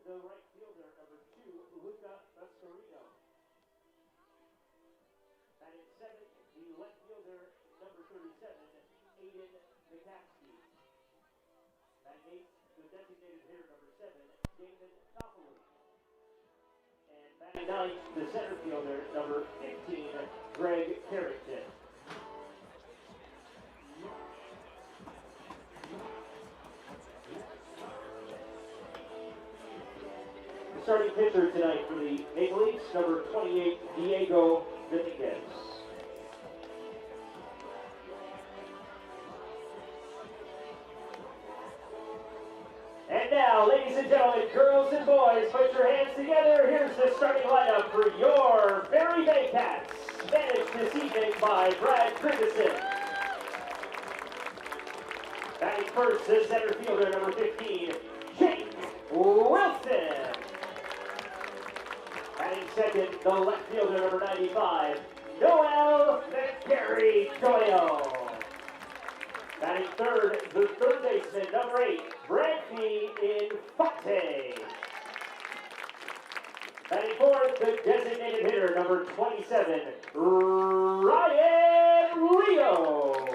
the right fielder, number 2, Luca Mascarino. Batting 7th, the left fielder, number 37, Aiden McCaskey. Batting 8th, the designated hitter, number 7, David Toffoli. And batting 9th, the center fielder, number 15, Greg Carrington. The starting pitcher tonight for the Maple Leafs, number 28, Diego Dominguez. And now, ladies and gentlemen, girls and boys, put your hands together. Here's the starting lineup for your Barrie Baycats, managed this evening by Brad Ferguson. Batting first, the center fielder, number 15, Jake Wilson. Batting second, the left fielder, number 95, Noel McGarry-Doyle. Batting third, the third baseman, number 8, Brandy Infante. Batting fourth, the designated hitter, number 27, Ryan Leo.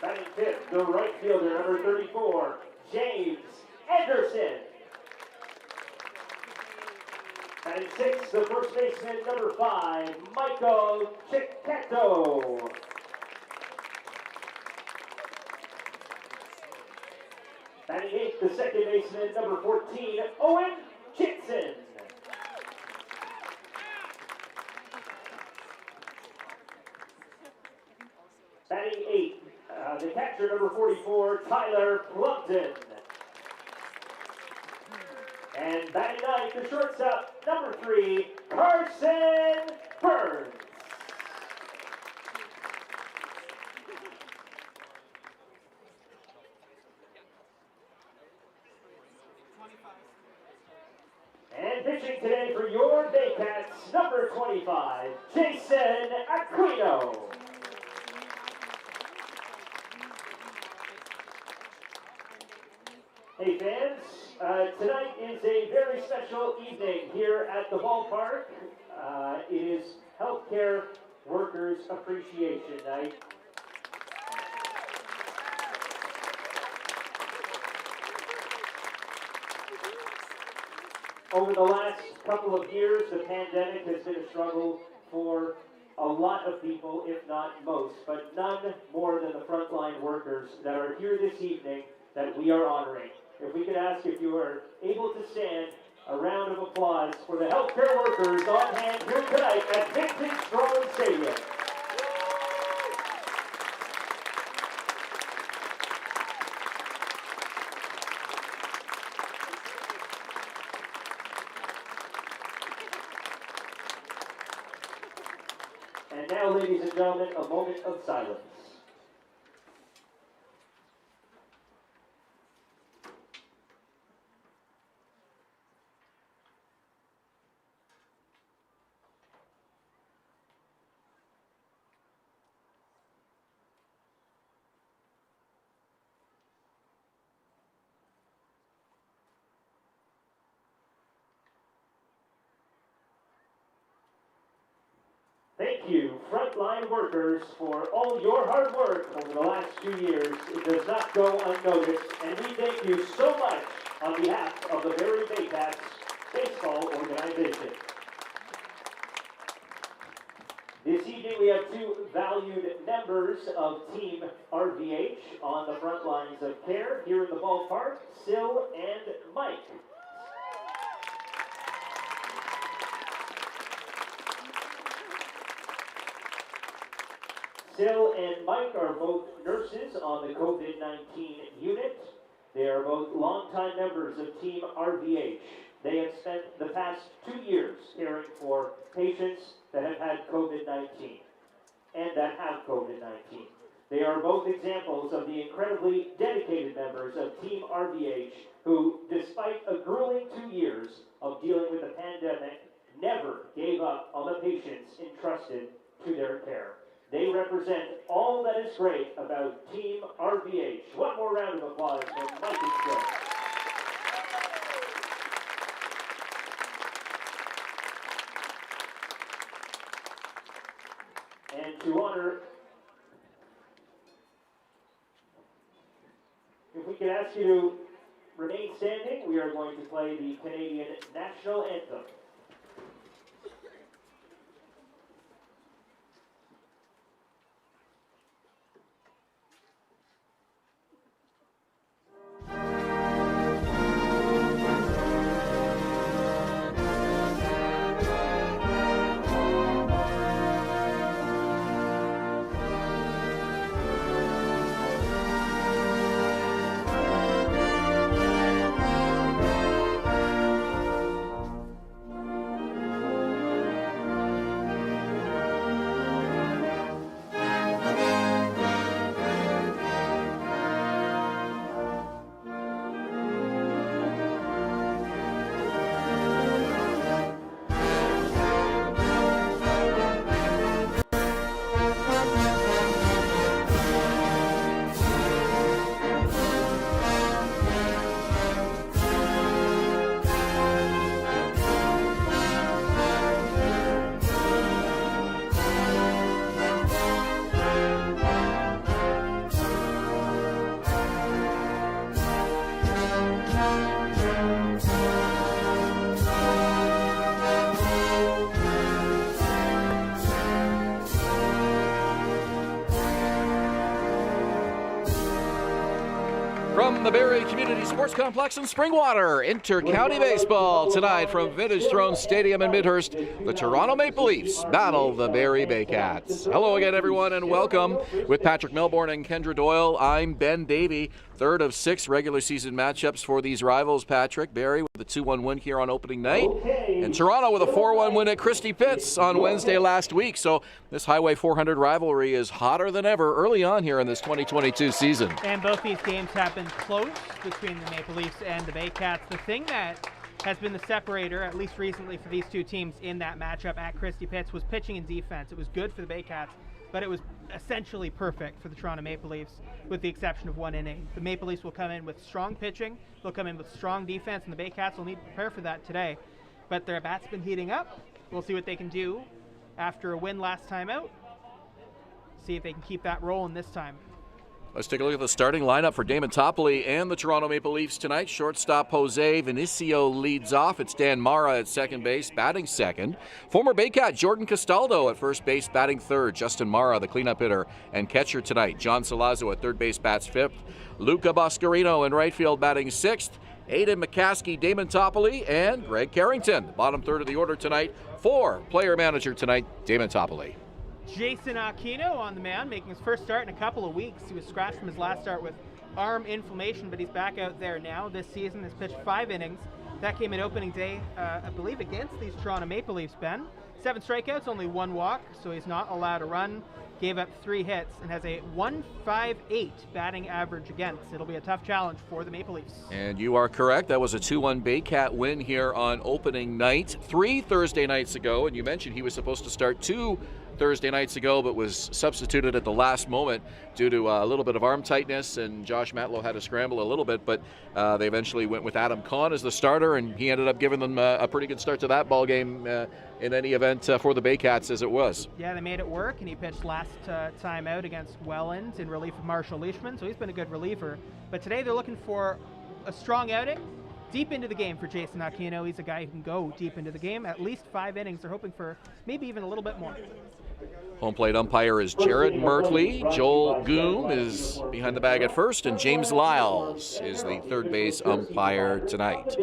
Batting fifth, the right fielder, number 34, James Anderson. Batting sixth, the first baseman, number 5, Michael Chiquetto. Batting eighth, the second baseman, number 14, Owen Kitson. Batting eighth, the catcher, number 44, Tyler Plumpton. And batting ninth, the shortstop, number 3, Carson Burns. And pitching today for your Baycats, number 25, Jason Aquino. Hey fans, tonight is a very special evening here at the ballpark. It is Healthcare Workers Appreciation Night. Over the last couple of years, the pandemic has been a struggle for a lot of people, if not most, but none more than the frontline workers that are here this evening that we are honoring. If we could ask if you are able to stand, a round of applause for the healthcare workers on hand here tonight at Vintage Strong Stadium. And now, ladies and gentlemen, a moment of silence. Thank you, frontline workers, for all your hard work over the last 2 years. It does not go unnoticed, and we thank you so much on behalf of the Barrie Baycats baseball organization. This evening we have 2 valued members of Team RVH on the front lines of care here in the ballpark, Sil and Mike. Sil and Mike are both nurses on the COVID-19 unit. They are both longtime members of Team RVH. They have spent the past 2 years caring for patients that have had COVID-19 and that have COVID-19. They are both examples of the incredibly dedicated members of Team RVH who, despite a grueling 2 years of dealing with the pandemic, never gave up on the patients entrusted to their care. They represent all that is great about Team RVH. One more round of applause for Mike and Sil. to honor. If we could ask you to remain standing, we are going to play the Canadian National Anthem. From the Barrie Community Sports Complex in Springwater, inter-county baseball tonight from Vintage Throne Stadium in Midhurst. The Toronto Maple Leafs battle the Barrie Baycats. Hello again, everyone, and welcome. With Patrick Melbourne and Kendra Doyle, I'm Ben Davey. Third of 6 regular season matchups for these rivals, Patrick. Barrie with a 2-1 win here on opening night, and Toronto with a 4-1 win at Christie Pitts on Wednesday last week. So this Highway 400 rivalry is hotter than ever early on here in this 2022 season. And both these games have been close between the Maple Leafs and the Baycats. The thing that has been the separator, at least recently, for these two teams in that matchup at Christie Pitts was pitching and defense. It was good for the Baycats, but it was essentially perfect for the Toronto Maple Leafs, with the exception of one inning. The Maple Leafs will come in with strong pitching, they'll come in with strong defense, and the Baycats will need to prepare for that today. But their bat's been heating up. We'll see what they can do after a win last time out. See if they can keep that rolling this time. Let's take a look at the starting lineup for Damon Topley and the Toronto Maple Leafs tonight. Shortstop Jose Vinicio leads off. It's Dan Mara at second base, batting second. Former Baycat Jordan Castaldo at first base, batting third. Justin Mara, the cleanup hitter and catcher tonight. John Salazzo at third base, bats fifth. Luca Boscarino in right field, batting sixth. Aiden McCaskey, Damon Topley, and Greg Carrington. Bottom third of the order tonight for player manager tonight, Damon Topley. Jason Aquino on the mound, making his first start in a couple of weeks. He was scratched from his last start with arm inflammation, but he's back out there now. This season has pitched 5 innings. That came in opening day, I believe, against these Toronto Maple Leafs, Ben. 7 strikeouts, only 1 walk, so he's not allowed to run. Gave up 3 hits and has a 1.58 batting average against. It'll be a tough challenge for the Maple Leafs. And you are correct. That was a 2-1 Baycat win here on opening night. 3 Thursday nights ago, and you mentioned he was supposed to start 2 Thursday nights ago, but was substituted at the last moment due to a little bit of arm tightness, and Josh Matlow had to scramble a little bit, but they eventually went with Adam Kahn as the starter, and he ended up giving them a pretty good start to that ball game in any event for the Baycats as it was. Yeah, they made it work, and he pitched last time out against Welland in relief of Marshall Leishman, so he's been a good reliever. But today they're looking for a strong outing, deep into the game for Jason Aquino. He's a guy who can go deep into the game, at least 5 innings. They're hoping for maybe even a little bit more. Home plate umpire is Jared Mertley. Joel Goom is behind the bag at first, and James Lyles is the third base umpire tonight.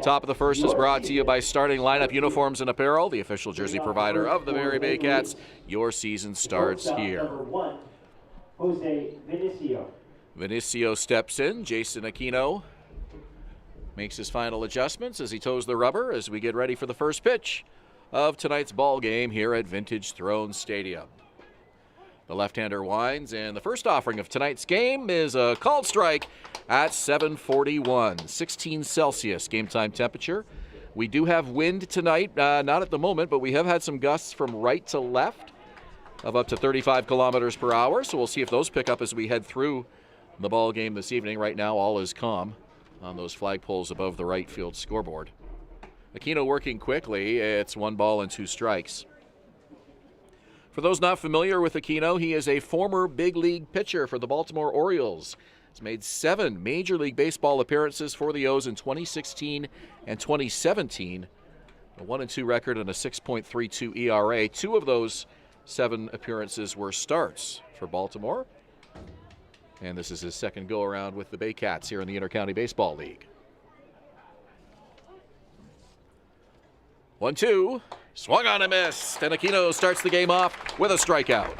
Top of the first is brought to you by Starting Lineup Uniforms and Apparel, the official jersey provider of the Barrie Baycats. Your season starts here. Number 1, Jose Vinicio. Vinicio steps in. Jason Aquino makes his final adjustments as he toes the rubber as we get ready for the first pitch of tonight's ball game here at Vintage Throne Stadium. The left-hander winds, and the first offering of tonight's game is a called strike at 7:41, 16 Celsius game time temperature. We do have wind tonight, not at the moment, but we have had some gusts from right to left of up to 35 kilometers per hour, so we'll see if those pick up as we head through the ball game this evening. Right now, all is calm on those flagpoles above the right field scoreboard. Aquino working quickly. It's 1 ball and 2 strikes. For those not familiar with Aquino, he is a former big league pitcher for the Baltimore Orioles. He's made 7 Major League Baseball appearances for the O's in 2016 and 2017. A 1-2 record and a 6.32 ERA. 2 of those 7 appearances were starts for Baltimore. And this is his second go-around with the Baycats here in the Intercounty Baseball League. 1-2. Swung on and missed. And Aquino starts the game off with a strikeout.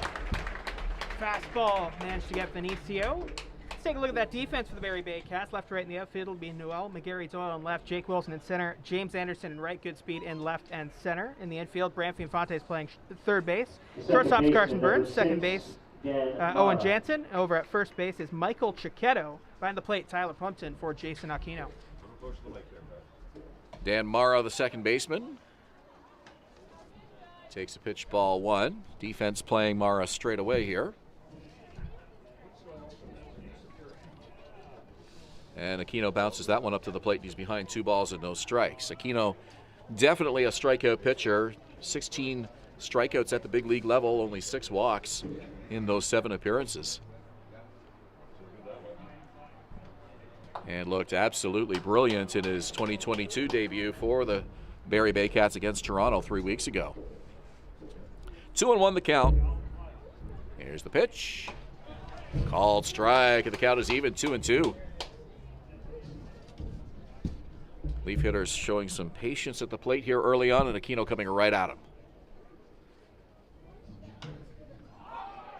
Fastball managed to get Benicio. Let's take a look at that defense for the Barrie Baycats. Left to right in the outfield will be Noel, McGarry Doyle in left, Jake Wilson in center, James Anderson in right, good speed in left and center. In the infield, Branfi Infante is playing third base. Shortstop is Carson Burns. Second base, Owen Jansen. Over at first base is Michael Chiquetto. Behind the plate, Tyler Plumpton for Jason Aquino. Dan Mara, the second baseman, takes a pitch, ball 1. Defense playing Mara straight away here. And Aquino bounces that one up to the plate. He's behind 2 balls and no strikes. Aquino, definitely a strikeout pitcher. 16 strikeouts at the big league level, only 6 walks in those 7 appearances. And looked absolutely brilliant in his 2022 debut for the Barrie Baycats against Toronto 3 weeks ago. 2-1 the count. Here's the pitch. Called strike, and the count is even, 2-2. Leaf hitters showing some patience at the plate here early on, and Aquino coming right at him.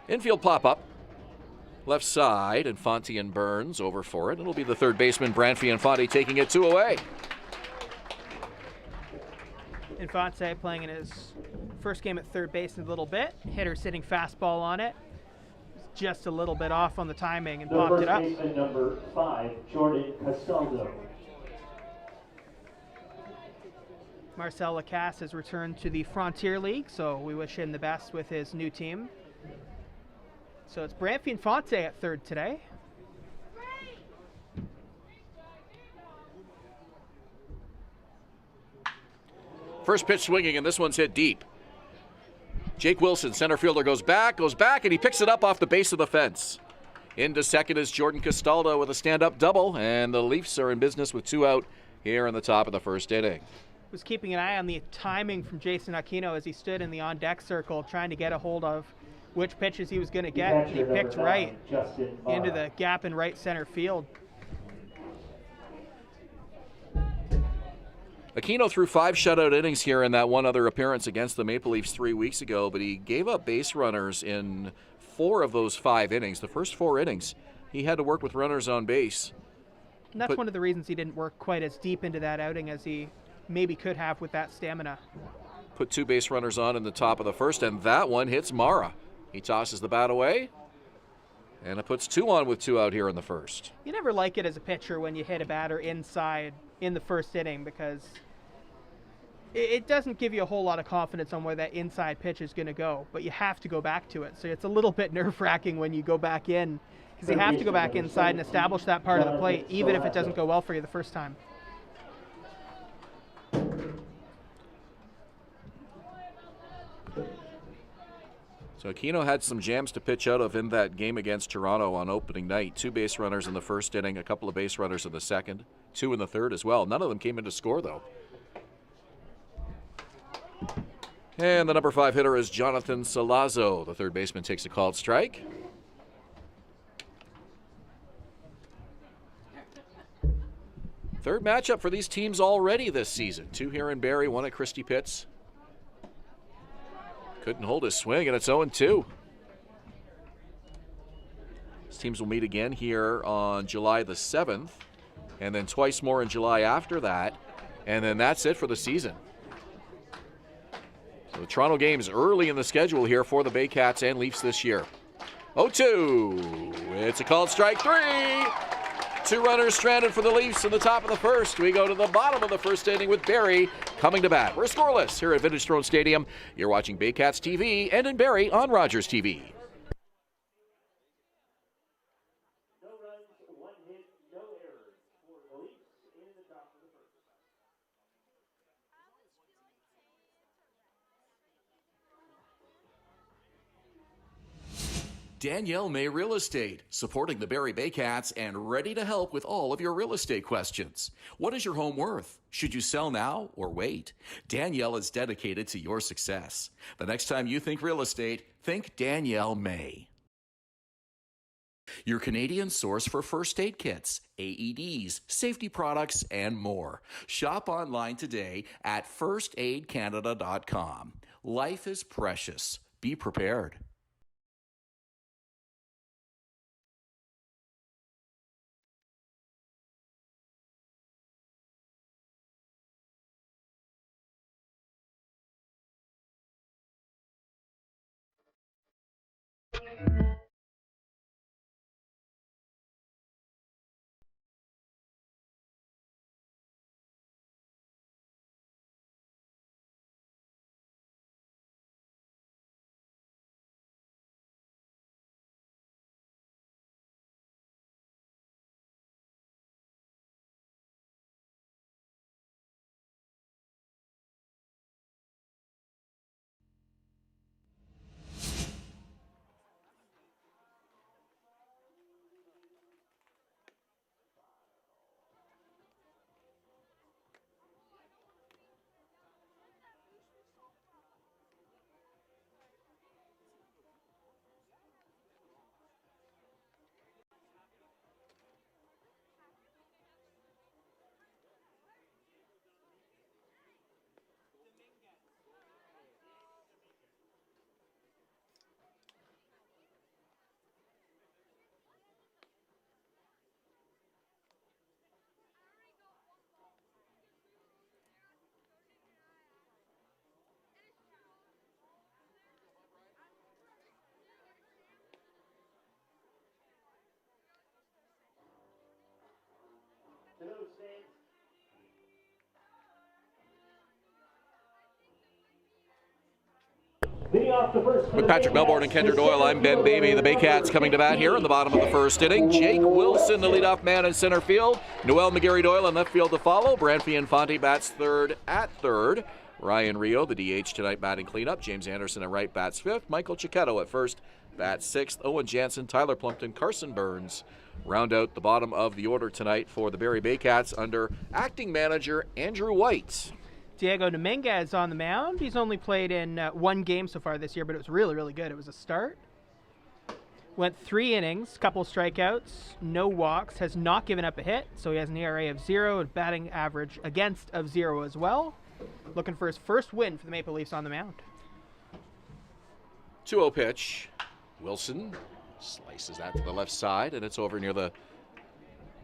Infield pop-up. Left side, Infante and Burns over for it. It'll be the third baseman, Branfi Infante, taking it 2 away. Infante playing in his first game at third base in a little bit. Hitter sitting fastball on it. Just a little bit off on the timing and popped it up. First baseman number 5, Jordan Castaldo. Marcel Lacasse has returned to the Frontier League, so we wish him the best with his new team. So it's Branfi Infante at third today. First pitch swinging, and this one's hit deep. Jake Wilson, center fielder, goes back, and he picks it up off the base of the fence. Into second is Jordan Castaldo with a stand-up double, and the Leafs are in business with 2 out here in the top of the first inning. Was keeping an eye on the timing from Jason Aquino as he stood in the on-deck circle trying to get a hold of which pitches he was going to get. He picked right into the gap in right center field. Aquino threw 5 shutout innings here in that one other appearance against the Maple Leafs 3 weeks ago, but he gave up base runners in 4 of those 5 innings. The first 4 innings, he had to work with runners on base. And that's one of the reasons he didn't work quite as deep into that outing as he maybe could have with that stamina. Put 2 base runners on in the top of the first, and that one hits Mara. He tosses the bat away, and it puts 2 on with 2 out here in the first. You never like it as a pitcher when you hit a batter inside in the first inning because it doesn't give you a whole lot of confidence on where that inside pitch is going to go, but you have to go back to it. So it's a little bit nerve-wracking when you go back in because you have to go back inside and establish that part of the plate, even if it doesn't go well for you the first time. So Aquino had some jams to pitch out of in that game against Toronto on opening night. 2 base runners in the first inning, a couple of base runners in the second, 2 in the third as well. None of them came in to score, though. And the number 5 hitter is Jonathan Salazzo. The third baseman takes a called strike. Third matchup for these teams already this season. 2 here in Barrie, 1 at Christie Pitts. Couldn't hold his swing, and it's 0-2. These teams will meet again here on July the 7th, and then twice more in July after that, and then that's it for the season. So the Toronto games early in the schedule here for the Baycats and Leafs this year. 0-2. It's a called strike 3. 2 runners stranded for the Leafs in the top of the first. We go to the bottom of the first inning with Barrie coming to bat. We're scoreless here at Vintage Throne Stadium. You're watching Baycats TV and in Barrie on Rogers TV. No runs, 1 hit, no errors for the Leafs in the top of the first. Danielle May Real Estate, supporting the Barrie Baycats and ready to help with all of your real estate questions. What is your home worth? Should you sell now or wait? Danielle is dedicated to your success. The next time you think real estate, think Danielle May. Your Canadian source for first aid kits, AEDs, safety products, and more. Shop online today at firstaidcanada.com. Life is precious. Be prepared. With Patrick Melbourne and Kendra Doyle, I'm Ben Baby. The Baycats coming to bat here in the bottom of the first inning. Jake Wilson, the leadoff man in center field. Noel McGarry Doyle in left field to follow. Branfi Infante bats third at third. Ryan Rio, the DH tonight, batting cleanup. James Anderson at right bats fifth. Michael Cicchetto at first bats sixth. Owen Jansen, Tyler Plumpton, Carson Burns round out the bottom of the order tonight for the Barrie Baycats under acting manager Andrew White. Diego Dominguez on the mound. He's only played in one game so far this year, but it was really, really good. It was a start. Went 3 innings, couple strikeouts, no walks, has not given up a hit, so he has an ERA of 0 and batting average against of 0 as well. Looking for his first win for the Maple Leafs on the mound. 2-0 pitch. Wilson slices that to the left side, and it's over near the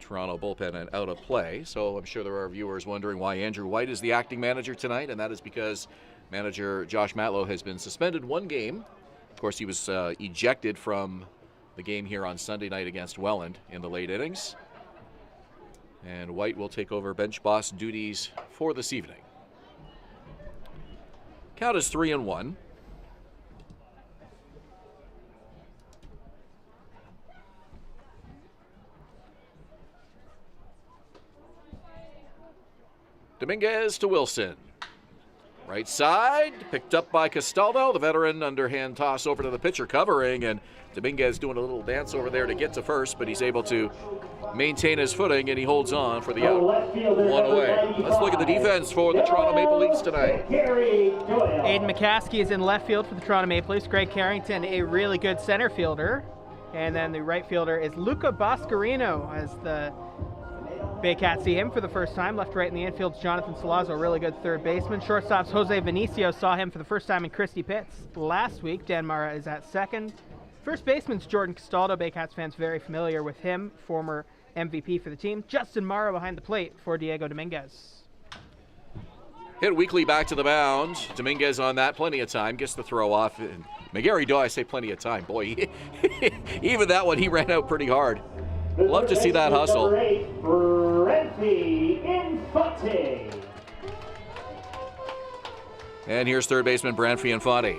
Toronto bullpen and out of play. So I'm sure there are viewers wondering why Andrew White is the acting manager tonight, and that is because manager Josh Matlow has been suspended 1 game. Of course, he was ejected from the game here on Sunday night against Welland in the late innings. And White will take over bench boss duties for this evening. Count is 3-1. Dominguez to Wilson. Right side, picked up by Castaldo. The veteran underhand toss over to the pitcher covering, and Dominguez doing a little dance over there to get to first, but he's able to maintain his footing, and he holds on for the out. 1 away. Let's look at the defense for the Toronto Maple Leafs tonight. Aiden McCaskey is in left field for the Toronto Maple Leafs. Greg Carrington, a really good center fielder. And then the right fielder is Luca Boscarino, as the Baycats see him for the first time. Left, right in the infield's Jonathan Salazzo, a really good third baseman. Shortstops Jose Vinicio, saw him for the first time in Christie Pitts last week. Dan Mara is at second. First baseman's Jordan Castaldo. Baycats fans very familiar with him, former MVP for the team. Justin Morrow behind the plate for Diego Dominguez. Hit weakly back to the mound. Dominguez on that, plenty of time, gets the throw off. And McGarry Doyle, I say plenty of time. Boy, even that one, he ran out pretty hard. Love to see that hustle. And here's third baseman Branfi Infante.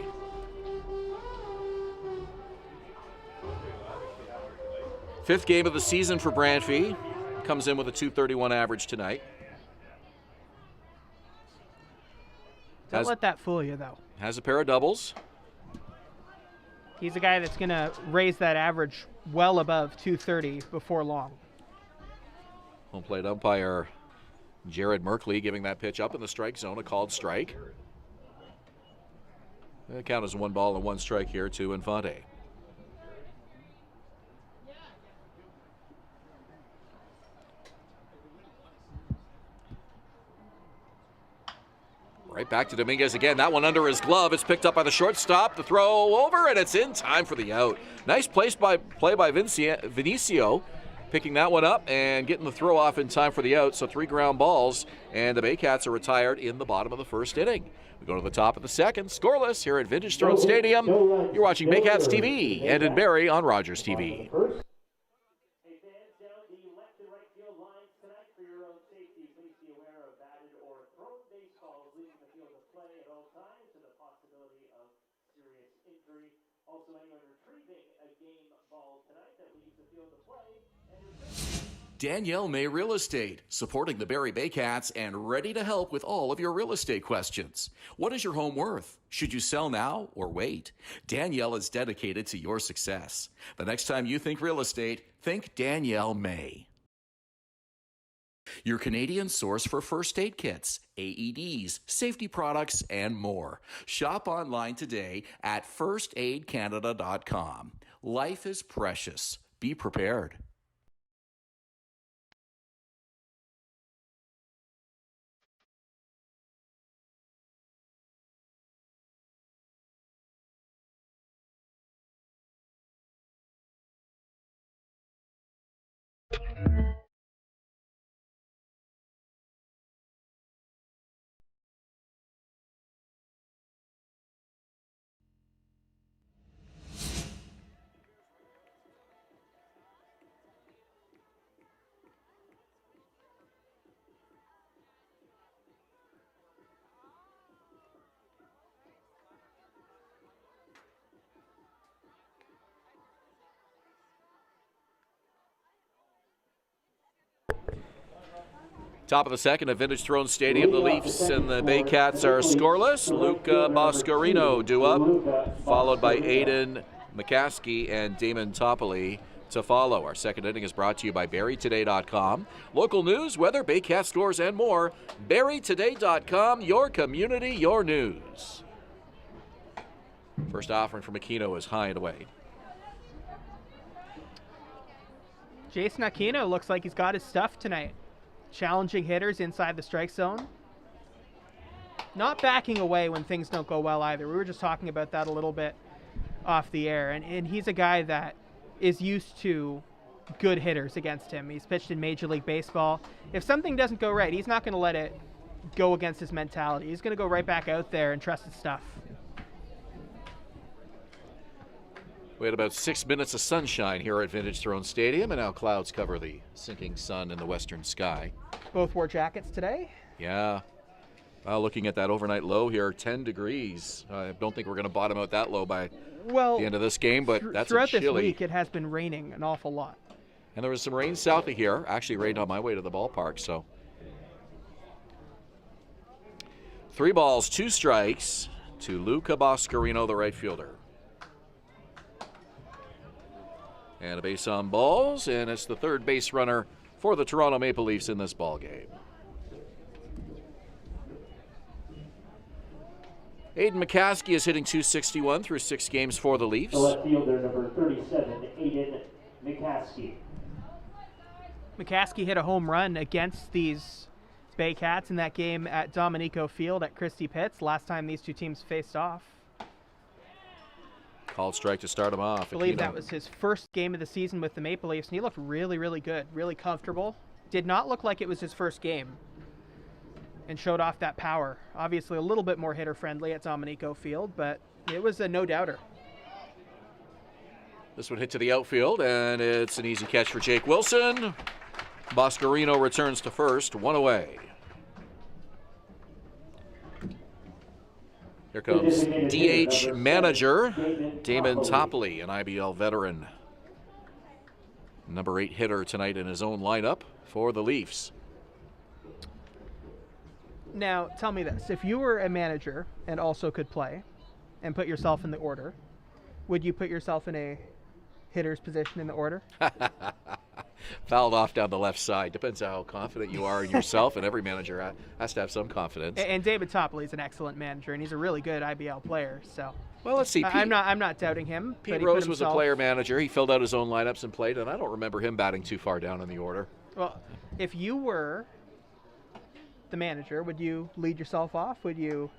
Fifth game of the season for Branfi. Comes in with a .231 average tonight. Don't let that fool you, though. Has a pair of doubles. He's a guy that's going to raise that average well above 230 before long. Home plate umpire Jared Merkley giving that pitch up in the strike zone, a called strike. The count is 1 ball and 1 strike here to Infante. Right back to Dominguez again. That one under his glove. It's picked up by the shortstop. The throw over, and it's in time for the out. Nice play by Vinicio, picking that one up and getting the throw off in time for the out. So 3 ground balls, and the Baycats are retired in the bottom of the first inning. We go to the top of the second. Scoreless here at Vintage Throne Stadium. You're watching Baycats TV and in Barrie on Rogers TV. Also, anyone retrieving a game ball tonight that leaves the field to play. Danielle May Real Estate, supporting the Barrie Baycats and ready to help with all of your real estate questions. What is your home worth? Should you sell now or wait? Danielle is dedicated to your success. The next time you think real estate, think Danielle May. Your Canadian source for first aid kits, AEDs, safety products, and more. Shop online today at firstaidcanada.com. Life is precious. Be prepared. Top of the second at Vintage Throne Stadium. The Leafs and the Baycats are scoreless. Luca Boscarino due up, followed by Aiden McCaskey and Damon Toppoli to follow. Our second inning is brought to you by BarrieToday.com. Local news, weather, Baycat scores, and more. BarrieToday.com, your community, your news. First offering from Aquino is high and away. Jason Aquino looks like he's got his stuff tonight. Challenging hitters inside the strike zone. Not backing away when things don't go well either. We were just talking about that a little bit off the air. And he's a guy that is used to good hitters against him. He's pitched in Major League Baseball. If something doesn't go right, he's not going to let it go against his mentality. He's going to go right back out there and trust his stuff. We had about 6 minutes of sunshine here at Vintage Throne Stadium, and now clouds cover the sinking sun in the western sky. Both wore jackets today? Yeah. Looking at that overnight low here, 10 degrees. I don't think we're going to bottom out that low by the end of this game, but that's throughout chilly. This week, it has been raining an awful lot. And there was some rain south of here. Actually rained on my way to the ballpark, so. 3 balls, 2 strikes to Luca Boscarino, the right fielder. And a base on balls, and it's the third base runner for the Toronto Maple Leafs in this ball game. Aiden McCaskey is hitting .261 through 6 games for the Leafs. The left fielder, number 37, Aiden McCaskey. McCaskey hit a home run against these Baycats in that game at Dominico Field at Christie Pitts, last time these two teams faced off. Called strike to start him off. I believe that was his first game of the season with the Maple Leafs, and he looked really, really good, really comfortable. Did not look like it was his first game, and showed off that power. Obviously a little bit more hitter-friendly at Dominico Field, but it was a no-doubter. This one hit to the outfield, and it's an easy catch for Jake Wilson. Boscarino returns to first, 1 away. Here comes DH manager Damon Toppoli, an IBL veteran. Number 8 hitter tonight in his own lineup for the Leafs. Now, tell me this. If you were a manager and also could play and put yourself in the order, Would you put yourself in a hitter's position in the order? Fouled off down the left side. Depends how confident you are in yourself, and every manager has to have some confidence. And David Topley is an excellent manager, and he's a really good IBL player. So, well, let's see. I'm not doubting him. Pete Rose was a player manager. He filled out his own lineups and played, and I don't remember him batting too far down in the order. Well, if you were the manager, would you lead yourself off? Would you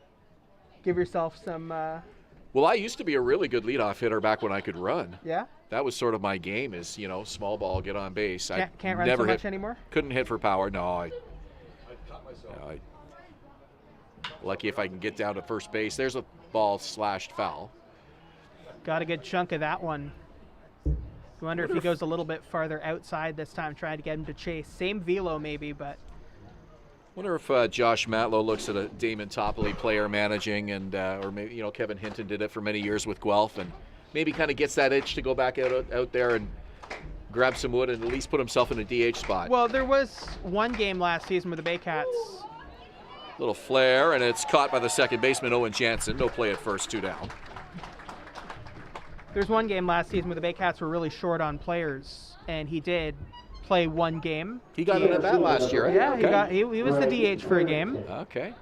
give yourself some? Well, I used to be a really good leadoff hitter back when I could run. Yeah. That was sort of my game, is, small ball, get on base. Can't run so much anymore? Couldn't hit for power. No, lucky if I can get down to first base. There's a ball slashed foul. Got a good chunk of that one. I wonder if he goes a little bit farther outside this time, trying to get him to chase. Same velo maybe, but. Wonder if Josh Matlow looks at a Damon Topley player managing, and or maybe Kevin Hinton did it for many years with Guelph, and maybe kind of gets that itch to go back out there and grab some wood and at least put himself in a DH spot. Well, there was one game last season where the Baycats. Little flare, and it's caught by the second baseman, Owen Jansen. No play at first, 2 down. There's one game last season where the Baycats were really short on players, and he did play one game. He got an at-bat last year, right? Yeah, okay. he was the DH for a game. Okay.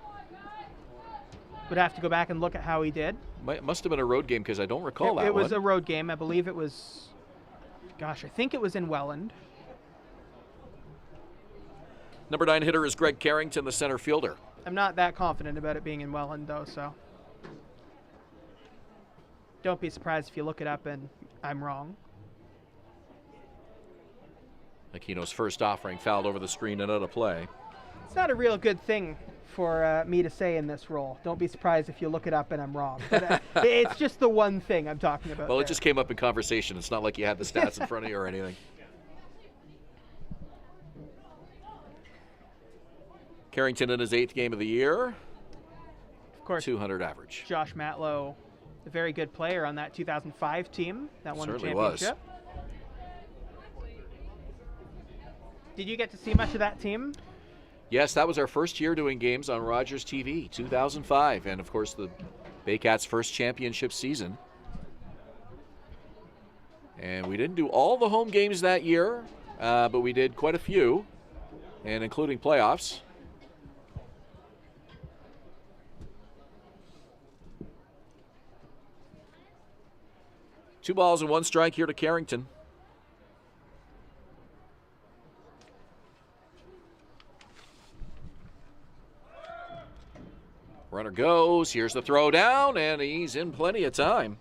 Would have to go back and look at how he did. Must have been a road game because I don't recall that one. It was a road game. I believe it was, I think it was in Welland. Number 9 hitter is Greg Carrington, the center fielder. I'm not that confident about it being in Welland, though, so don't be surprised if you look it up and I'm wrong. Aquino's first offering fouled over the screen and out of play. It's not a real good thing for me to say in this role. Don't be surprised if you look it up and I'm wrong. But, it's just the one thing I'm talking about. Well, there. It just came up in conversation. It's not like you had the stats in front of you or anything. Carrington in his 8th game of the year. Of course, 200 average. Josh Matlow, a very good player on that 2005 team that won the Certainly championship. Was. Did you get to see much of that team? Yes, that was our first year doing games on Rogers TV, 2005, and of course the Baycats' first championship season. And we didn't do all the home games that year, but we did quite a few, and including playoffs. Two balls and 1 strike here to Carrington. Runner goes, here's the throw down, and he's in plenty of time.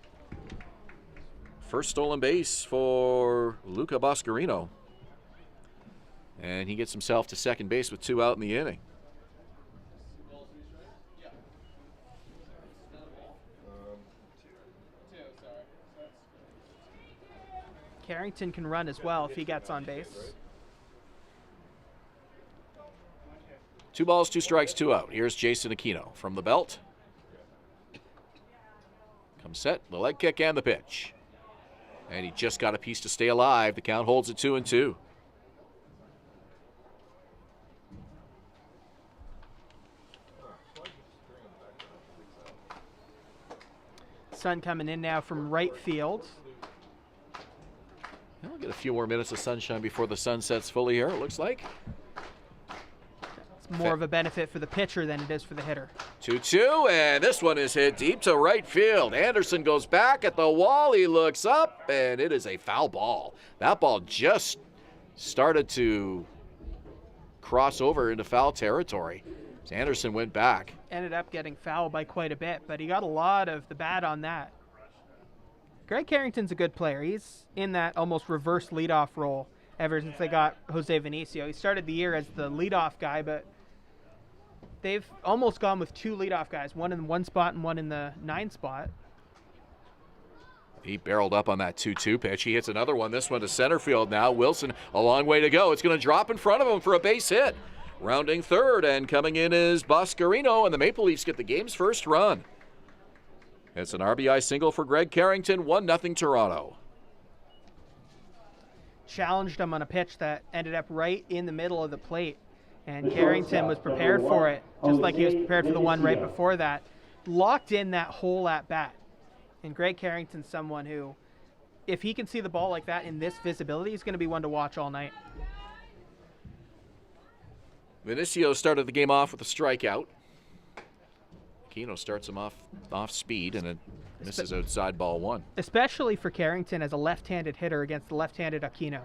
First stolen base for Luca Boscarino. And he gets himself to second base with 2 out in the inning. Carrington can run as well if he gets on base. 2 balls, 2 strikes, 2 out. Here's Jason Aquino from the belt. Comes set, the leg kick and the pitch. And he just got a piece to stay alive. The count holds at 2-2. Sun coming in now from right field. We'll get a few more minutes of sunshine before the sun sets fully here, it looks like. It's more of a benefit for the pitcher than it is for the hitter. 2-2, and this one is hit deep to right field. Anderson goes back at the wall. He looks up, and it is a foul ball. That ball just started to cross over into foul territory. As Anderson went back. Ended up getting fouled by quite a bit, but he got a lot of the bat on that. Greg Carrington's a good player. He's in that almost reverse leadoff role ever since they got Jose Vinicio. He started the year as the leadoff guy, but they've almost gone with 2 leadoff guys, one in 1 spot and one in the 9 spot. He barreled up on that 2-2 pitch. He hits another one, this one to center field now. Wilson, a long way to go. It's going to drop in front of him for a base hit. Rounding third, and coming in is Boscarino, and the Maple Leafs get the game's first run. It's an RBI single for Greg Carrington, 1-0 Toronto. Challenged him on a pitch that ended up right in the middle of the plate, and Carrington was prepared for it, just like he was prepared for the one right before that. Locked in that whole at bat. And Greg Carrington's someone who, if he can see the ball like that in this visibility, he's going to be one to watch all night. Vinicio started the game off with a strikeout. Aquino starts him off speed, and it misses outside ball one. Especially for Carrington as a left-handed hitter against the left-handed Aquino.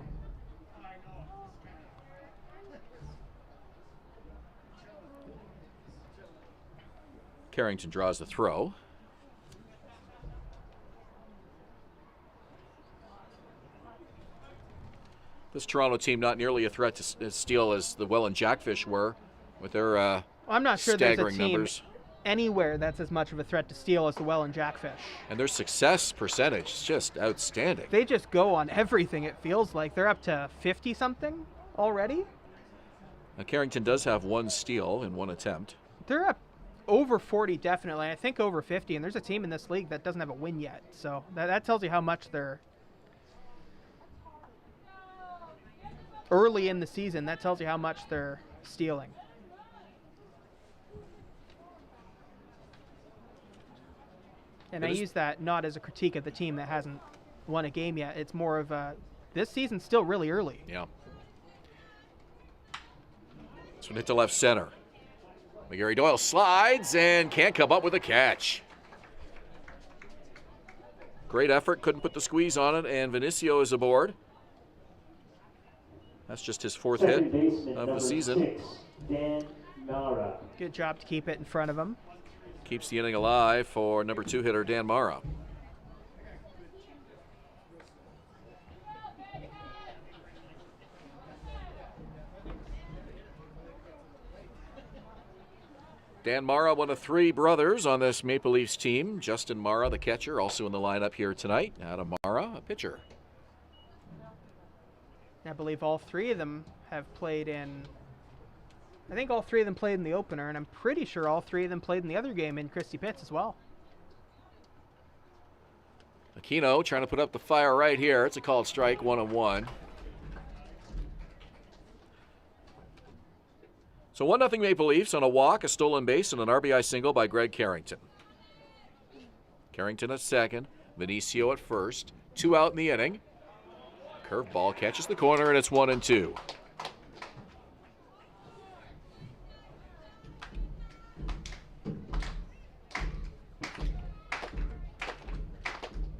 Carrington draws the throw. This Toronto team not nearly a threat to steal as the Welland Jackfish were with their I'm not sure there's a staggering team numbers. Anywhere that's as much of a threat to steal as the Welland Jackfish. And their success percentage is just outstanding. They just go on everything, it feels like. They're up to 50-something already. Now, Carrington does have one steal in one attempt. They're up over 40 definitely. I think over 50, and there's a team in this league that doesn't have a win yet. So that tells you how much they're early in the season. That tells you how much they're stealing. And I use that not as a critique of the team that hasn't won a game yet. It's more of a, this season's still really early. Yeah. This one hit to left center. McGarry Doyle slides and can't come up with a catch. Great effort, couldn't put the squeeze on it, and Vinicio is aboard. That's just his fourth hit of the season. 6, Dan Nara. Good job to keep it in front of him. Keeps the inning alive for number 2 hitter Dan Mara. Dan Mara, one of 3 brothers on this Maple Leafs team. Justin Mara, the catcher, also in the lineup here tonight. Adam Mara, a pitcher. I believe all 3 of them have played in, I think all 3 of them played in the opener, and I'm pretty sure all 3 of them played in the other game in Christie Pitts as well. Aquino trying to put up the fire right here. It's a called strike, 1-1. So 1-0 Maple Leafs on a walk, a stolen base, and an RBI single by Greg Carrington. Carrington at second, Vinicio at first. 2 out in the inning. Curveball catches the corner, and it's 1-2.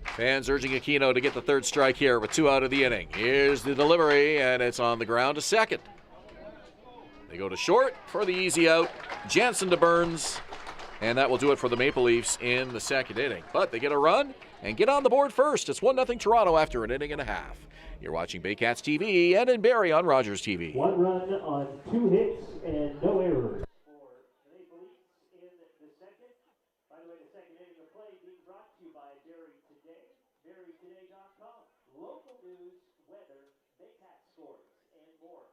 Fans urging Aquino to get the 3rd strike here with 2 out of the inning. Here's the delivery, and it's on the ground to second. They go to short for the easy out. Jansen to Burns, and that will do it for the Maple Leafs in the 2nd inning. But they get a run and get on the board first. It's 1-0 Toronto after an inning and a half. You're watching Baycats TV and in Barrie on Rogers TV. 1 run on 2 hits and no errors. For the Maple Leafs in the 2nd. By the way, the 2nd inning of play being brought to you by Barrie Today, BarrieToday.com. Local news, weather, Baycats scores, and more.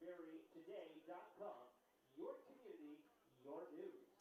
BarrieToday.com. Your community, your news.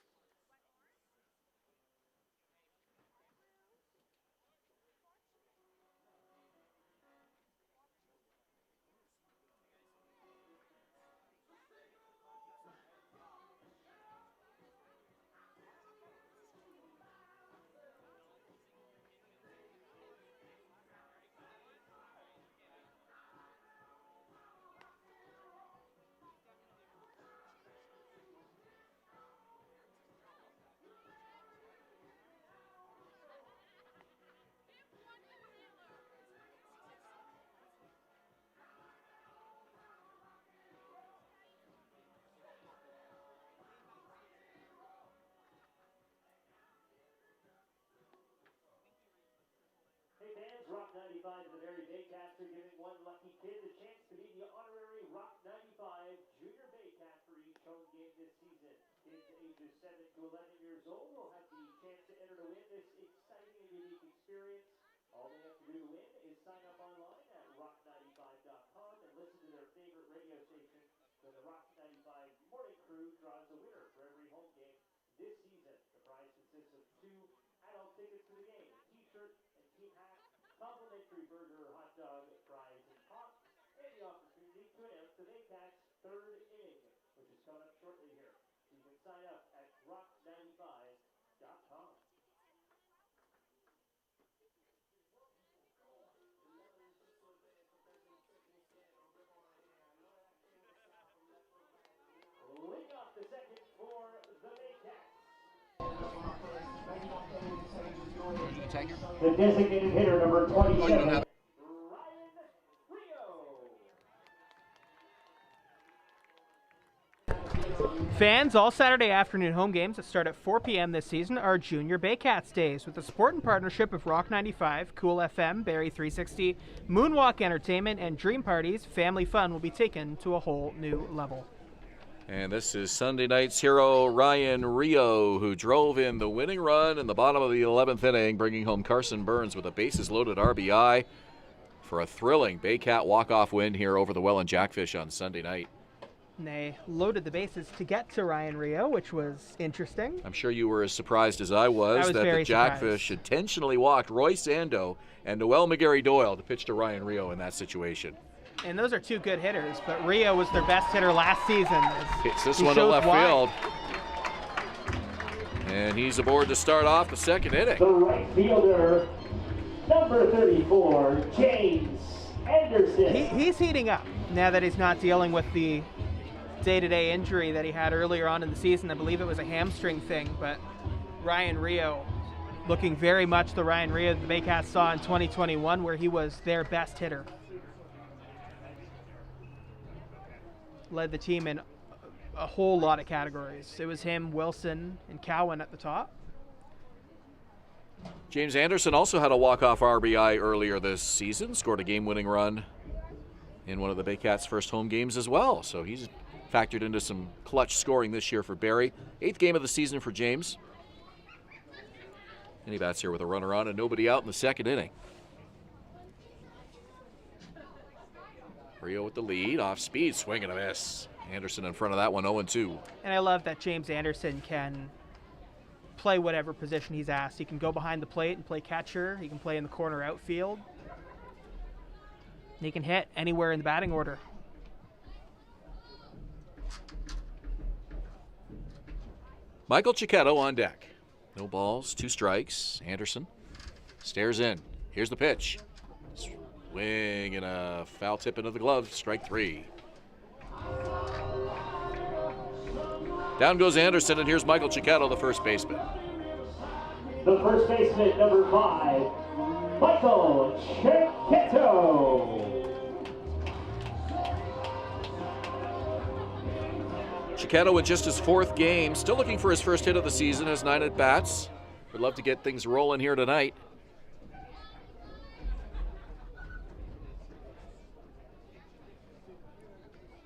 Hey fans, Rock 95 and the Barrie Baycats are giving one lucky kid the chance to be the honorary Rock 95 Junior Baycat for each home game this season. Kids ages 7 to 11 years old will have the chance to enter to win this exciting and unique experience. All they have to do to win is sign up online at rock95.com and listen to their favorite radio station when the Rock 95 morning crew draws a winner for every home game this season. The prize consists of 2 adult tickets to the game, a t-shirt, and team hat, complimentary burger, hot dog, fries, and pop, and the opportunity to announce the Baycats' 3rd inning, which is coming up shortly here. You can sign up at rock95.com. the second for the Baycats. The designated hitter, number 27, Ryan Rio. Fans, all Saturday afternoon home games that start at 4 p.m. this season are Junior Baycats Days. With the support and partnership of Rock 95, Cool FM, Barrie 360, Moonwalk Entertainment, and Dream Parties, family fun will be taken to a whole new level. And this is Sunday night's hero, Ryan Rio, who drove in the winning run in the bottom of the 11th inning, bringing home Carson Burns with a bases-loaded RBI for a thrilling Baycat walk-off win here over the Welland Jackfish on Sunday night. And they loaded the bases to get to Ryan Rio, which was interesting. I'm sure you were as surprised as I was that the Jackfish intentionally walked Roy Sando and Noel McGarry-Doyle to pitch to Ryan Rio in that situation. And those are two good hitters, but Rio was their best hitter last season. Hits this one to left field. And he's aboard to start off the second inning. The right fielder, number 34, James Anderson. He's heating up now that he's not dealing with the day-to-day injury that he had earlier on in the season. I believe it was a hamstring thing, but Ryan Rio looking very much the Ryan Rio the Baycats saw in 2021, where he was their best hitter. Led the team in a whole lot of categories. It was him, Wilson, and Cowan at the top. James Anderson also had a walk-off RBI earlier this season, scored a game-winning run in one of the Baycats' first home games as well. So he's factored into some clutch scoring this year for Barrie. 8th game of the season for James. And he bats here with a runner on and nobody out in the second inning. Rio with the lead, off speed, swing and a miss. Anderson in front of that one, 0-2. And I love that James Anderson can play whatever position he's asked. He can go behind the plate and play catcher. He can play in the corner outfield. He can hit anywhere in the batting order. Michael Cicchetto on deck. No balls, 2 strikes. Anderson stares in. Here's the pitch. Swing and a foul tip into the glove, strike 3. Down goes Anderson, and here's Michael Cicchetto, the first baseman. The first baseman, number 5, Michael Cicchetto. Cicchetto in just his 4th game, still looking for his first hit of the season, has 9 at-bats. Would love to get things rolling here tonight.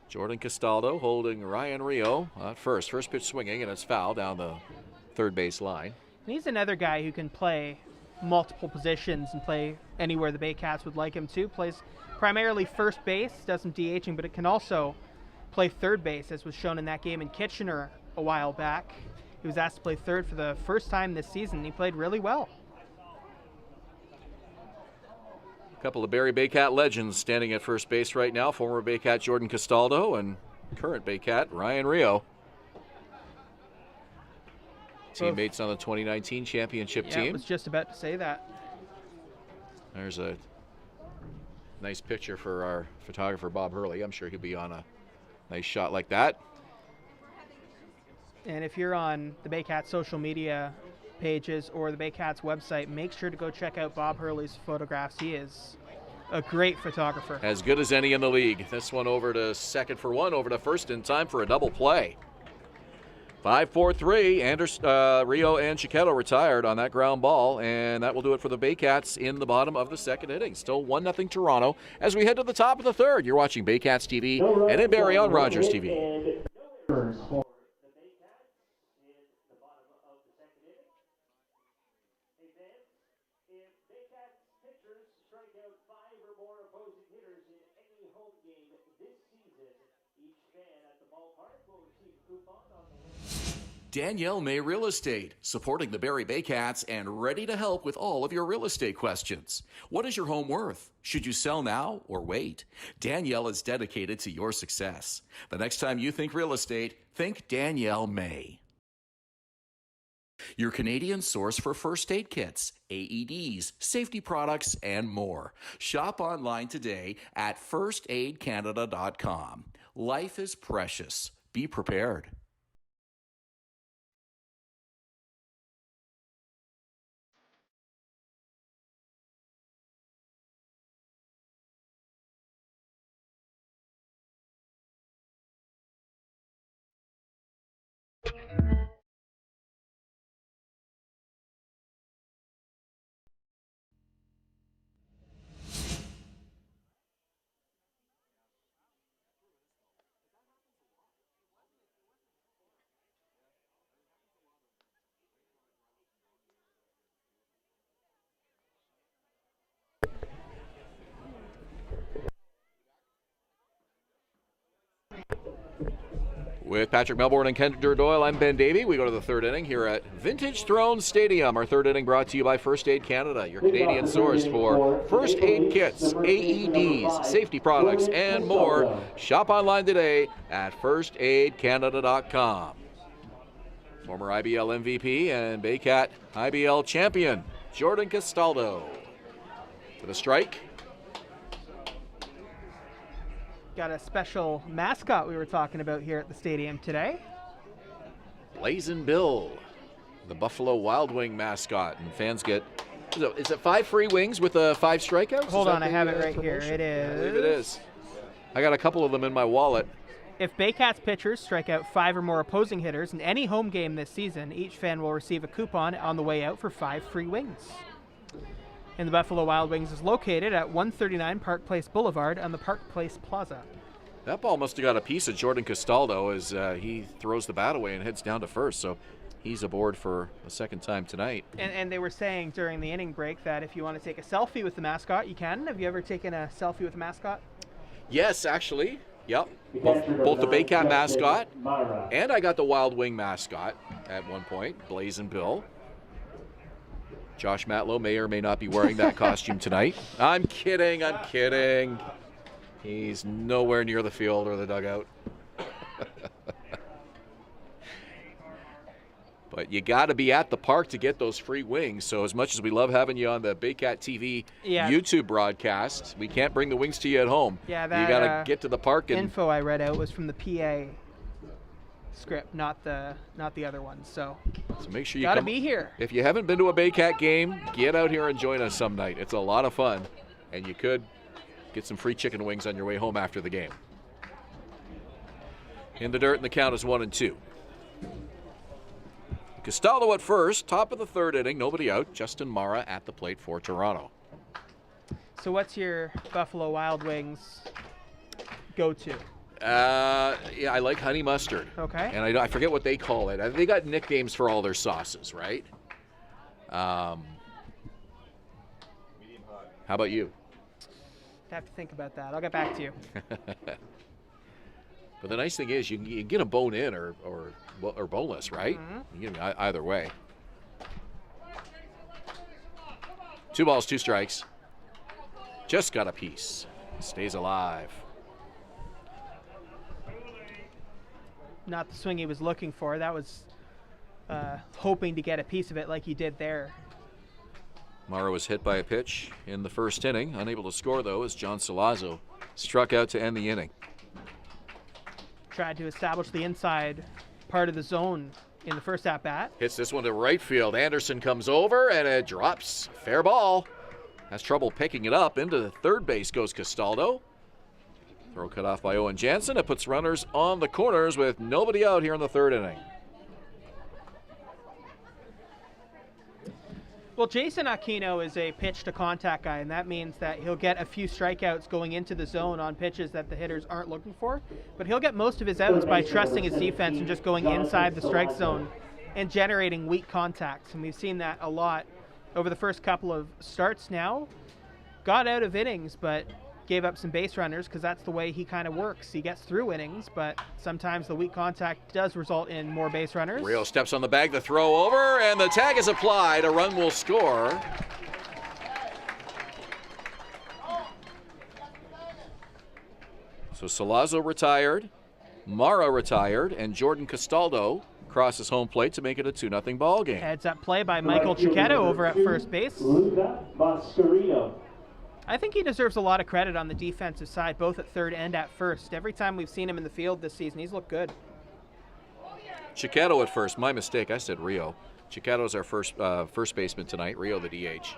Jordan Castaldo holding Ryan Rio at first. First pitch swinging, and it's foul down the third base line. And he's another guy who can play multiple positions and play anywhere the Baycats would like him to. Plays primarily first base, does some DHing, but it can also play third base, as was shown in that game in Kitchener a while back. He was asked to play third for the first time this season. He played really well. A couple of Barrie Baycat legends standing at first base right now. Former Baycat Jordan Castaldo and current Baycat Ryan Rio. Teammates on the 2019 championship team. I was just about to say that. There's a nice picture for our photographer Bob Hurley. I'm sure he'll be on a nice shot like that. And if you're on the Baycats social media pages or the Baycats website, make sure to go check out Bob Hurley's photographs. He is a great photographer. As good as any in the league. This one over to second for one, over to first in time for a double play. 5-4-3, Rio and Cicchetto retired on that ground ball, and that will do it for the Baycats in the bottom of the second inning. Still 1-0 Toronto as we head to the top of the third. You're watching Baycats TV and in Barrie on Rogers TV. Danielle May Real Estate, supporting the Barrie Baycats and ready to help with all of your real estate questions. What is your home worth? Should you sell now or wait? Danielle is dedicated to your success. The next time you think real estate, think Danielle May. Your Canadian source for first aid kits, AEDs, safety products, and more. Shop online today at firstaidcanada.com. Life is precious. Be prepared. With Patrick Melbourne and Kendra Doyle, I'm Ben Davey. We go to the third inning here at Vintage Throne Stadium. Our third inning brought to you by First Aid Canada, your Canadian source for first aid kits, AEDs, safety products, and more. Shop online today at firstaidcanada.com. Former IBL MVP and Baycat IBL champion, Jordan Castaldo. For the strike. Got a special mascot we were talking about here at the stadium today. Blazin' Bill, the Buffalo Wild Wing mascot. And fans get, is it 5 free wings with 5 strikeouts? Hold on, I have it right here. It is. I believe it is. I got a couple of them in my wallet. If Baycats pitchers strike out 5 or more opposing hitters in any home game this season, each fan will receive a coupon on the way out for 5 free wings. And the Buffalo Wild Wings is located at 139 Park Place Boulevard on the Park Place Plaza. That ball must have got a piece of Jordan Castaldo as he throws the bat away and heads down to first. So he's aboard for a second time tonight. And they were saying during the inning break that if you want to take a selfie with the mascot, you can. Have you ever taken a selfie with a mascot? Yes, actually. Yep. Both the Baycat mascot and I got the Wild Wing mascot at one point, Blazin' Bill. Josh Matlow may or may not be wearing that costume tonight. I'm kidding. He's nowhere near the field or the dugout. But you got to be at the park to get those free wings. So as much as we love having you on the Baycat TV YouTube broadcast, we can't bring the wings to you at home. Yeah, that you got to get to the park. And info I read out was from the PA script, not the other one. So make sure you gotta be here. If you haven't been to a Baycat game, get out here and join us some night. It's a lot of fun, and you could get some free chicken wings on your way home after the game. In the dirt, and the count is 1-2. Castaldo at first, top of the third inning, nobody out. Justin Mara at the plate for Toronto. So what's your Buffalo Wild Wings go-to? Yeah, I like honey mustard. Okay. And I forget what they call it. They got nicknames for all their sauces, right? How about you? I have to think about that. I'll get back to you. But the nice thing is you can get a bone in or boneless, right? Mm-hmm. You can either way. 2 balls, 2 strikes. Just got a piece. Stays alive. Not the swing he was looking for. That was hoping to get a piece of it like he did there. Mara was hit by a pitch in the first inning. Unable to score, though, as John Salazzo struck out to end the inning. Tried to establish the inside part of the zone in the first at-bat. Hits this one to right field. Anderson comes over, and it drops. Fair ball. Has trouble picking it up. Into the third base goes Castaldo. Throw cut off by Owen Jansen. It puts runners on the corners with nobody out here in the third inning. Well, Jason Aquino is a pitch-to-contact guy, and that means that he'll get a few strikeouts going into the zone on pitches that the hitters aren't looking for. But he'll get most of his outs by trusting his defense and just going inside the strike zone and generating weak contacts. And we've seen that a lot over the first couple of starts now. Got out of innings, but gave up some base runners because that's the way he kind of works. He gets through innings, but sometimes the weak contact does result in more base runners. Rio steps on the bag, the throw over, and the tag is applied. A run will score. So Salazzo retired, Mara retired, and Jordan Castaldo crosses home plate to make it a 2-0 ball game. Heads up play by Michael Chiquetto over at first base. I think he deserves a lot of credit on the defensive side, both at third and at first. Every time we've seen him in the field this season, he's looked good. Chiquetto at first. My mistake. I said Rio. Chiquetto's our first baseman tonight. Rio the DH.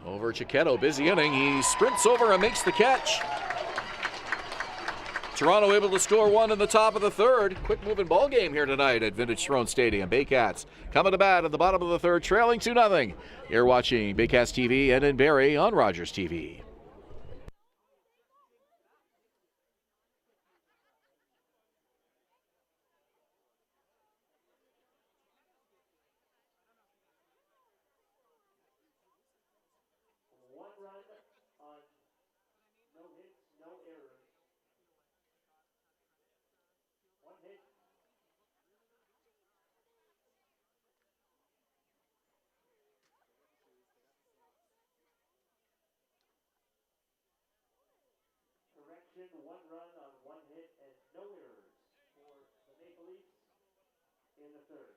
Over Chiquetto. Busy inning. He sprints over and makes the catch. Toronto able to score 1 in the top of the third. Quick moving ball game here tonight at Vintage Throne Stadium. Baycats coming to bat at the bottom of the third, trailing 2-0. You're watching Baycats TV and in Barrie on Rogers TV. action, 1 run on 1 hit, and no errors for the Maple Leafs in the 3rd.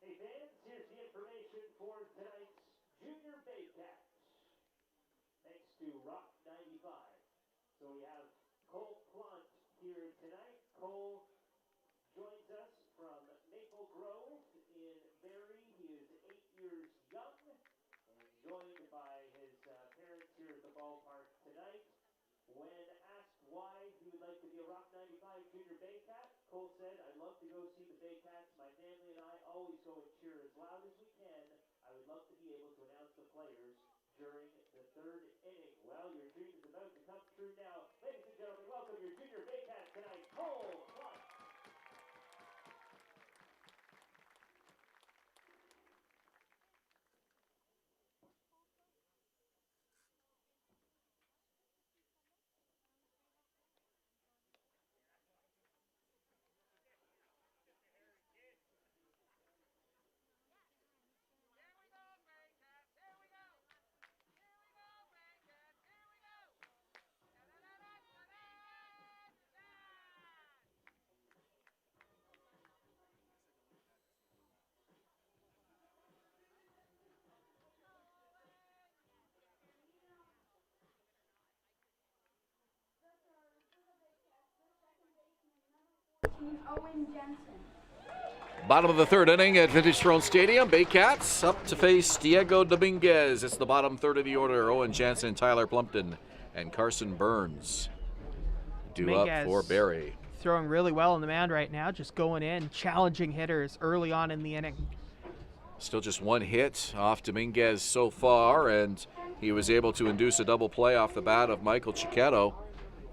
Hey fans, here's the information for tonight's Junior Baycats. Thanks to Rock 95. So we have Cole Plant here tonight. Cole joins us from Maple Grove in Barrie. He is 8 years young and joined by his parents here at the ballpark tonight. When asked why he would like to be a Rock 95 Junior Baycat, Cole said, "I'd love to go see the Baycats. My family and I always go and cheer as loud as we can. I would love to be able to announce the players during the 3rd inning." Well, your dream is about to come true now. Ladies and gentlemen, welcome your Junior Baycat tonight, Cole Clark. Owen Jensen. Bottom of the 3rd inning at Vintage Throne Stadium. Baycats up to face Diego Dominguez. It's the bottom 3rd of the order. Owen Jansen, Tyler Plumpton, and Carson Burns due up for Barrie. Throwing really well on the mound right now, just going in, challenging hitters early on in the inning. Still just 1 hit off Dominguez so far, and he was able to induce a double play off the bat of Michael Chiquetto.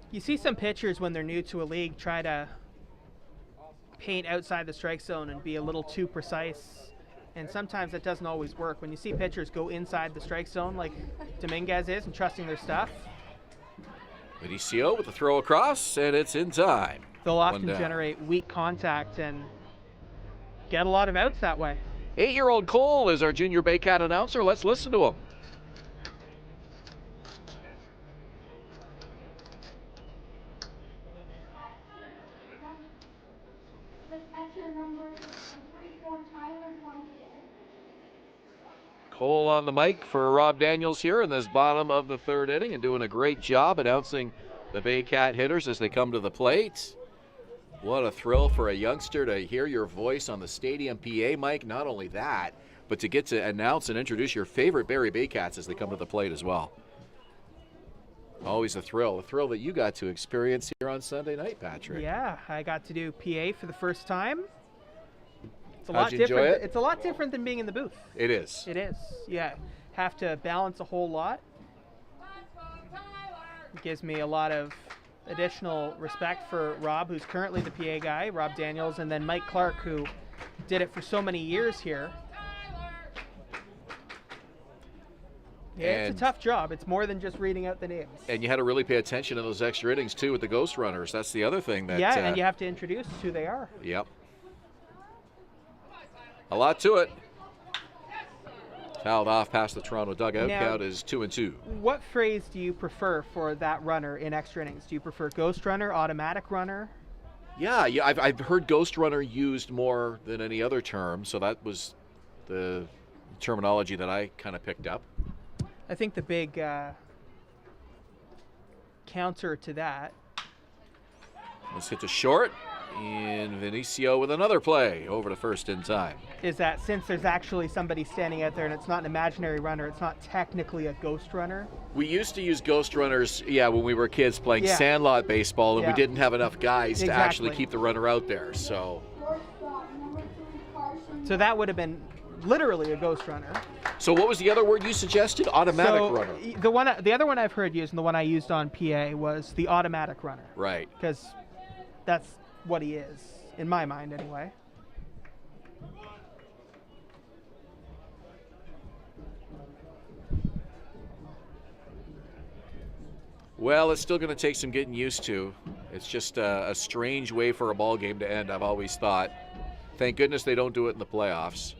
You see some pitchers when they're new to a league try to paint outside the strike zone and be a little too precise, and sometimes that doesn't always work. When you see pitchers go inside the strike zone like Dominguez is and trusting their stuff, Benicio with the throw across, and it's in time. they'll often generate weak contact and get a lot of outs that way. 8-year-old Cole is our Junior Baycat announcer. Let's listen to him. Cole on the mic for Rob Daniels here in this bottom of the 3rd inning and doing a great job announcing the Baycat hitters as they come to the plate. What a thrill for a youngster to hear your voice on the stadium PA mic. Not only that, but to get to announce and introduce your favorite Barrie Baycats as they come to the plate as well. Always a thrill that you got to experience here on Sunday night, Patrick. Yeah, I got to do PA for the first time. It's a How'd lot you different. enjoy it? It's a lot different than being in the booth. It is. It is. Yeah, have to balance a whole lot. It gives me a lot of additional respect for Rob, who's currently the PA guy, Rob Daniels, and then Mike Clark, who did it for so many years here. Yeah, it's a tough job. It's more than just reading out the names. And you had to really pay attention to those extra innings, too, with the Ghost Runners. That's the other thing. That, yeah, and you have to introduce who they are. Yep. A lot to it. Fouled off past the Toronto dugout. Now, count is 2-2. What phrase do you prefer for that runner in extra innings? Do you prefer ghost runner, automatic runner? Yeah, I've heard ghost runner used more than any other term, so that was the terminology that I kind of picked up. I think the big counter to that. Let's hit to short, and Benicio with another play over to first in time. Is that since there's actually somebody standing out there and it's not an imaginary runner, it's not technically a ghost runner? We used to use ghost runners, when we were kids playing sandlot baseball, and we didn't have enough guys to actually keep the runner out there. So that would have been literally a ghost runner. So what was the other word you suggested? Automatic runner. The other one I've heard used, and the one I used on PA, was the automatic runner. Right. Because that's what he is, in my mind anyway. Well, it's still going to take some getting used to. It's just a strange way for a ball game to end, I've always thought. Thank goodness they don't do it in the playoffs.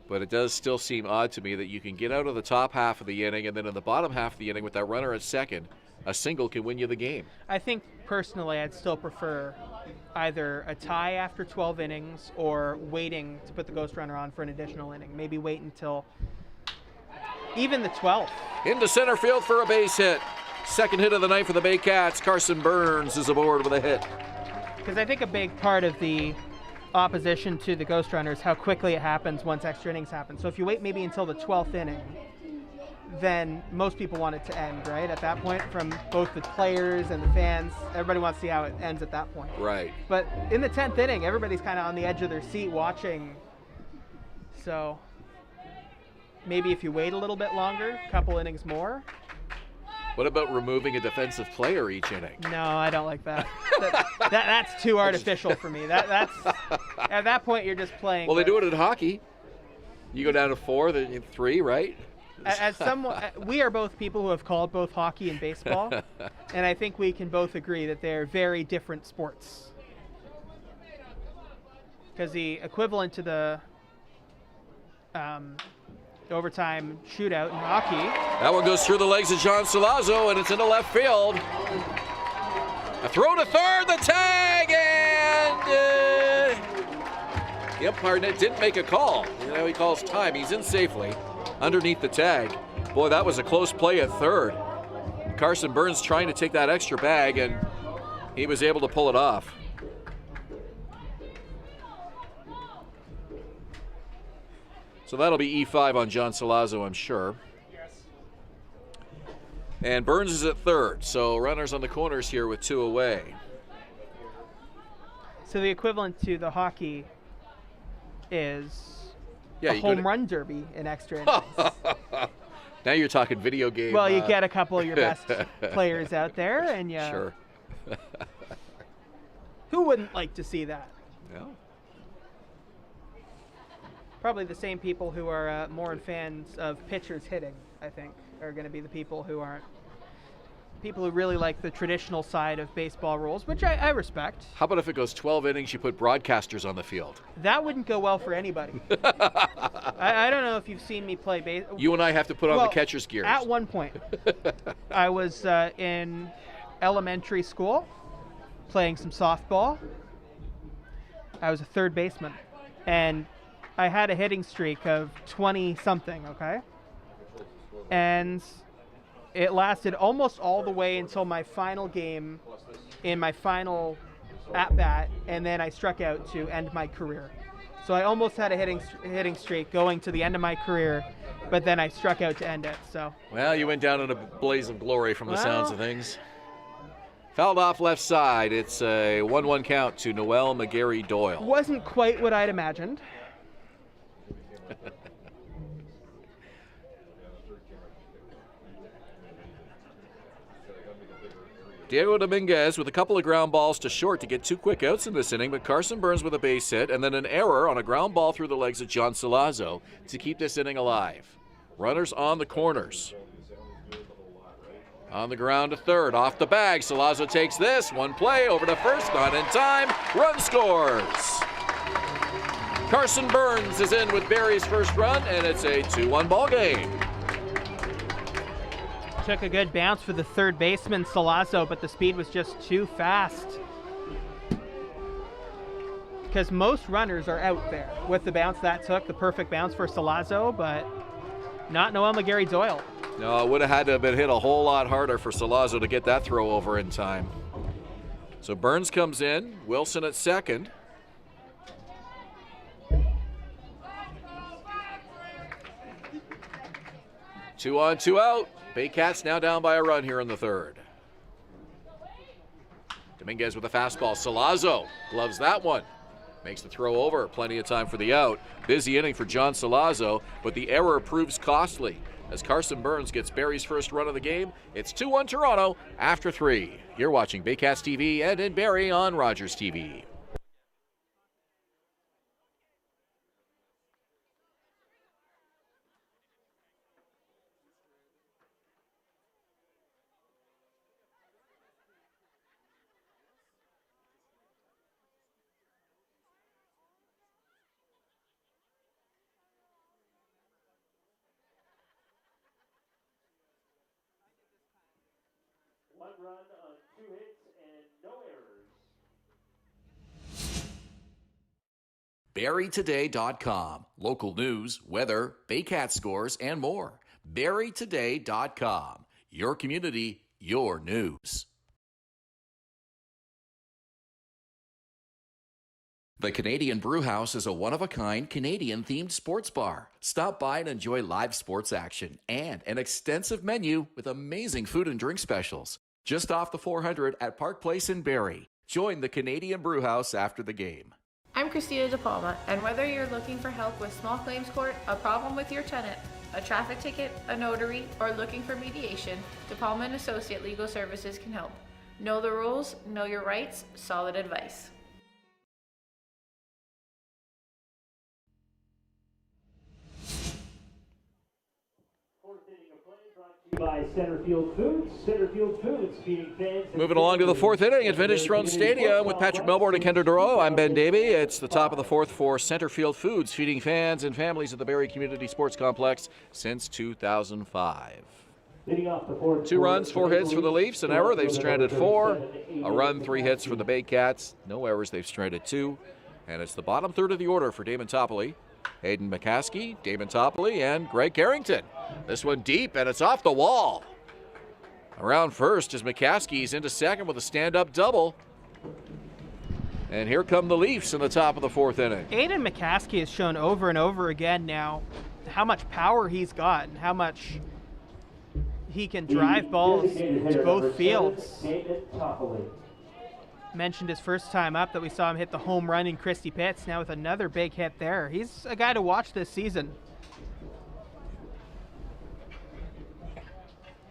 But it does still seem odd to me that you can get out of the top half of the inning, and then in the bottom half of the inning with that runner at second, a single can win you the game. I think personally I'd still prefer either a tie after 12 innings or waiting to put the ghost runner on for an additional inning. Maybe wait until even the 12th. Into center field for a base hit. Second hit of the night for the Baycats. Carson Burns is aboard with a hit. Because I think a big part of the opposition to the ghost runner is how quickly it happens once extra innings happen. So if you wait maybe until the 12th inning, then most people want it to end, right? At that point, from both the players and the fans, everybody wants to see how it ends at that point. Right. But in the 10th inning, everybody's kind of on the edge of their seat watching. So maybe if you wait a little bit longer, a couple innings more. What about removing a defensive player each inning? No, I don't like that. That's too artificial for me. That's at that point you're just playing. Well, they do it in hockey. You go down to 4, then 3, right? As someone, we are both people who have called both hockey and baseball, and I think we can both agree that they're very different sports. Because the equivalent to the overtime shootout in hockey. That one goes through the legs of John Salazzo, and it's into left field. A throw to third, the tag, and the umpire didn't make a call. You know, he calls time. He's in safely underneath the tag. Boy, that was a close play at third. Carson Burns trying to take that extra bag, and he was able to pull it off. So that'll be E5 on John Salazzo, I'm sure. And Burns is at third, so runners on the corners here with 2 away. So the equivalent to the hockey is a you home run derby in extra innings. Now you're talking video game. Well, you get a couple of your best players out there, and you. Sure. Who wouldn't like to see that? Yeah. Probably the same people who are more fans of pitchers hitting, I think, are going to be the people who aren't. People who really like the traditional side of baseball rules, which I respect. How about if it goes 12 innings, you put broadcasters on the field? That wouldn't go well for anybody. I don't know if you've seen me play baseball. You and I have to put on the catcher's gear. At one point, I was in elementary school playing some softball. I was a third baseman, and I had a hitting streak of 20-something, okay? And it lasted almost all the way until my final game in my final at-bat, and then I struck out to end my career. So I almost had a hitting streak going to the end of my career, but then I struck out to end it. So. Well, you went down in a blaze of glory from the sounds of things. Fouled off left side. It's a 1-1 count to Noel McGarry Doyle. Wasn't quite what I'd imagined. Diego Dominguez with a couple of ground balls to short to get 2 quick outs in this inning, but Carson Burns with a base hit and then an error on a ground ball through the legs of John Salazzo to keep this inning alive. Runners on the corners. On the ground to third, off the bag. Salazzo takes this, 1 play, over to first, not in time. Run scores. Carson Burns is in with Barrie's first run, and it's a 2-1 ball game. Took a good bounce for the third baseman, Salazzo, but the speed was just too fast. Because most runners are out there with the bounce that took, the perfect bounce for Salazzo, but not Noel McGarry Doyle. No, it would have had to have been hit a whole lot harder for Salazzo to get that throw over in time. So Burns comes in, Wilson at second. Two on, 2 out. Baycats now down by a run here in the third. Dominguez with a fastball. Salazzo gloves that one. Makes the throw over. Plenty of time for the out. Busy inning for John Salazzo, but the error proves costly as Carson Burns gets Barrie's first run of the game. It's 2-1 Toronto after 3. You're watching Baycats TV and in Barrie on Rogers TV. run on 2 hits and no errors. BarrieToday.com. Local news, weather, Baycat scores, and more. BarrieToday.com. Your community, your news. The Canadian Brewhouse is a one-of-a-kind Canadian-themed sports bar. Stop by and enjoy live sports action and an extensive menu with amazing food and drink specials. Just off the 400 at Park Place in Barrie. Join the Canadian Brewhouse after the game. I'm Christina De Palma, and whether you're looking for help with small claims court, a problem with your tenant, a traffic ticket, a notary, or looking for mediation, De Palma & Associate Legal Services can help. Know the rules, know your rights, solid advice. By Centerfield Foods. Centerfield Foods feeding fans. Moving along to the fourth inning at Vintage Throne Stadium with Patrick Melbourne and Kendra Duro. I'm Ben Davey. It's the top of the fourth for Centerfield Foods, feeding fans and families at the Barrie Community Sports Complex since 2005. 2 runs, 4 hits for the Leafs, an error. They've stranded 4. A run, 3 hits for the Baycats. No errors. They've stranded 2. And it's the bottom third of the order for Damon Topley. Hayden McCaskey, Damon Topley, and Greg Carrington. This one deep, and it's off the wall. Around first as McCaskey's into second with a stand-up double. And here come the Leafs in the top of the fourth inning. Aiden McCaskey has shown over and over again now how much power he's got and how much he can drive balls to both fields. Mentioned his first time up that we saw him hit the home run in Christie Pitts. Now with another big hit there. He's a guy to watch this season.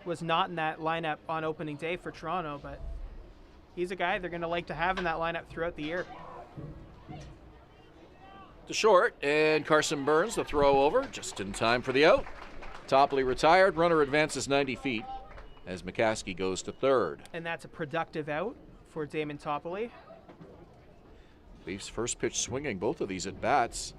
Was not in that lineup on opening day for Toronto, but he's a guy they're going to like to have in that lineup throughout the year. To short, and Carson Burns, the throw over, just in time for the out. Topley retired, runner advances 90 feet as McCaskey goes to third. And that's a productive out for Damon Topley. Leafs first pitch swinging both of these at bats.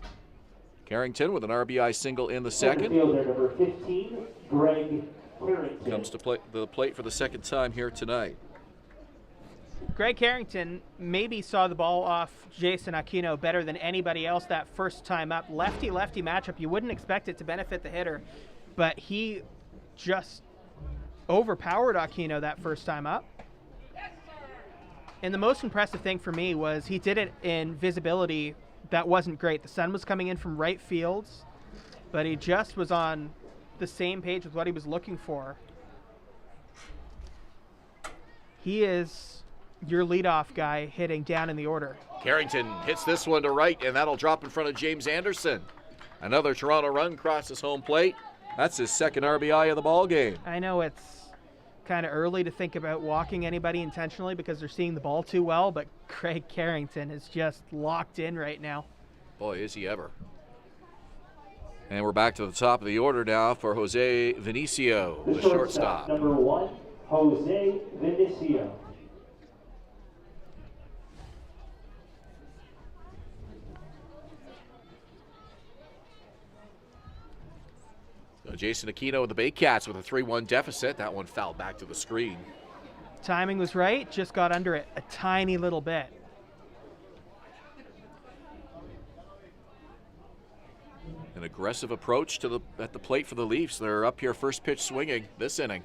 Carrington with an RBI single in the second. Fielder number 15, Greg Carrington. Comes to the plate for the second time here tonight. Greg Carrington maybe saw the ball off Jason Aquino better than anybody else that first time up. Lefty-lefty matchup. You wouldn't expect it to benefit the hitter, but he just overpowered Aquino that first time up. And the most impressive thing for me was he did it in visibility that wasn't great. The sun was coming in from right fields, but he just was on the same page with what he was looking for. He is your leadoff guy hitting down in the order. Carrington hits this one to right, and that'll drop in front of James Anderson. Another Toronto run crosses home plate. That's his second RBI of the ball game. I know it's kind of early to think about walking anybody intentionally because they're seeing the ball too well, but Greg Carrington is just locked in right now. Boy, is he ever. And we're back to the top of the order now for Jose Vinicio, the shortstop. Number 1, Jose Vinicio. So Jason Aquino with the Baycats with a 3-1 deficit. That one fouled back to the screen. Timing was right, just got under it a tiny little bit. An aggressive approach to at the plate for the Leafs. They're up here first pitch swinging this inning.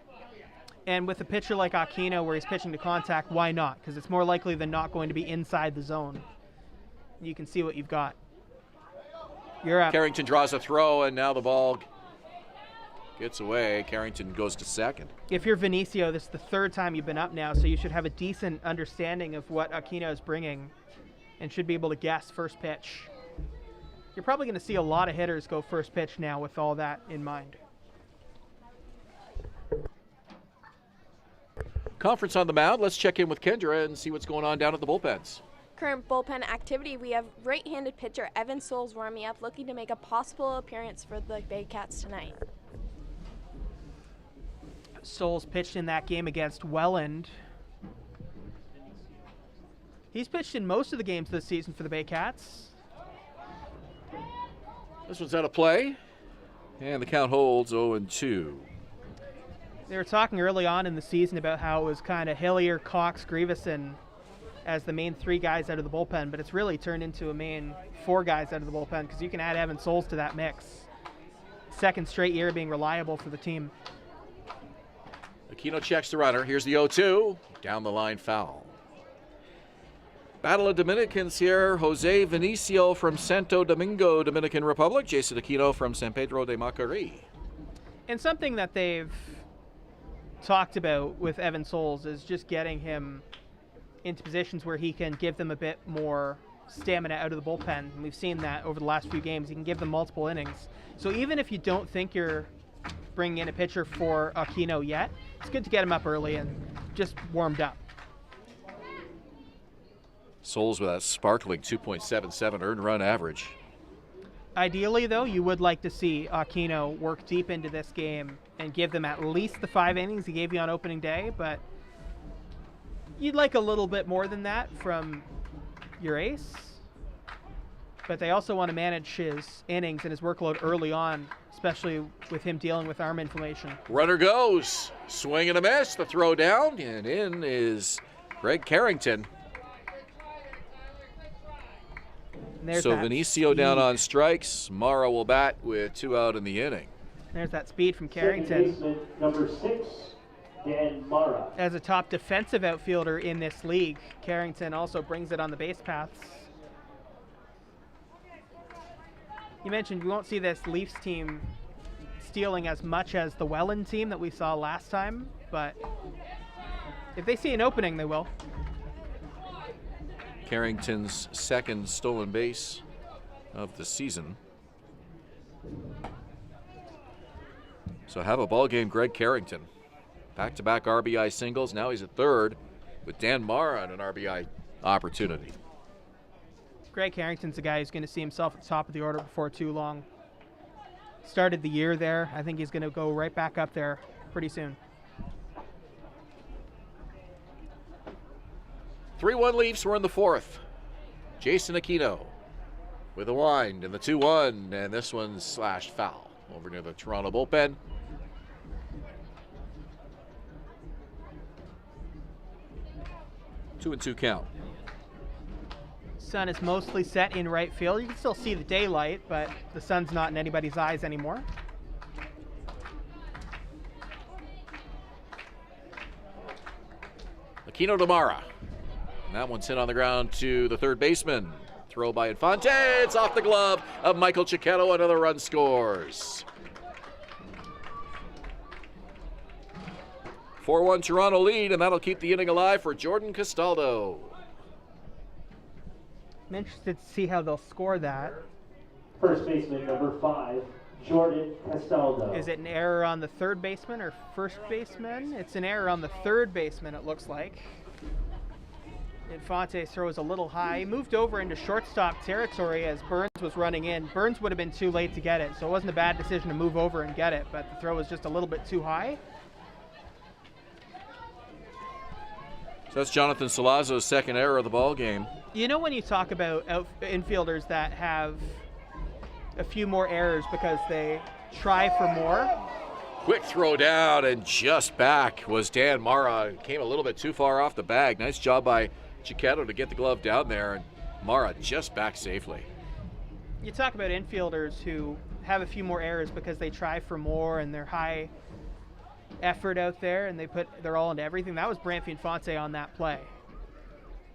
And with a pitcher like Aquino where he's pitching to contact, why not? Because it's more likely than not going to be inside the zone. You can see what you've got. You're up. Carrington draws a throw, and now the ball gets away. Carrington goes to second. If you're Vinicio, this is the third time you've been up now, so you should have a decent understanding of what Aquino is bringing and should be able to guess first pitch. You're probably going to see a lot of hitters go first pitch now with all that in mind. Conference on the mound. Let's check in with Kendra and see what's going on down at the bullpens. Current bullpen activity, we have right-handed pitcher Evan Souls warming up, looking to make a possible appearance for the Baycats tonight. Souls pitched in that game against Welland. He's pitched in most of the games this season for the Baycats. This one's out of play, and the count holds 0-2. They were talking early on in the season about how it was kind of Hillier, Cox, Grieveson as the main 3 guys out of the bullpen, but it's really turned into a main 4 guys out of the bullpen because you can add Evan Souls to that mix. Second straight year being reliable for the team. Aquino checks the runner. Here's the 0-2. Down the line foul. Battle of Dominicans here. Jose Vinicio from Santo Domingo, Dominican Republic. Jason Aquino from San Pedro de Macorís. And something that they've talked about with Evan Souls is just getting him into positions where he can give them a bit more stamina out of the bullpen. And we've seen that over the last few games. He can give them multiple innings. So even if you don't think you're bringing in a pitcher for Aquino yet, it's good to get him up early and just warmed up. Souls with a sparkling 2.77 earned run average. Ideally, though, you would like to see Aquino work deep into this game and give them at least the 5 innings he gave you on opening day, but you'd like a little bit more than that from your ace. But they also want to manage his innings and his workload early on, especially with him dealing with arm inflammation. Runner goes. Swing and a miss. The throw down, and in is Greg Carrington. So Vinicio down on strikes. Mara will bat with 2 out in the inning. There's that speed from Carrington. Second baseman, number 6, Dan Mara. As a top defensive outfielder in this league, Carrington also brings it on the base paths. You mentioned we won't see this Leafs team stealing as much as the Welland team that we saw last time, but if they see an opening, they will. Carrington's second stolen base of the season. So have a ball game, Greg Carrington. Back-to-back RBI singles. Now he's at third with Dan Mara on an RBI opportunity. Greg Carrington's a guy who's going to see himself at the top of the order before too long. Started the year there. I think he's going to go right back up there pretty soon. 3-1 Leafs. We're in the 4th. Jason Aquino with a wind and the 2-1, and this one's slashed foul over near the Toronto bullpen. Two and 2 count. Sun is mostly set in right field. You can still see the daylight, but the sun's not in anybody's eyes anymore. Aquino to Mara. And that one's hit on the ground to the third baseman. Throw by Infante. It's off the glove of Michael Chiquetto. Another run scores. 4-1 Toronto lead, and that'll keep the inning alive for Jordan Castaldo. I'm interested to see how they'll score that. First baseman, number 5, Jordan Castaldo. Is it an error on the third baseman or first baseman? It's an error on the third baseman, it looks like. Infante's throw is a little high. He moved over into shortstop territory as Burns was running in. Burns would have been too late to get it, so it wasn't a bad decision to move over and get it, but the throw was just a little bit too high. So that's Jonathan Salazzo's second error of the ball game. You know when you talk about infielders that have a few more errors because they try for more? Quick throw down and just back was Dan Mara. Came a little bit too far off the bag. Nice job by Chiquetto to get the glove down there, and Mara just back safely. You talk about infielders who have a few more errors because they try for more and they're high effort out there and they put their all into everything. That was Branfy Infante on that play.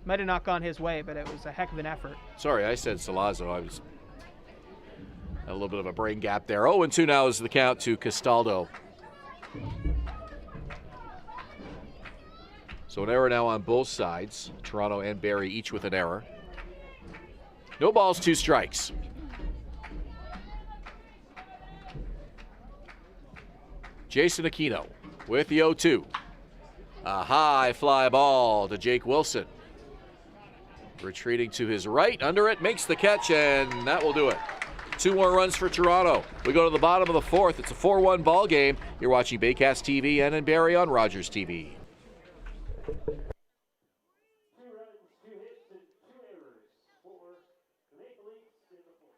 Might have not gone his way, but it was a heck of an effort. Sorry, I said Salazzo. I was a little bit of a brain gap there. 0-2 now is the count to Castaldo. So an error now on both sides. Toronto and Barrie each with an error. No balls, 2 strikes. Jason Aquino with the 0-2. A high fly ball to Jake Wilson. Retreating to his right, under it, makes the catch, and that will do it. 2 more runs for Toronto. We go to the bottom of the 4th. It's a 4-1 ball game. You're watching Baycats TV and in Barrie on Rogers TV. 2 runs, 2 hits, and 2 errors for the Maple Leafs in the 4th.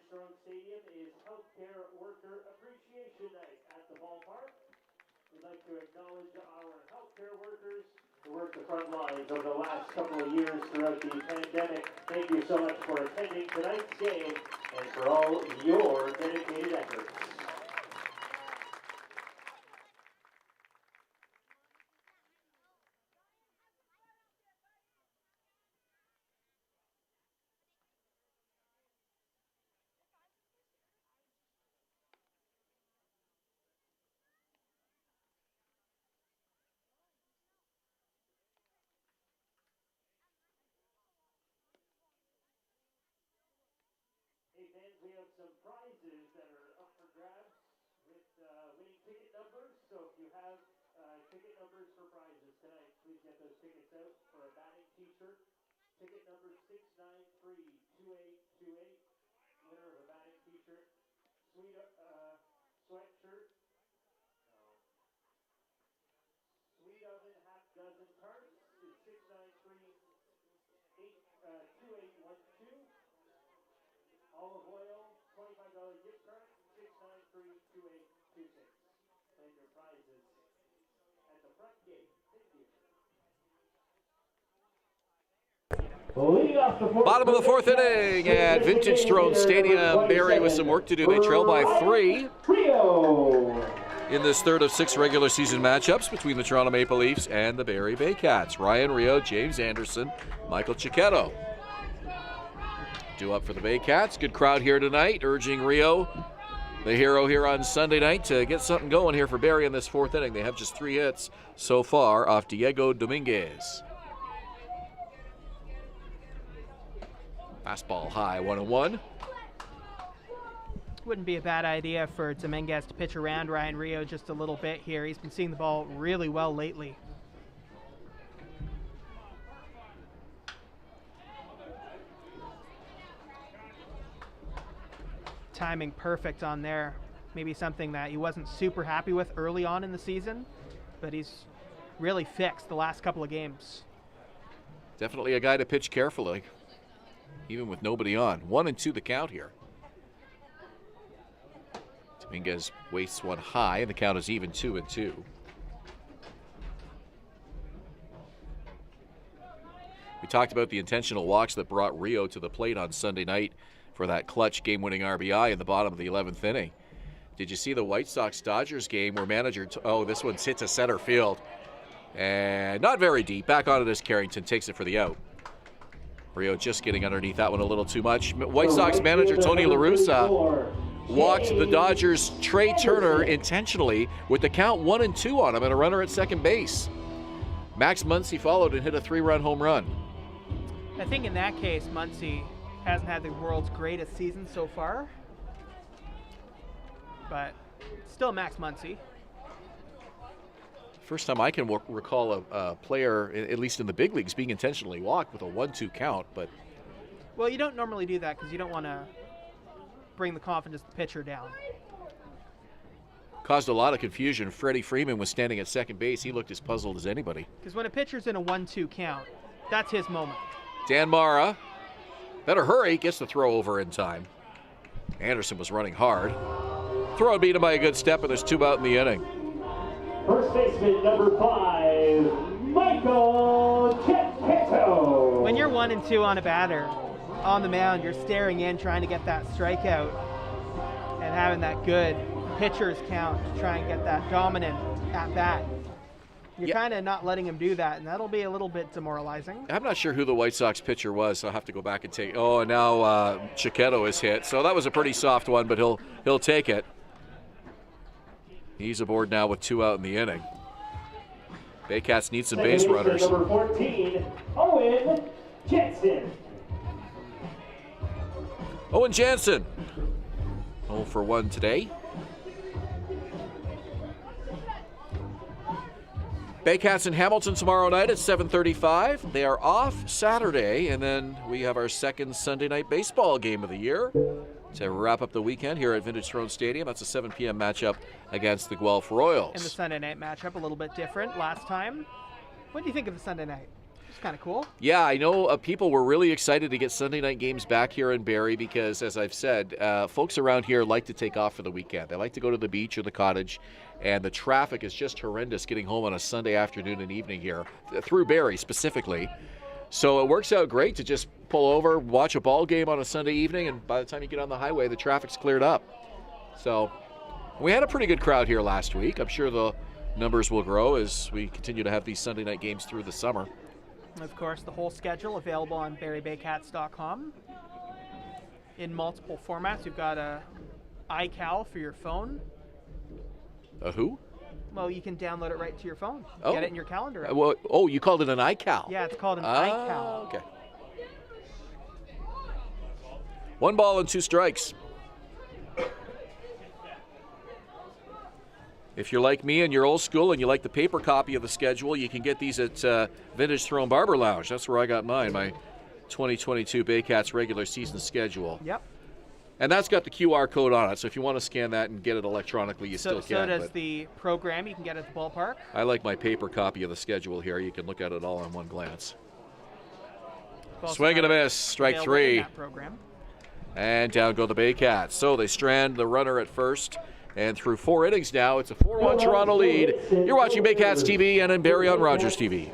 Throne Stadium is Healthcare Worker Appreciation Night at the ballpark. We'd like to acknowledge our healthcare workers who worked the front lines over the last couple of years throughout the pandemic. Thank you so much for attending tonight's game and for all your dedicated efforts. Hey fans, we have some prizes that are up for grabs with winning ticket numbers. So if you have ticket numbers for prizes tonight, please get those tickets out for a batting t-shirt. Ticket number 6932828. Winner of a batting t-shirt. Sweatshirt. Sweet oven half dozen cards is 6932812. Olive oil, $25 gift card, 6932826. Claim your prizes at the front gate. Thank you. Bottom of the fourth inning at Vintage Throne Stadium. Barrie with some work to do. They trail by 3 in this third of 6 regular season matchups between the Toronto Maple Leafs and the Barrie Baycats. Ryan Rio, James Anderson, Michael Cicchetto. Due up for the Baycats. Good crowd here tonight, urging Rio, the hero here on Sunday night, to get something going here for Barrie in this fourth inning. They have just 3 hits so far off Diego Dominguez. Fastball high, 1-1. Wouldn't be a bad idea for Dominguez to pitch around Ryan Rio just a little bit here. He's been seeing the ball really well lately. Timing perfect on there. Maybe something that he wasn't super happy with early on in the season, but he's really fixed the last couple of games. Definitely a guy to pitch carefully, even with nobody on. 1-2 the count here. Dominguez wastes one high, and the count is even 2-2. We talked about the intentional walks that brought Rio to the plate on Sunday night for that clutch game-winning RBI in the bottom of the 11th inning. Did you see the White Sox-Dodgers game where manager, this one's hit to center field, and not very deep. Back on it as Carrington takes it for the out. Rio just getting underneath that one a little too much. White Sox manager Tony La Russa walked the Dodgers' Trey Turner intentionally with the count 1-2 on him and a runner at second base. Max Muncy followed and hit a 3-run home run. I think in that case, Muncy hasn't had the world's greatest season so far, but still Max Muncy. First time I can recall a player, at least in the big leagues, being intentionally walked with a 1-2 count. But well, you don't normally do that because you don't want to bring the confidence of the pitcher down. Caused a lot of confusion. Freddie Freeman was standing at second base. He looked as puzzled as anybody. Because when a pitcher's in a 1-2 count, that's his moment. Dan Mara, better hurry, gets the throw over in time. Anderson was running hard. Throw beat him by a good step, and there's 2 out in the inning. First baseman number 5, Michael Cicchetto. When you're 1-2 on a batter, on the mound, you're staring in, trying to get that strikeout, and having that good pitcher's count to try and get that dominant at bat. You're kind of not letting him do that, and that'll be a little bit demoralizing. I'm not sure who the White Sox pitcher was, so I'll have to go back and take. Oh, and now Cicchetto is hit. So that was a pretty soft one, but he'll take it. He's aboard now with 2 out in the inning. Baycats need some base runners. Number 14, Owen Jansen. Owen Jansen, 0 for 1 today. Baycats in Hamilton tomorrow night at 7:35. They are off Saturday, and then we have our second Sunday night baseball game of the year to wrap up the weekend here at Vintage Throne Stadium. That's a 7 p.m. matchup against the Guelph Royals. And the Sunday night matchup a little bit different last time. What do you think of the Sunday night? It's kind of cool. Yeah, I know people were really excited to get Sunday night games back here in Barrie because, as I've said, folks around here like to take off for the weekend. They like to go to the beach or the cottage, and the traffic is just horrendous getting home on a Sunday afternoon and evening here, through Barrie specifically. So it works out great to just pull over, watch a ball game on a Sunday evening, and by the time you get on the highway, the traffic's cleared up. So we had a pretty good crowd here last week. I'm sure the numbers will grow as we continue to have these Sunday night games through the summer. Of course, the whole schedule available on barriebaycats.com in multiple formats. You've got a iCal for your phone. A who? Well, you can download it right to your phone. Oh. Get it in your calendar. Well, you called it an iCal. Yeah, it's called an iCal. Okay. 1 ball and 2 strikes. If you're like me and you're old school and you like the paper copy of the schedule, you can get these at Vintage Throne Barber Lounge. That's where I got mine, my 2022 Baycats regular season schedule. Yep. And that's got the QR code on it, so if you want to scan that and get it electronically, you still can. So does the program you can get at the ballpark. I like my paper copy of the schedule here. You can look at it all in one glance. Swing and a miss, strike 3. And down go the Baycats. So they strand the runner at first. And through 4 innings now, it's a 4-1 Toronto lead. You're watching Baycats TV and in Barrie on Rogers TV.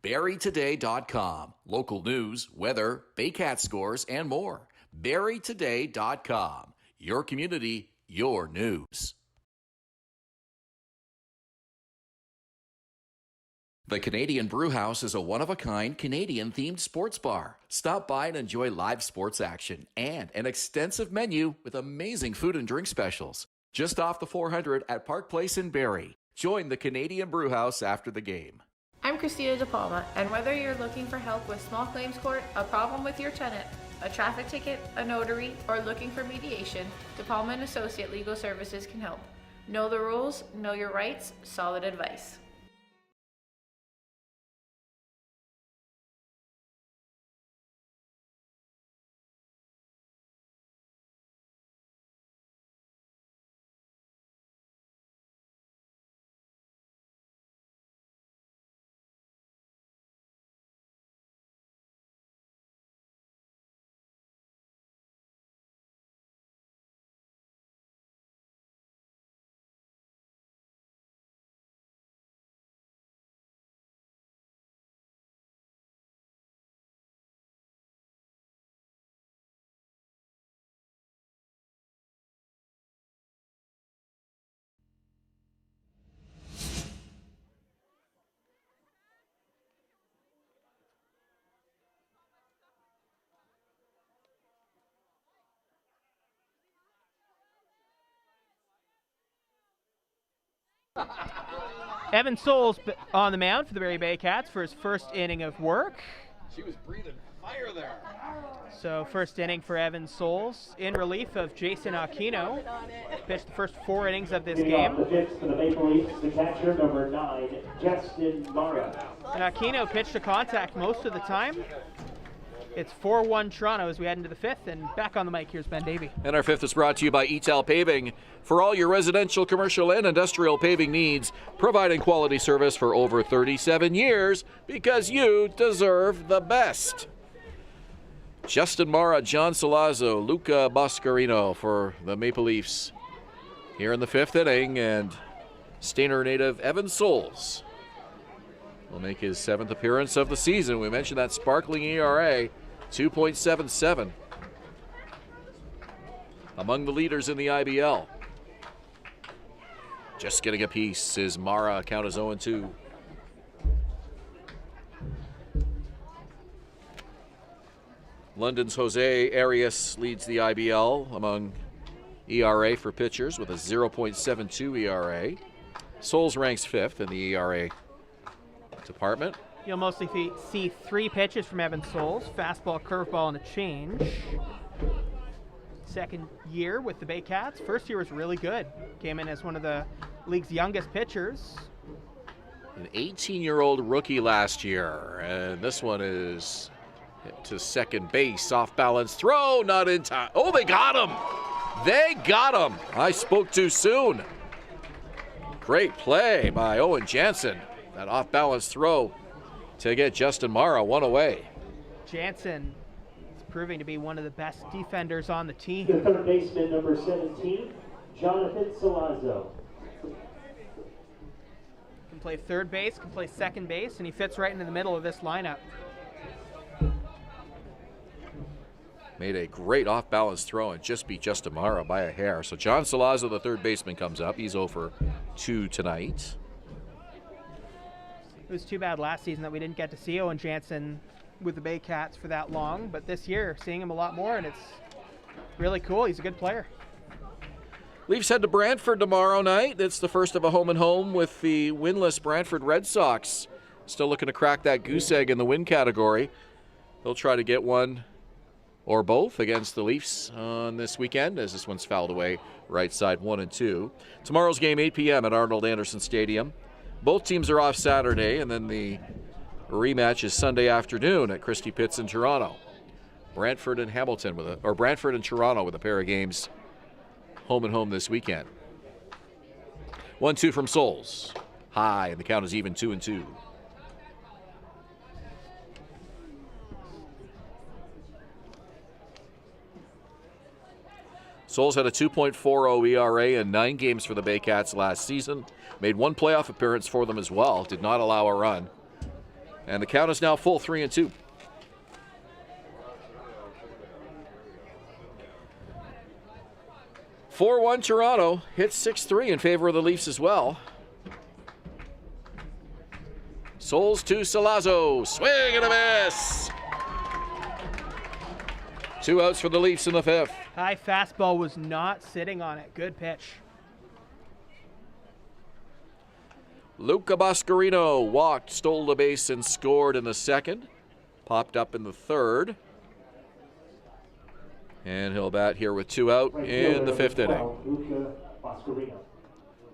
BarrieToday.com. Local news, weather, Baycat scores, and more. BarrieToday.com. Your community, your news. The Canadian Brewhouse is a one-of-a-kind Canadian-themed sports bar. Stop by and enjoy live sports action and an extensive menu with amazing food and drink specials. Just off the 400 at Park Place in Barrie. Join the Canadian Brewhouse after the game. I'm Christina De Palma, and whether you're looking for help with small claims court, a problem with your tenant, a traffic ticket, a notary, or looking for mediation, De Palma & Associate Legal Services can help. Know the rules, know your rights, solid advice. Evan Souls on the mound for the Barrie Baycats for his first inning of work. She was breathing fire there. So first inning for Evan Souls in relief of Jason Aquino. Pitched the first 4 innings of this game. The pitch for the Maple Leafs, the catcher, number 9, Justin Mara. And Aquino pitched to contact most of the time. It's 4-1 Toronto as we head into the 5th, and back on the mic, here's Ben Davey. And our 5th is brought to you by ETAL Paving. For all your residential, commercial, and industrial paving needs, providing quality service for over 37 years because you deserve the best. Justin Mara, John Salazzo, Luca Boscarino for the Maple Leafs here in the 5th inning, and Stayner native Evan Souls will make his 7th appearance of the season. We mentioned that sparkling ERA, 2.77. Among the leaders in the IBL. Just getting a piece is Mara. Count is 0-2. London's Jose Arias leads the IBL among ERA for pitchers with a 0.72 ERA. Souls ranks 5th in the ERA department. You'll mostly see 3 pitches from Evan Souls, fastball, curveball, and a change. second year with the Baycats. First year was really good. Came in as one of the league's youngest pitchers. An 18-year-old rookie last year, and this one is hit to second base. Off balance throw, not in time. Oh, they got him! They got him! I spoke too soon. Great play by Owen Jansen. That off balance throw to get Justin Morrow one away. Jansen is proving to be one of the best defenders on the team. The third baseman, number 17, Jonathan Salazzo. Can play third base, can play second base, and he fits right into the middle of this lineup. Made a great off-balance throw and just beat Justin Morrow by a hair. So John Salazzo, the third baseman, comes up. He's 0 for 2 tonight. It was too bad last season that we didn't get to see Owen Jansen with the Baycats for that long, but this year, seeing him a lot more, and it's really cool. He's a good player. Leafs head to Brantford tomorrow night. It's the first of a home-and-home with the winless Brantford Red Sox. Still looking to crack that goose egg in the win category. They'll try to get one or both against the Leafs on this weekend, as this one's fouled away right side 1 and 2. Tomorrow's game 8 p.m. at Arnold Anderson Stadium. Both teams are off Saturday, and then the rematch is Sunday afternoon at Christie Pitts in Toronto. Brantford and Brantford and Toronto with a pair of games home and home this weekend. 1-2 from Souls. High, and the count is even 2 and 2. Souls had a 2.40 ERA in 9 games for the Baycats last season. Made 1 playoff appearance for them as well. Did not allow a run. And the count is now full 3 and 2. (4-1) Toronto hits 6-3 in favor of the Leafs as well. Souls to Salazzo. Swing and a miss. 2 outs for the Leafs in the 5th. High fastball was not sitting on it. Good pitch. Luca Boscarino walked, stole the base, and scored in the 2nd. Popped up in the 3rd. And he'll bat here with 2 out in the 5th inning.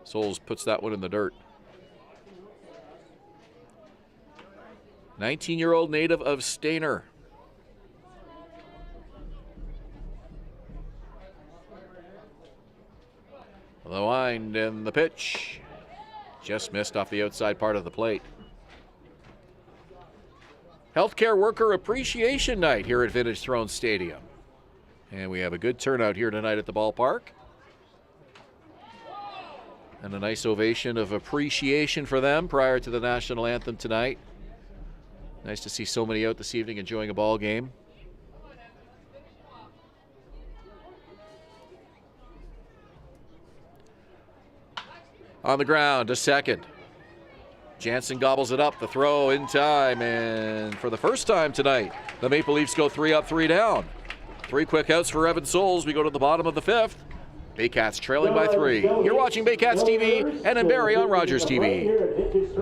Souls puts that one in the dirt. 19-year-old native of Stayner. The wind and the pitch. Just missed off the outside part of the plate. Healthcare Worker Appreciation Night here at Vintage Throne Stadium. And we have a good turnout here tonight at the ballpark. And a nice ovation of appreciation for them prior to the national anthem tonight. Nice to see so many out this evening enjoying a ball game. On the ground to second. Jansen gobbles it up, the throw in time, and for the first time tonight, the Maple Leafs go 3 up, 3 down. 3 quick outs for Evan Souls. We go to the bottom of the 5th. Baycats trailing by 3. You're watching Baycats TV and in Barrie on Rogers TV.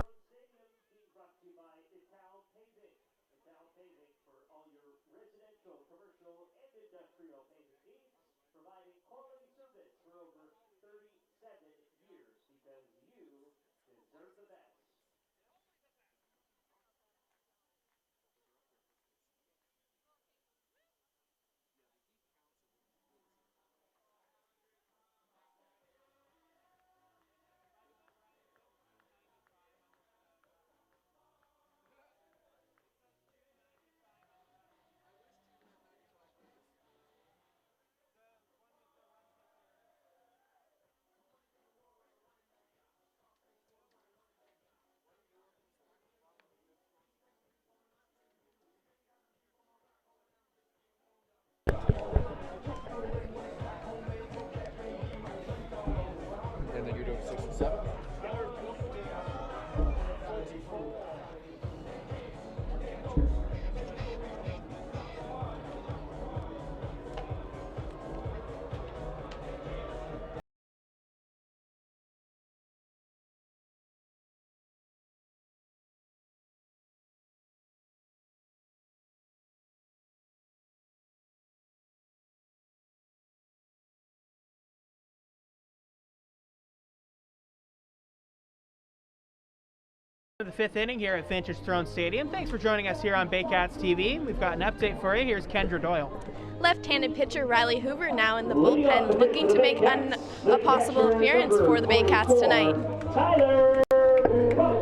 The fifth inning here at Vintage Throne Stadium. Thanks for joining us here on Baycats TV. We've got an update for you. Here's Kendra Doyle. Left-handed pitcher Riley Hoover now in the bullpen, looking to make a possible appearance for the Baycats tonight.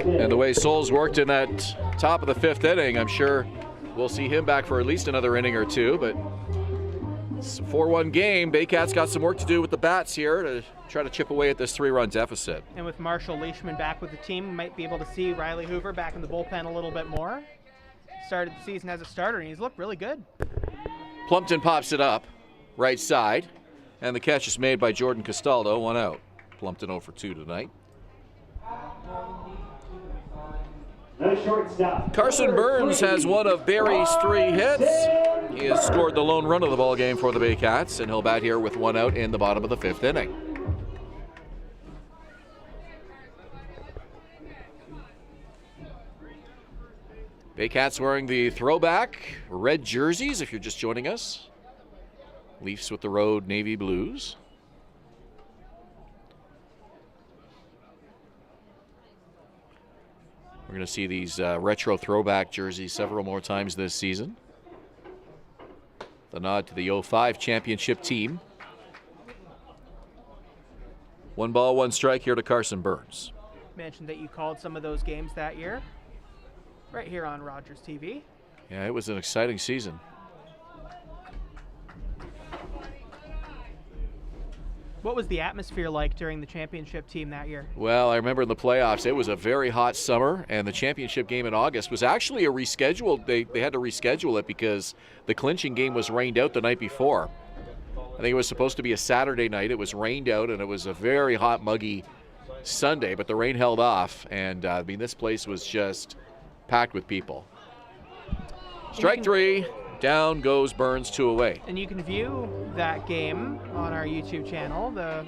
And the way Souls worked in that top of the fifth inning, I'm sure we'll see him back for at least another inning or two. But it's a 4-1 game. Baycats got some work to do with the bats here to try to chip away at this 3-run deficit. And with Marshall Leishman back with the team, we might be able to see Riley Hoover back in the bullpen a little bit more. Started the season as a starter, and he's looked really good. Plumpton pops it up, right side, and the catch is made by Jordan Castaldo, 1 out. Plumpton 0 for 2 tonight. Carson Burns has one of Barrie's 3 hits. He has scored the lone run of the ball game for the Baycats, and he'll bat here with 1 out in the bottom of the 5th inning. Baycats wearing the throwback red jerseys, if you're just joining us. Leafs with the road navy blues. We're going to see these retro throwback jerseys several more times this season. The nod to the 05 championship team. 1 ball, 1 strike here to Carson Burns. Mentioned that you called some of those games that year. Right here on Rogers TV. Yeah, it was an exciting season. What was the atmosphere like during the championship team that year? Well, I remember in the playoffs, it was a very hot summer, and the championship game in August was actually a rescheduled. They had to reschedule it because the clinching game was rained out the night before. I think it was supposed to be a Saturday night. It was rained out, and it was a very hot, muggy Sunday, but the rain held off, and I mean, this place was just packed with people. Strike 3, down goes Burns, 2 away. And you can view that game on our YouTube channel, the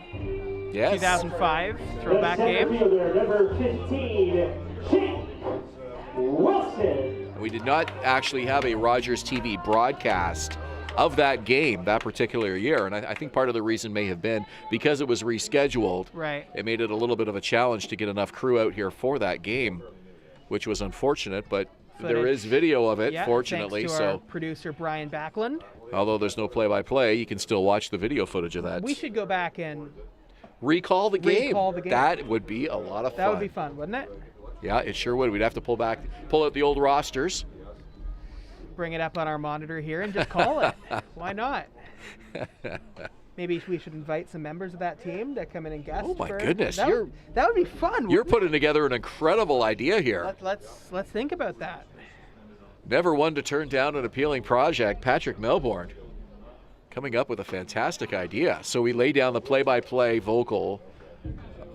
Yes. 2005 throwback game. Number 15, Jake Wilson. We did not actually have a Rogers TV broadcast of that game that particular year, and I think part of the reason may have been because it was rescheduled. Right. It made it a little bit of a challenge to get enough crew out here for that game, which was unfortunate, but there is video of it, fortunately. Thanks to our producer Brian Backlund. Although there's no play-by-play, you can still watch the video footage of that. We should go back and recall the game. game. That would be a lot of fun. That would be fun, wouldn't it? Yeah, it sure would. We'd have to pull out the old rosters. Bring it up on our monitor here and just call it. Why not? Maybe we should invite some members of that team to come in and guest. Oh my goodness, that would be fun. You're putting together an incredible idea here. Let's think about that. Never one to turn down an appealing project. Patrick Melbourne coming up with a fantastic idea. So we lay down the play-by-play vocal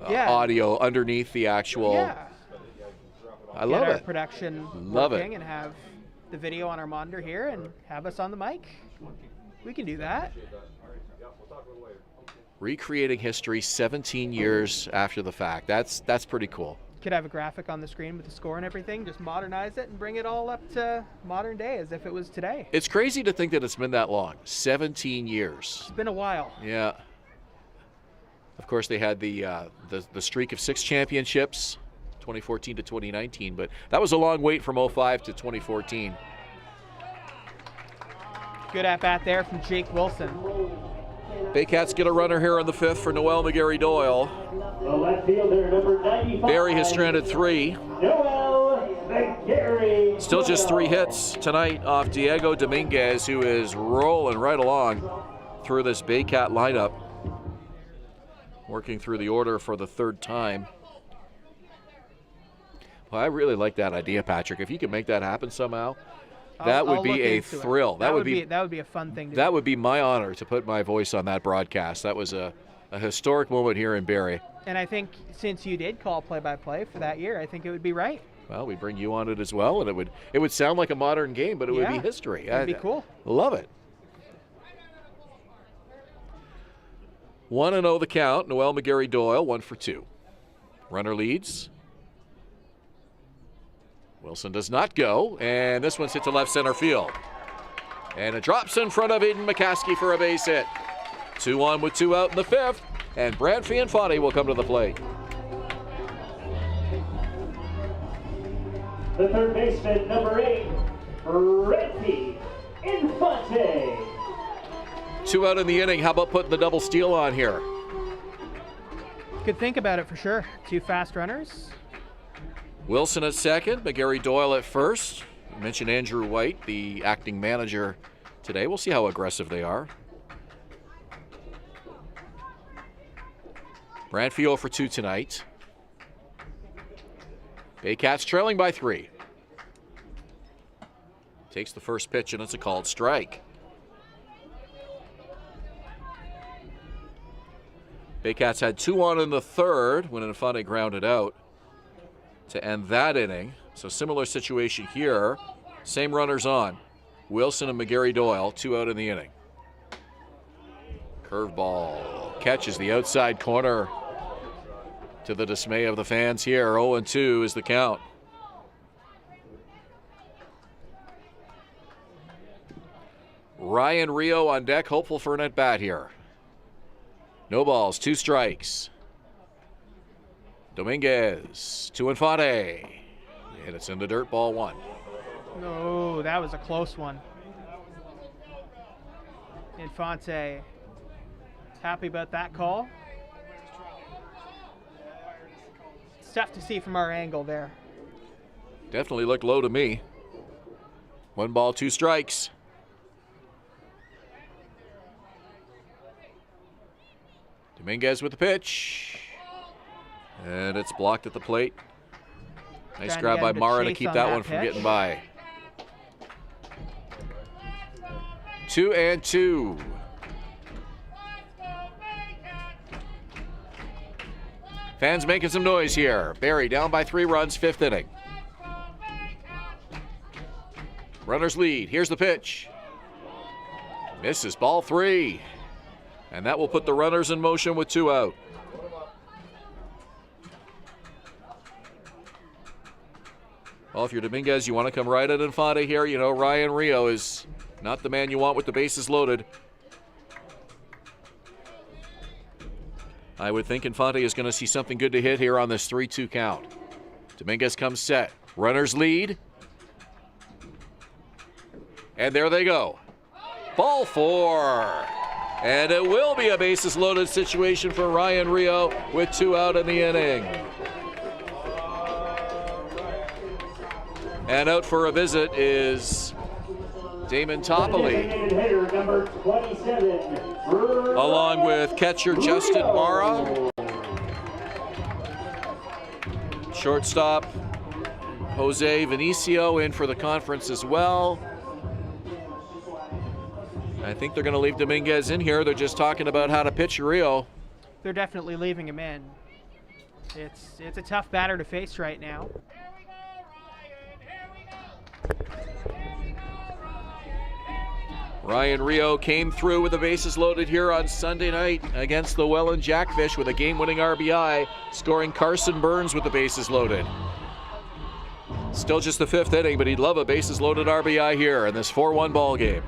audio underneath the actual. Yeah. I love Get our it. production Love working it. and have the video on our monitor here and have us on the mic. We can do that. Recreating history 17 years after the fact. That's pretty cool. Could have a graphic on the screen with the score and everything. Just modernize it and bring it all up to modern day as if it was today. It's crazy to think that it's been that long. 17 years. It's been a while. Yeah. Of course, they had the streak of 6 championships, 2014 to 2019, but that was a long wait from 05 to 2014. Good at bat there from Jake Wilson. Baycats get a runner here in the 5th for Noel McGarry Doyle. The left fielder, number 95. Barrie has stranded 3. Noel McGarry. Still just 3 hits tonight off Diego Dominguez, who is rolling right along through this Baycat lineup. Working through the order for the 3rd time. Well, I really like that idea, Patrick. If you could make that happen somehow, that would be a thrill. That would be a fun thing to do. That would be my honor to put my voice on that broadcast. That was a historic moment here in Barrie. And I think since you did call play-by-play for that year, I think it would be right. Well, we bring you on it as well, and it would sound like a modern game, but it would be history. It'd be cool. Love it. 1-0 the count. Noel McGarry Doyle, 1 for 2. Runner leads. Wilson does not go, and this one's hit to left center field. And it drops in front of Aiden McCaskey for a base hit. 2-1 with 2 out in the 5th, and Brad Fianfani will come to the plate. the third baseman, number 8, Renfi Infante. 2 out in the inning. How about putting the double steal on here? Could think about it for sure. 2 fast runners. Wilson at second, McGarry Doyle at first. You mentioned Andrew White, the acting manager today. We'll see how aggressive they are. Brantfee 0 for 2 tonight. Baycats trailing by 3. Takes the first pitch and it's a called strike. Baycats had 2 on in the third when Infante grounded out to end that inning. So similar situation here. Same runners on. Wilson and McGarry Doyle, 2 out in the inning. Curveball catches the outside corner to the dismay of the fans here. 0-2 is the count. Ryan Rio on deck, hopeful for an at-bat here. No balls, 2 strikes. Dominguez to Infante. And it's in the dirt, ball 1. No, that was a close one. Infante happy about that call. It's tough to see from our angle there. Definitely looked low to me. 1 ball, 2 strikes. Dominguez with the pitch. And it's blocked at the plate. Nice grab by Mara to keep that one from getting by. 2-2. Fans making some noise here. Barrie down by 3 runs, 5th inning. Runners lead. Here's the pitch. Misses, ball 3. And that will put the runners in motion with 2 out. Well, if you're Dominguez, you want to come right at Infante here. You know, Ryan Rio is not the man you want with the bases loaded. I would think Infante is going to see something good to hit here on this 3-2 count. Dominguez comes set. Runners lead. And there they go. Ball 4. And it will be a bases loaded situation for Ryan Rio with 2 out in the inning. And out for a visit is Damon Topley, along with catcher Justin Mara, shortstop Jose Vinicio in for the conference as well. I think they're going to leave Dominguez in here. They're just talking about how to pitch Rio. They're definitely leaving him in. It's a tough batter to face right now. Ryan Rio came through with the bases loaded here on Sunday night against the Welland Jackfish with a game-winning RBI, scoring Carson Burns with the bases loaded. Still just the 5th inning, but he'd love a bases loaded RBI here in this 4-1 ball game.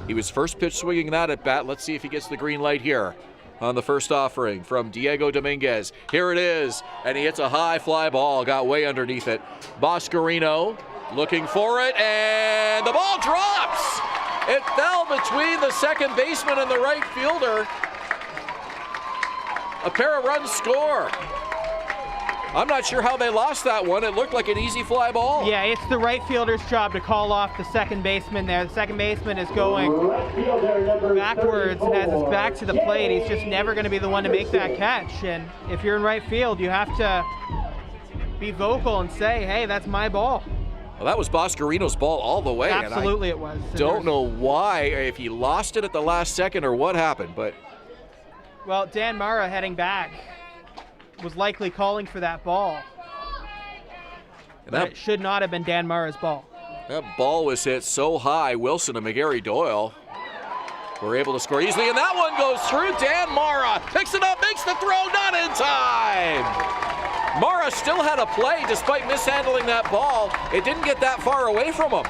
He was first pitch swinging that at bat. Let's see if he gets the green light here on the first offering from Diego Dominguez. Here it is, and he hits a high fly ball, got way underneath it. Boscarino looking for it, and the ball drops. It fell between the second baseman and the right fielder. A pair of runs score. I'm not sure how they lost that one. It looked like an easy fly ball. Yeah, it's the right fielder's job to call off the second baseman there. The second baseman is going backwards and has his back to the plate. He's just never going to be the one to make that catch. And if you're in right field, you have to be vocal and say, hey, that's my ball. Well, that was Boscarino's ball all the way. Absolutely it was. Don't know why, if he lost it at the last second or what happened, but... Well, Dan Mara heading back was likely calling for that ball. And that it should not have been Dan Mara's ball. That ball was hit so high, Wilson and McGarry Doyle were able to score easily, and that one goes through. Dan Mara picks it up, makes the throw, not in time. Mara still had a play despite mishandling that ball. It didn't get that far away from him.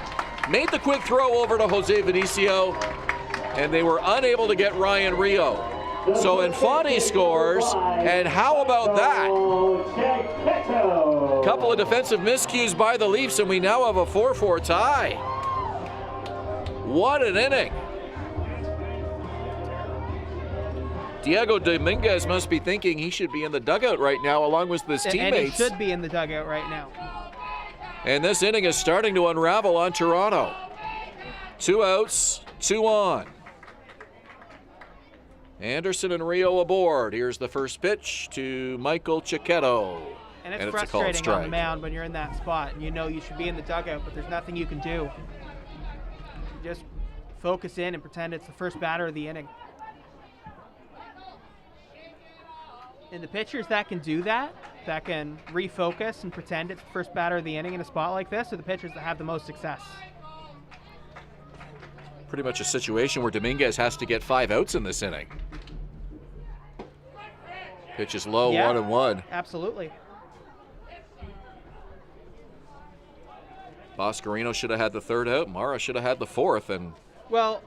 Made the quick throw over to Jose Vinicio, and they were unable to get Ryan Rio. So Infante scores, and how about that? couple of defensive miscues by the Leafs, and we now have a 4-4 tie. What an inning. Diego Dominguez must be thinking he should be in the dugout right now along with his teammates. And he should be in the dugout right now. And this inning is starting to unravel on Toronto. 2 outs, 2 on. Anderson and Rio aboard. Here's the first pitch to Michael Chiquetto. And it's frustrating on the mound when you're in that spot and you know you should be in the dugout, but there's nothing you can do. You just focus in and pretend it's the first batter of the inning. And the pitchers that can do that can refocus and pretend it's the first batter of the inning in a spot like this, are the pitchers that have the most success. Pretty much a situation where Dominguez has to get 5 outs in this inning. Pitch is low, 1-1. Absolutely. Boscarino should have had the 3rd out. Mara should have had the 4th. And well,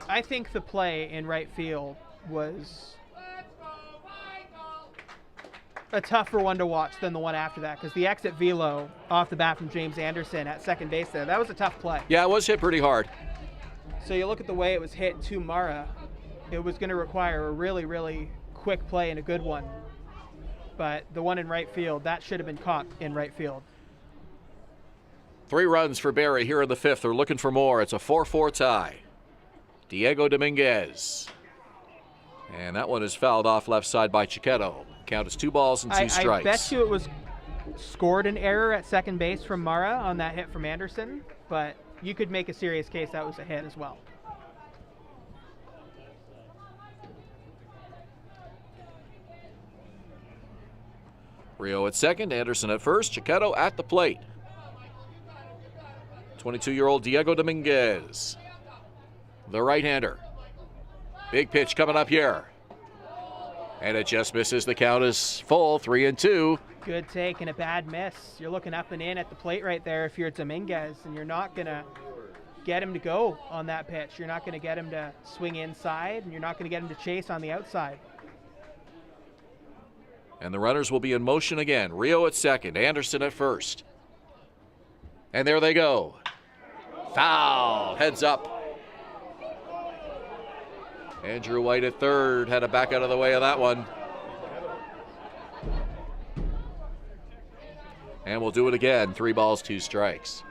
I think the play in right field was a tougher one to watch than the one after that, because the exit velo off the bat from James Anderson at second base there, that was a tough play. Yeah, it was hit pretty hard. So you look at the way it was hit to Mara, it was going to require a really, really quick play and a good one. But the one in right field, that should have been caught in right field. 3 runs for Barrie here in the 5th. They're looking for more. It's a 4-4 tie. Diego Dominguez. And that one is fouled off left side by Chiquetto. Count is 2 balls and 2 strikes. I bet you it was scored an error at second base from Mara on that hit from Anderson, but you could make a serious case that was a hit as well. Rio at second, Anderson at first, Chiquetto at the plate. 22-year-old Diego Dominguez, the right-hander. Big pitch coming up here. And it just misses. The count is full, 3-2. Good take and a bad miss. You're looking up and in at the plate right there if you're Dominguez, and you're not going to get him to go on that pitch. You're not going to get him to swing inside, and you're not going to get him to chase on the outside. And the runners will be in motion again. Rio at second, Anderson at first. And there they go. Foul, heads up. Andrew White at third, had to back out of the way of that one. And we'll do it again. 3 balls, 2 strikes.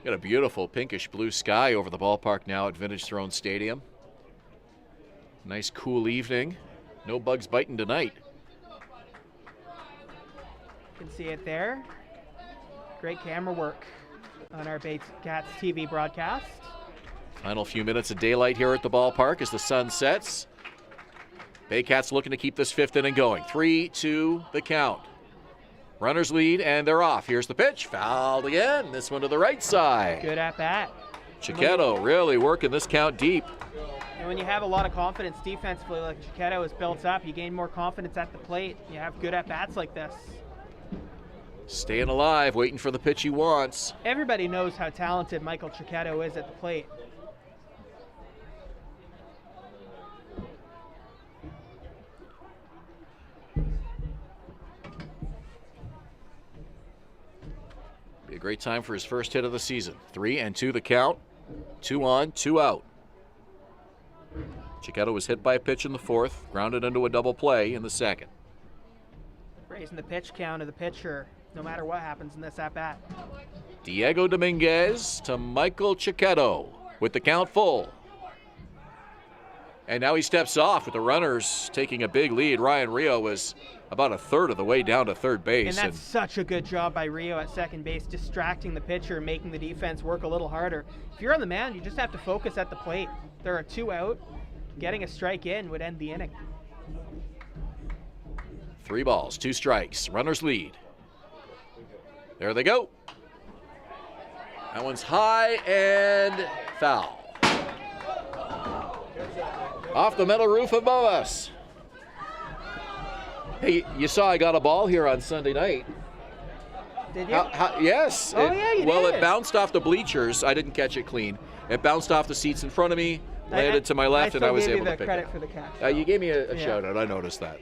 Got a beautiful pinkish blue sky over the ballpark now at Vintage Throne Stadium. Nice cool evening. No bugs biting tonight. You can see it there. Great camera work on our Baycats TV broadcast. Final few minutes of daylight here at the ballpark as the sun sets. Baycats looking to keep this 5th inning going. 3-2 the count. Runners lead and they're off. Here's the pitch. Fouled again. This one to the right side. Good at bat. Chiquetto really working this count deep. And when you have a lot of confidence defensively like Chiquetto has built up, you gain more confidence at the plate. You have good at bats like this. Staying alive, waiting for the pitch he wants. Everybody knows how talented Michael Chiquetto is at the plate. Be a great time for his first hit of the season. 3-2 the count. 2 on, 2 out. Chiquetto was hit by a pitch in the 4th, grounded into a double play in the 2nd. Raising the pitch count of the pitcher, no matter what happens in this at-bat. Diego Dominguez to Michael Chiquetto with the count full. And now he steps off with the runners taking a big lead. Ryan Rio was about a third of the way down to third base. And that's such a good job by Rio at second base, distracting the pitcher, making the defense work a little harder. If you're on the mound, you just have to focus at the plate. There are 2 out. Getting a strike in would end the inning. 3 balls, 2 strikes. Runners lead. There they go. That one's high and foul. Off the metal roof above us. Hey, you saw I got a ball here on Sunday night. Did you? Yes. Oh, yeah, you Well, did. it bounced off the bleachers. I didn't catch it clean. It bounced off the seats in front of me, landed to my left, and I was able to the pick credit it for the catch. up. You gave me a Yeah. shout out. I noticed that.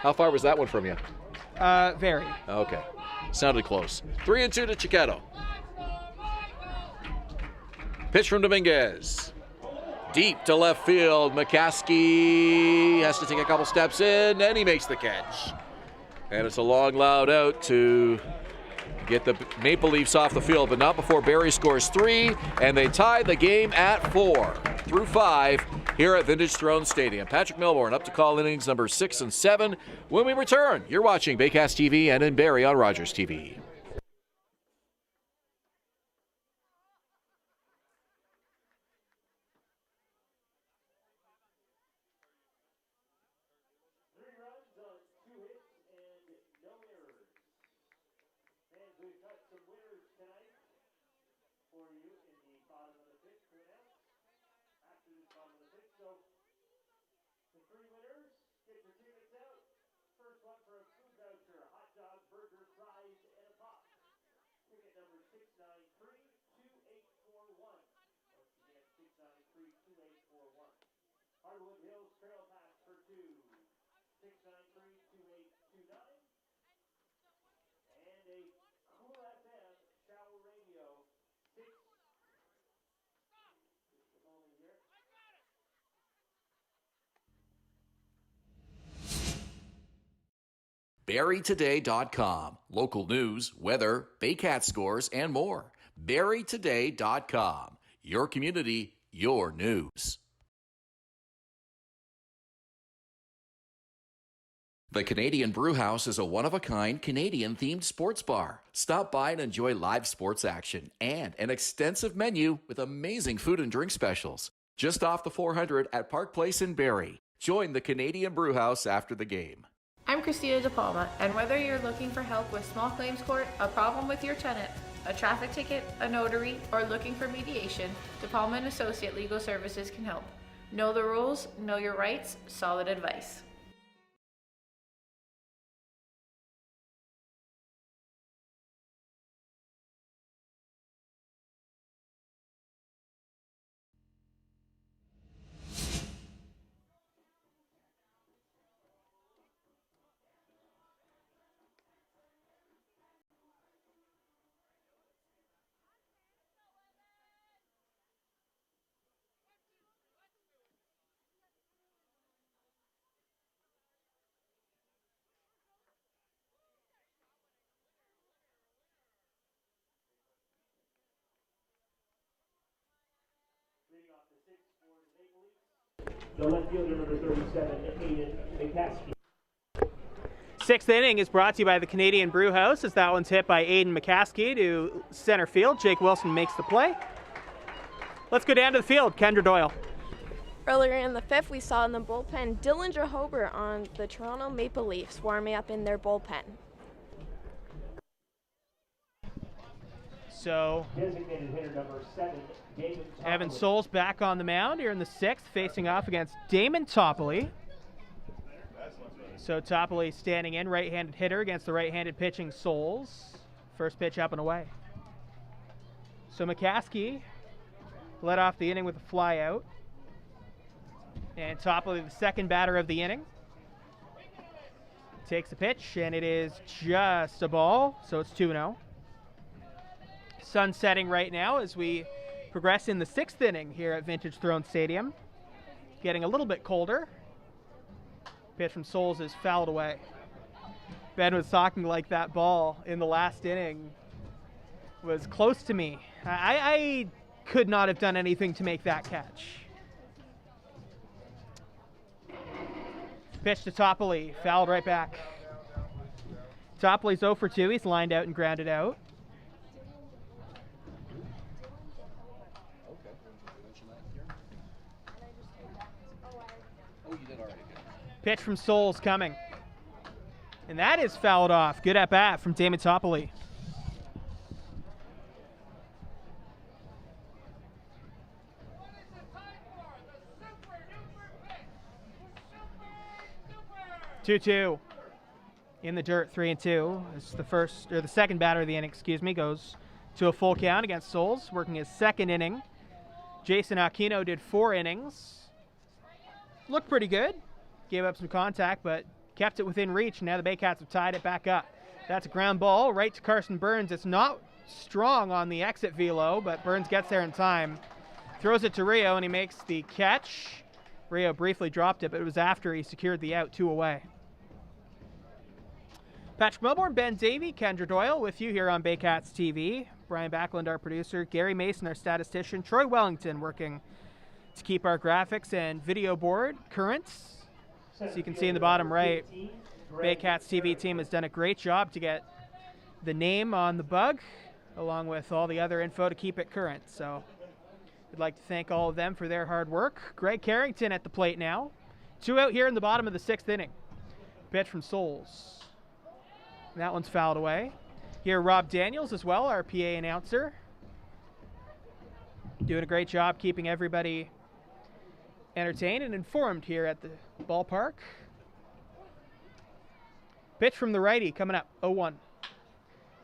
How far was that one from you? Very. Okay. Sounded close. 3-2 to Chiquetto. Pitch from Dominguez. Deep to left field. McCaskey has to take a couple steps in, and he makes the catch. And it's a long, loud out to get the Maple Leafs off the field, but not before Barrie scores 3, and they tie the game at 4 through 5 here at Vintage Throne Stadium. Patrick Milbourne up to call innings number 6 and 7. When we return, you're watching Baycats TV and in Barrie on Rogers TV. BarrieToday.com. Local news, weather, Baycat scores, and more. BarrieToday.com. Your community, your news. The Canadian Brewhouse is a one-of-a-kind Canadian-themed sports bar. Stop by and enjoy live sports action and an extensive menu with amazing food and drink specials. Just off the 400 at Park Place in Barrie. Join the Canadian Brewhouse after the game. I'm Christina De Palma, and whether you're looking for help with small claims court, a problem with your tenant, a traffic ticket, a notary, or looking for mediation, De Palma & Associate Legal Services can help. Know the rules, know your rights, solid advice. The left fielder, number 37, Aiden McCaskey. Sixth inning is brought to you by the Canadian Brewhouse, as that one's hit by Aiden McCaskey to center field. Jake Wilson makes the play. Let's go down to the field. Kendra Doyle. Earlier in the fifth, we saw in the bullpen Dillinger Hober on the Toronto Maple Leafs warming up in their bullpen. So Designated hitter number 7, Damon Topley. Evan Souls back on the mound here in the sixth, facing off against Damon Topley. So Topley standing in, right-handed hitter against the right-handed pitching Souls. First pitch up and away. So McCaskey led off the inning with a fly out. And Topley, the second batter of the inning, takes the pitch, and it is just a ball, so it's 2-0. Sun setting right now as we progress in the sixth inning here at Vintage Throne Stadium. Getting a little bit colder. Pitch from Souls is fouled away. Ben was talking like that ball in the last inning was close to me. I could not have done anything to make that catch. Pitch to Topley, fouled right back. Topley's 0 for 2. He's lined out and grounded out. Pitch from Souls coming. And that is fouled off. Good at bat from Damon Topley. Two in the dirt, 3-2. It's the second batter of the inning, goes to a full count against Souls, working his second inning Jason Aquino did 4 innings. Looked pretty good. Gave up some contact, but kept it within reach. Now the Baycats have tied it back up. That's a ground ball right to Carson Burns. It's not strong on the exit velo, but Burns gets there in time. Throws it to Rio, and he makes the catch. Rio briefly dropped it, but it was after he secured the out, 2 away. Patrick Melbourne, Ben Davey, Kendra Doyle with you here on Baycats TV. Brian Backlund, our producer. Gary Mason, our statistician. Troy Wellington working to keep our graphics and video board current. So you can see in the bottom right, Baycats TV team has done a great job to get the name on the bug, along with all the other info to keep it current. So we'd like to thank all of them for their hard work. Greg Carrington at the plate now. 2 out here in the bottom of the 6th inning. Pitch from Souls. And that one's fouled away. Here, Rob Daniels as well, our PA announcer. Doing a great job keeping everybody entertained and informed here at the ballpark. Pitch from the righty coming up, 0-1.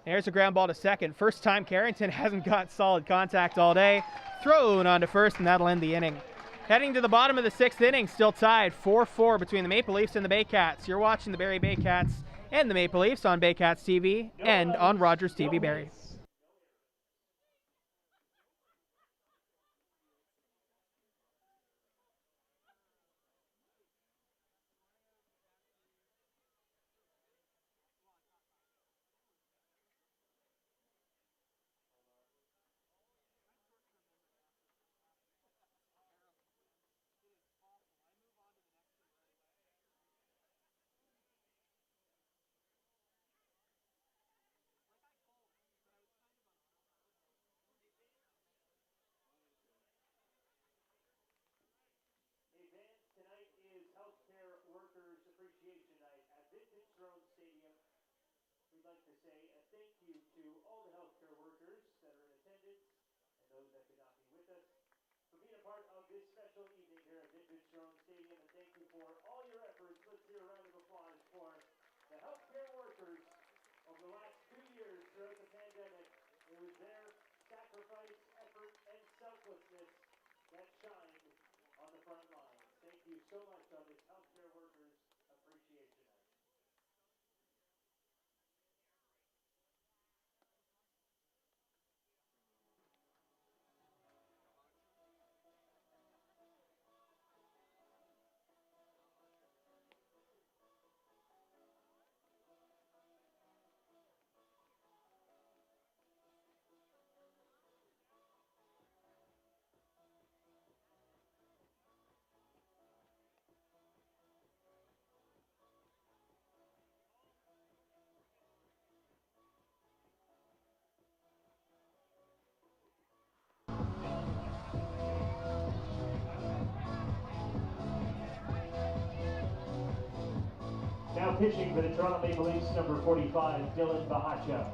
There's a ground ball to second. First time Carrington hasn't got solid contact all day. Thrown onto first, and that'll end the inning. Heading to the bottom of the 6th inning, still tied 4-4 between the Maple Leafs and the Baycats. You're watching the Barrie Baycats and the Maple Leafs on Baycats TV and on Rogers TV Barrie. Tonight is Healthcare Workers Appreciation Night at Vintage Throne Stadium. We'd like to say a thank you to all the healthcare workers that are in attendance and those that could not be with us for being a part of this special evening here at Vintage Throne Stadium. And thank you for all your efforts. Let's hear a round of applause for the healthcare workers over the last 2 years throughout the pandemic. It was their sacrifice, effort, and selflessness that shined on the front line. Thank you so much on this Healthcare Workers Appreciation Night. Now pitching for the Toronto Maple Leafs, number 45, Dylan Bahacha.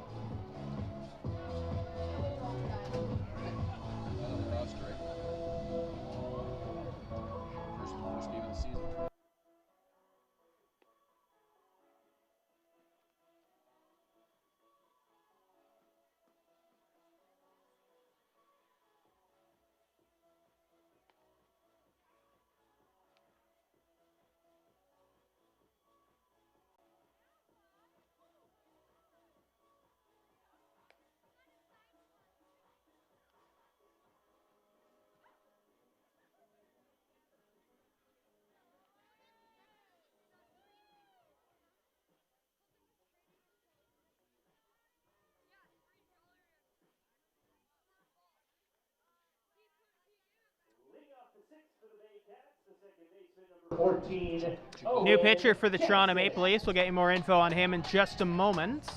New pitcher for the Toronto Maple Leafs. We'll get you more info on him in just a moment.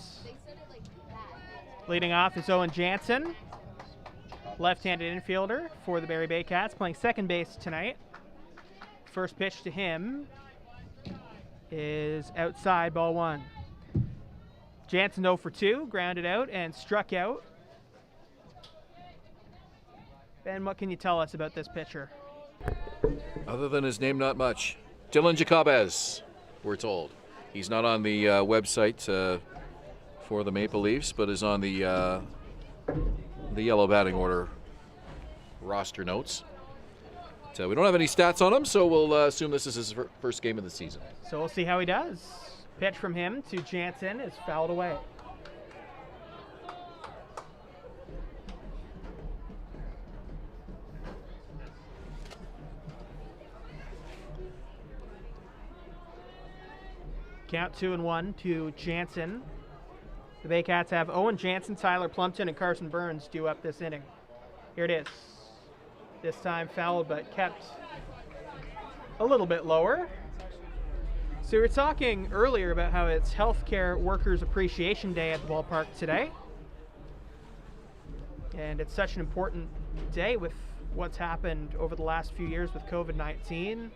Leading off is Owen Jansen, left-handed infielder for the Barrie Baycats, playing second base tonight. First pitch to him is outside, ball 1. Jansen 0 for 2, grounded out and struck out. Ben, what can you tell us about this pitcher? Other than his name, not much. Dylan Jacobez, we're told. He's not on the website for the Maple Leafs, but is on the yellow batting order roster notes. So we don't have any stats on him, so we'll assume this is his first game of the season. So we'll see how he does. Pitch from him to Jansen is fouled away. Count 2-1 to Jansen. The Baycats have Owen Jansen, Tyler Plumpton, and Carson Burns due up this inning. Here it is. This time fouled, but kept a little bit lower. So we were talking earlier about how it's Healthcare Workers Appreciation Day at the ballpark today. And it's such an important day with what's happened over the last few years with COVID-19.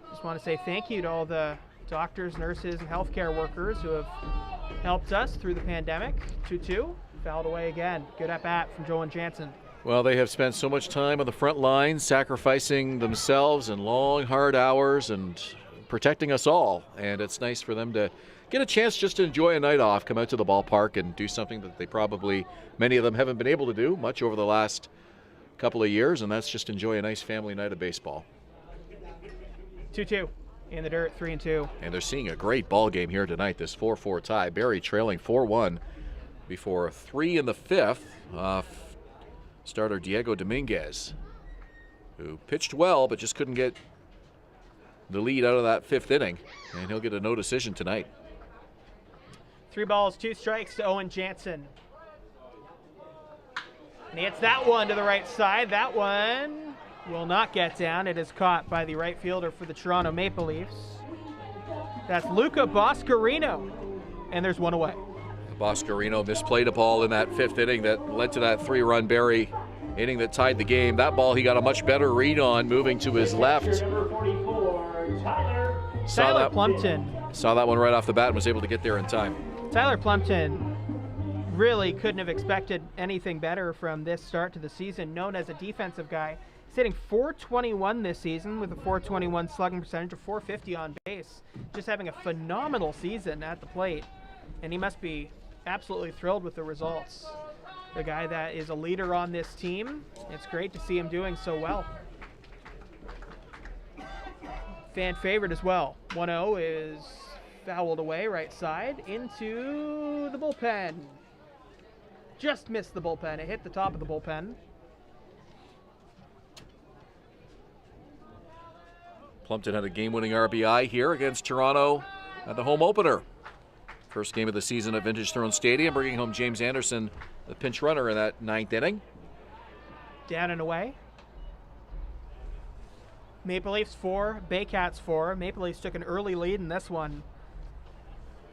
Just want to say thank you to all the doctors, nurses, and healthcare workers who have helped us through the pandemic. 2-2, fouled away again. Good at bat from Owen Jansen. Well, they have spent so much time on the front line, sacrificing themselves in long, hard hours and protecting us all. And it's nice for them to get a chance just to enjoy a night off, come out to the ballpark and do something that they probably, many of them haven't been able to do much over the last couple of years, and that's just enjoy a nice family night of baseball. 2-2 in the dirt, 3-2. And they're seeing a great ball game here tonight, this 4-4 tie. Barrie trailing 4-1 before 3 in the fifth off starter Diego Dominguez, who pitched well but just couldn't get the lead out of that fifth inning, and he'll get a no decision tonight. 3 balls, 2 strikes to Owen Jansen. And he hits that one to the right side. That one will not get down. It is caught by the right fielder for the Toronto Maple Leafs. That's Luca Boscarino, and there's one away. Boscarino misplayed a ball in that fifth inning that led to that 3-run Barrie inning that tied the game. That ball he got a much better read on, moving to his left. Tyler Plumpton. Saw that one right off the bat and was able to get there in time. Tyler Plumpton really couldn't have expected anything better from this start to the season. Known as a defensive guy, he's hitting .421 this season with a .421 slugging percentage, of .450 on base. Just having a phenomenal season at the plate, and he must be absolutely thrilled with the results. The guy that is a leader on this team, it's great to see him doing so well. Fan favorite as well. 1-0 is fouled away right side into the bullpen. Just missed the bullpen. It hit the top of the bullpen. Plumpton had a game-winning RBI here against Toronto at the home opener. First game of the season at Vintage Throne Stadium, bringing home James Anderson, the pinch runner in that ninth inning. Down and away. Maple Leafs 4, Baycats 4. Maple Leafs took an early lead in this one.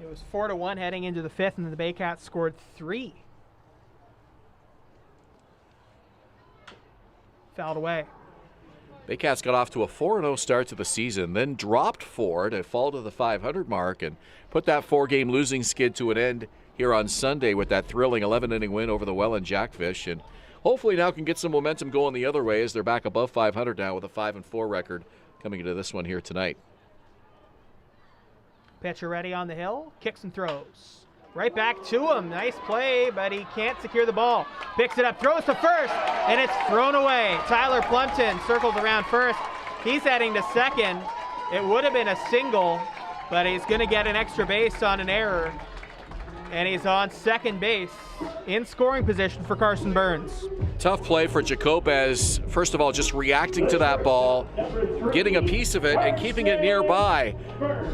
It was 4-1 heading into the fifth, and the Baycats scored 3. Fouled away. Baycats got off to a 4-0 start to the season, then dropped 4 to fall to the 500 mark and put that 4-game losing skid to an end here on Sunday with that thrilling 11-inning win over the Welland Jackfish, and hopefully now can get some momentum going the other way as they're back above 500 now with a 5-4 record coming into this one here tonight. Pitcher ready on the hill, kicks and throws. Right back to him. Nice play, but he can't secure the ball. Picks it up, throws to first, and it's thrown away. Tyler Plumpton circles around first. He's heading to second. It would have been a single, but he's going to get an extra base on an error. And he's on second base in scoring position for Carson Burns. Tough play for Jacobez. First of all, just reacting to that ball, getting a piece of it and keeping it nearby.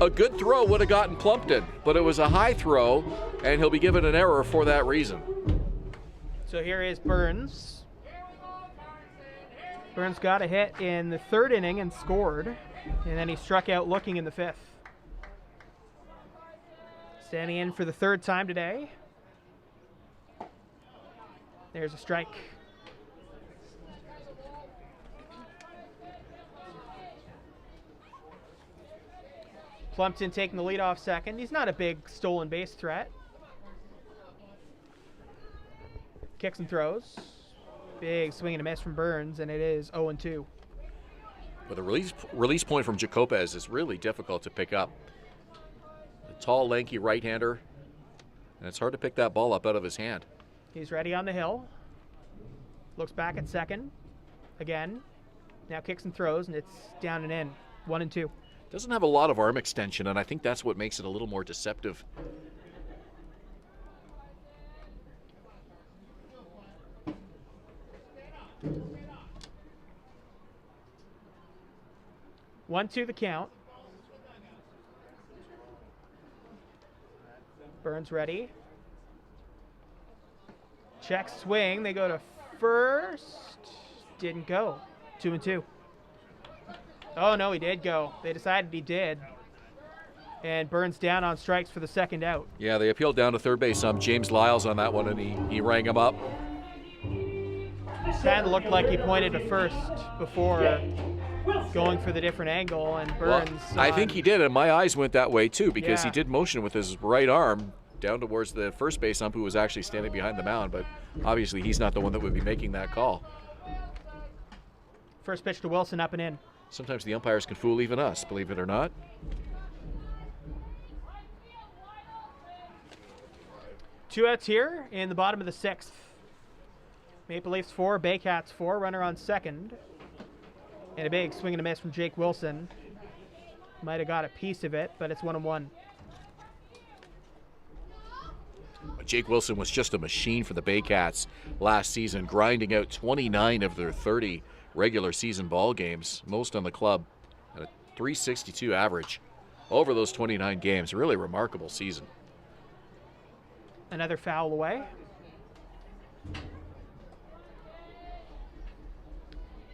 A good throw would have gotten Plumpton, but it was a high throw, and he'll be given an error for that reason. So here is Burns. Burns got a hit in the third inning and scored, and then he struck out looking in the fifth. Standing in for the third time today. There's a strike. Plumpton taking the lead off second. He's not a big stolen base threat. Kicks and throws. Big swing and a miss from Burns, and it is 0-2. But the release point from Jacobez is really difficult to pick up. Tall, lanky right-hander, and it's hard to pick that ball up out of his hand. He's ready on the hill. Looks back at second. again. Now kicks and throws, and it's down and in. 1-2. Doesn't have a lot of arm extension, and I think that's what makes it a little more deceptive. One, two, the count. Burns ready. Check swing. They go to first. Didn't go. 2-2. Oh, no, he did go. They decided he did. And Burns down on strikes for the second out. Yeah, they appealed down to third base. James Lyles on that one, and he rang him up. Kind of looked like he pointed to first before going for the different angle, and Burns. Well, I think he did, and my eyes went that way too, because he Yeah. did motion with his right arm down towards the first base ump, who was actually standing behind the mound, but obviously he's not the one that would be making that call. First pitch to Wilson, up and in. Sometimes the umpires can fool even us, believe it or not. Two outs here in the bottom of the sixth. Maple Leafs 4, Baycats 4, runner on second. And a big swing and a miss from Jake Wilson. Might have got a piece of it, but it's 1-1. Jake Wilson was just a machine for the Baycats last season, grinding out 29 of their 30 regular season ball games, most on the club, at a .362 average over those 29 games. Really remarkable season. Another foul away.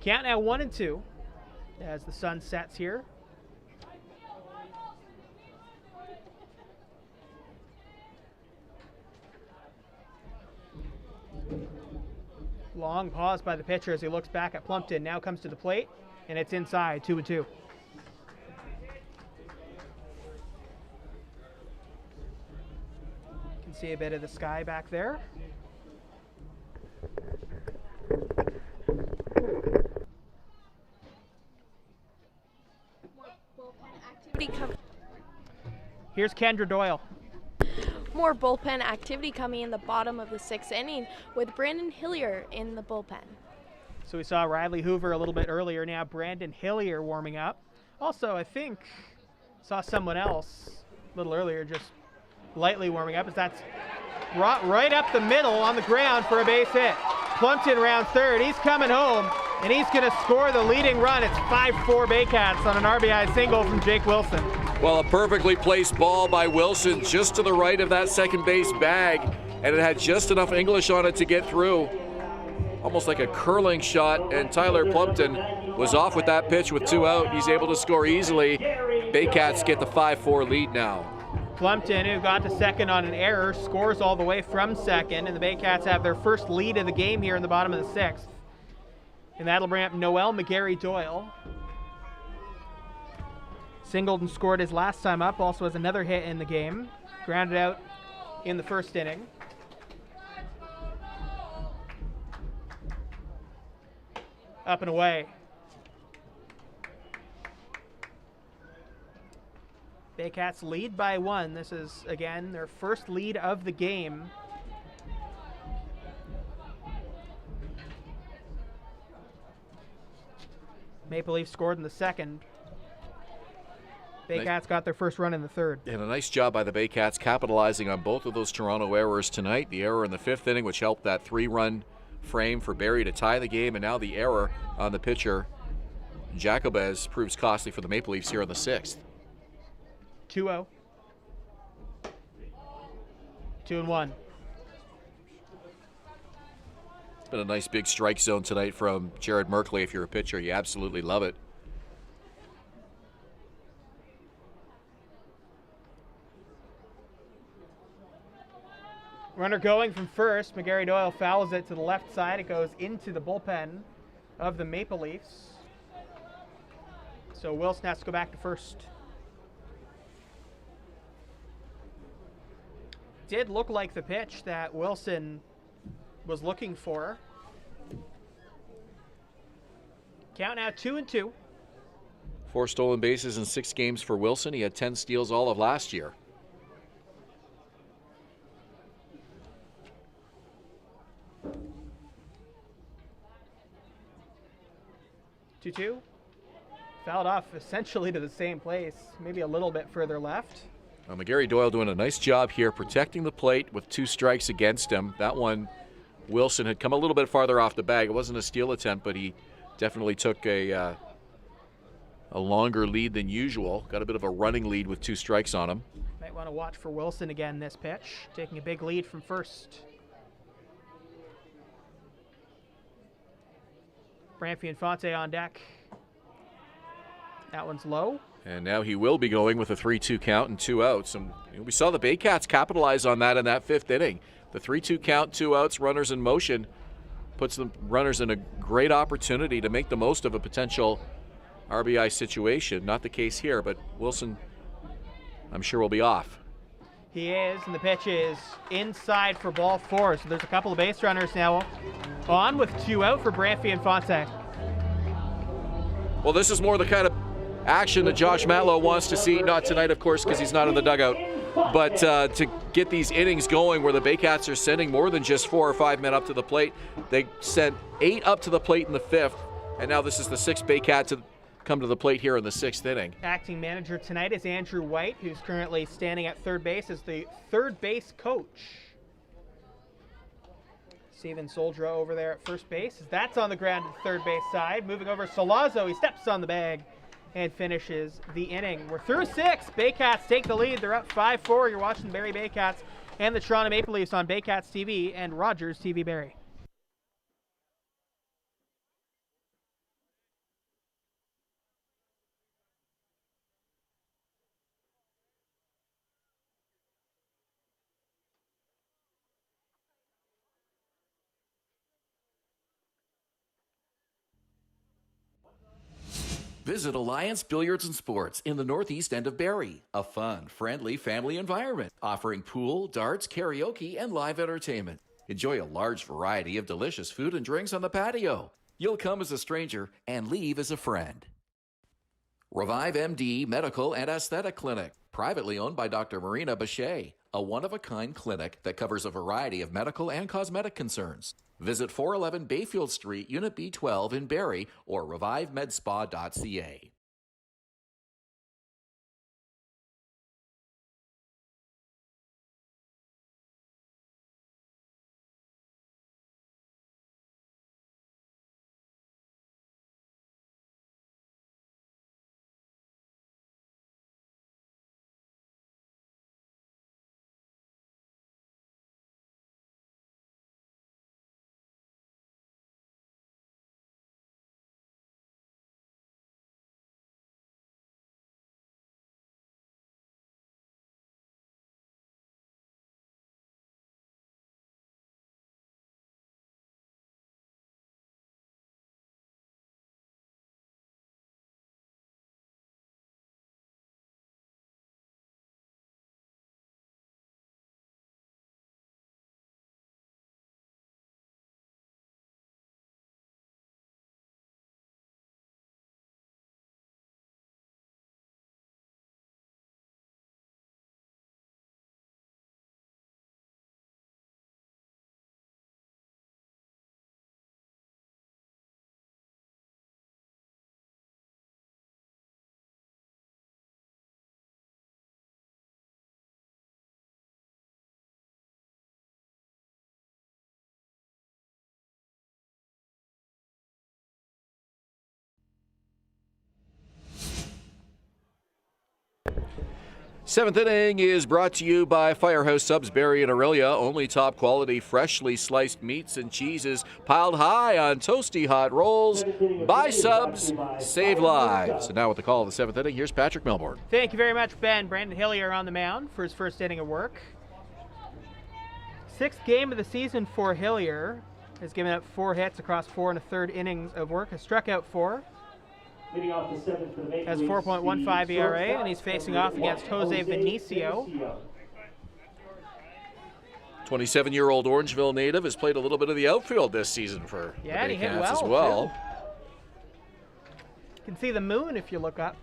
Count now 1-2 as the sun sets here. Long pause by the pitcher as he looks back at Plumpton. Now comes to the plate, and it's inside, 2-2. You can see a bit of the sky back there. Here's Kendra Doyle. More bullpen activity coming in the bottom of the sixth inning with Brandon Hillier in the bullpen. So we saw Riley Hoover a little bit earlier. Now Brandon Hillier warming up. Also, I think saw someone else a little earlier just lightly warming up, as that's brought right up the middle on the ground for a base hit. Plumpton rounds third. He's coming home, and he's going to score the leading run. It's 5-4 Baycats on an RBI single from Jake Wilson. Well, a perfectly placed ball by Wilson just to the right of that second base bag, and it had just enough English on it to get through. Almost like a curling shot, and Tyler Plumpton was off with that pitch with 2 out. He's able to score easily. Baycats get the 5-4 lead now. Plumpton, who got to second on an error, scores all the way from second, and the Baycats have their first lead of the game here in the bottom of the sixth. And that'll bring up Noel McGarry Doyle. Singleton scored his last time up, also has another hit in the game. Grounded out in the first inning. Up and away. Baycats lead by 1. This is, again, their first lead of the game. Maple Leafs scored in the second. Baycats got their first run in the third. And a nice job by the Baycats capitalizing on both of those Toronto errors tonight. The error in the 5th inning, which helped that 3-run frame for Barrie to tie the game, and now the error on the pitcher, Jacobez, proves costly for the Maple Leafs here in the 6th. 2-0. 2-1. It's been a nice big strike zone tonight from Jared Merkley. If you're a pitcher, you absolutely love it. Runner going from first. McGarry Doyle fouls it to the left side. It goes into the bullpen of the Maple Leafs. So Wilson has to go back to first. Did look like the pitch that Wilson was looking for. Count now 2-2. 4 stolen bases in 6 games for Wilson. He had 10 steals all of last year. 2-2. Fouled off essentially to the same place, maybe a little bit further left. Well, McGarry Doyle doing a nice job here protecting the plate with 2 strikes against him. That one, Wilson had come a little bit farther off the bag. It wasn't a steal attempt, but he definitely took a longer lead than usual. Got a bit of a running lead with 2 strikes on him. Might want to watch for Wilson again this pitch, taking a big lead from first. Branfy and Fonte on deck. That one's low. And now he will be going with a 3-2 count and 2 outs. And we saw the Baycats capitalize on that in that 5th inning. The 3-2 count, 2 outs, runners in motion, puts the runners in a great opportunity to make the most of a potential RBI situation. Not the case here, but Wilson, I'm sure, will be off. He is, and the pitch is inside for ball 4. So there's a couple of base runners now on with 2 out for Branfy and Fonte. Well, this is more the kind of action that Josh Matlow wants to see. Not tonight, of course, because he's not in the dugout. But to get these innings going where the Baycats are sending more than just 4 or 5 men up to the plate. They sent 8 up to the plate in the 5th, and now this is the 6th Baycat to come to the plate here in the 6th inning. Acting manager tonight is Andrew White, who's currently standing at third base as the third base coach. Steven Soldra over there at first base. That's on the ground at the third base side. Moving over Solazzo, he steps on the bag and finishes the inning. We're through 6. Baycats take the lead. They're up 5-4. You're watching Barrie Baycats and the Toronto Maple Leafs on Baycats TV and Rogers TV Barrie. Visit Alliance Billiards and Sports in the northeast end of Barrie. A fun, friendly family environment offering pool, darts, karaoke, and live entertainment. Enjoy a large variety of delicious food and drinks on the patio. You'll come as a stranger and leave as a friend. Revive MD Medical and Aesthetic Clinic, privately owned by Dr. Marina Bachet, a one-of-a-kind clinic that covers a variety of medical and cosmetic concerns. Visit 411 Bayfield Street, Unit B12 in Barrie or revivemedspa.ca. Seventh inning is brought to you by Firehouse Subs Barrie and Aurelia. Only top quality, freshly sliced meats and cheeses piled high on toasty hot rolls. Buy subs, save lives. And now with the call of the 7th inning, here's Patrick Melbourne. Thank you very much, Ben. Brandon Hillier on the mound for his first inning of work. 6th game of the season for Hillier. Has given up 4 hits across 4 1/3 innings of work. Has struck out 4. Has 4.15 ERA, and he's facing off against Jose Vinicio. 27-year-old Orangeville native has played a little bit of the outfield this season for the and he hit Baycats well, as well. You can see the moon if you look up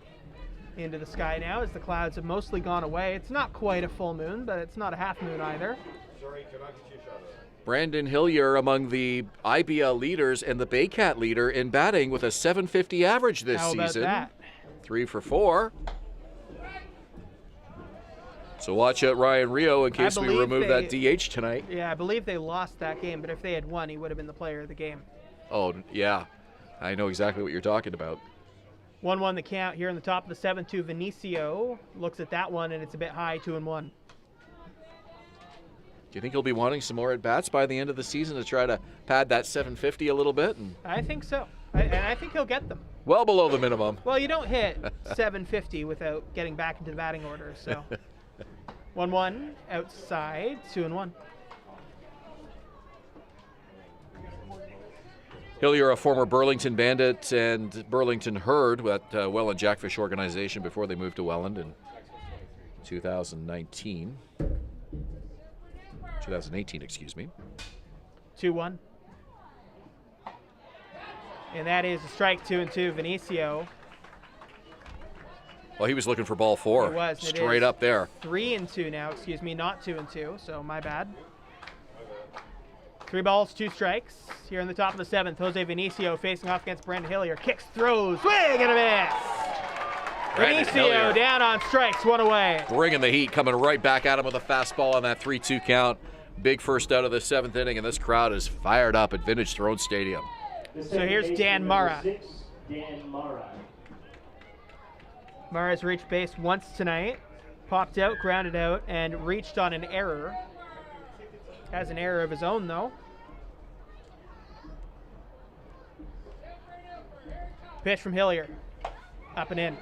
into the sky now, as the clouds have mostly gone away. It's not quite a full moon, but it's not a half moon either. Sorry, can I get you a shot of that? Brandon Hillier among the IBL leaders and the Baycat leader in batting with a .750 average this How about season. that? 3 for 4. So watch out Ryan Rio in case we remove that DH tonight. Yeah, I believe they lost that game, but if they had won, he would have been the player of the game. Oh, yeah. I know exactly what you're talking about. 1-1 the count here in the top of the 7th to Vinicio. Looks at that one, and it's a bit high, 2-1. Do you think he'll be wanting some more at-bats by the end of the season to try to pad that .750 a little bit? I think so. And I think he'll get them. Well below the minimum. Well, you don't hit .750 without getting back into the batting order, so. 1-1 outside, 2-1. Hillier, a former Burlington Bandit and Burlington Herd at Welland Jackfish organization before they moved to Welland in 2018, excuse me. 2-1. And that is a strike, 2-2, Vinicio. Well, he was looking for ball 4. He was. Straight up there. 3-2 now, excuse me, not 2-2, so my bad. 3 balls, 2 strikes. Here in the top of the 7th, Jose Vinicio facing off against Brandon Hillier. Kicks, throws, swing and a miss. Vinicio down on strikes, 1 away. Bringing the heat, coming right back at him with a fastball on that 3-2 count. Big first out of the 7th inning, and this crowd is fired up at Vintage Throne Stadium. So here's Dan Mara. Dan Mara. Mara's reached base once tonight. Popped out, grounded out, and reached on an error. Has an error of his own, though. Pitch from Hillier. Up and in.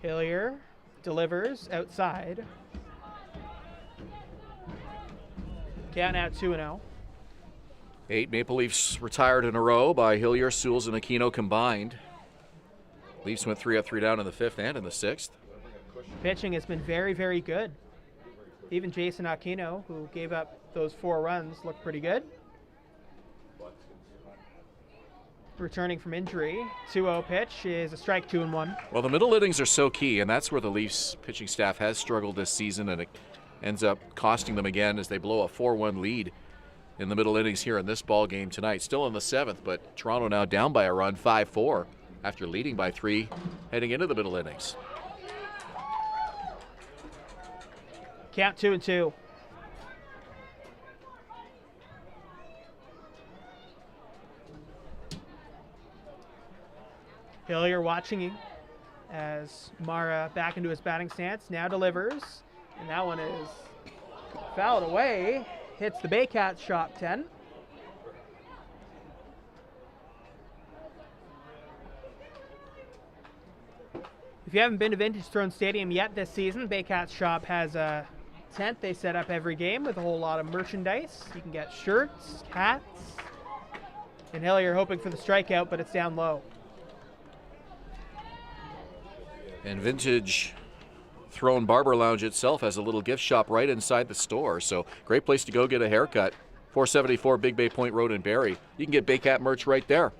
Hillier delivers outside. Count now 2-0. 8 Maple Leafs retired in a row by Hillier, Sewells, and Aquino combined. Leafs went 3 up, 3 down in the 5th and in the 6th. Pitching has been very, very good. Even Jason Aquino, who gave up those 4 runs, looked pretty good. Returning from injury, 2-0 pitch is a strike, 2-1. Well, the middle innings are so key, and that's where the Leafs pitching staff has struggled this season, and it ends up costing them again as they blow a 4-1 lead in the middle innings here in this ball game tonight. Still in the 7th, but Toronto now down by a run, 5-4, after leading by 3 heading into the middle innings. Count 2-2. Hillier watching him as Mara back into his batting stance, now delivers, and that one is fouled away, hits the Baycats shop 10. If you haven't been to Vintage Throne Stadium yet this season, Baycats shop has a tent they set up every game with a whole lot of merchandise. You can get shirts, hats, and Hillier hoping for the strikeout, but it's down low. And Vintage Throne Barber Lounge itself has a little gift shop right inside the store, so great place to go get a haircut. 474 Big Bay Point Road in Barrie. You can get Baycat merch right there.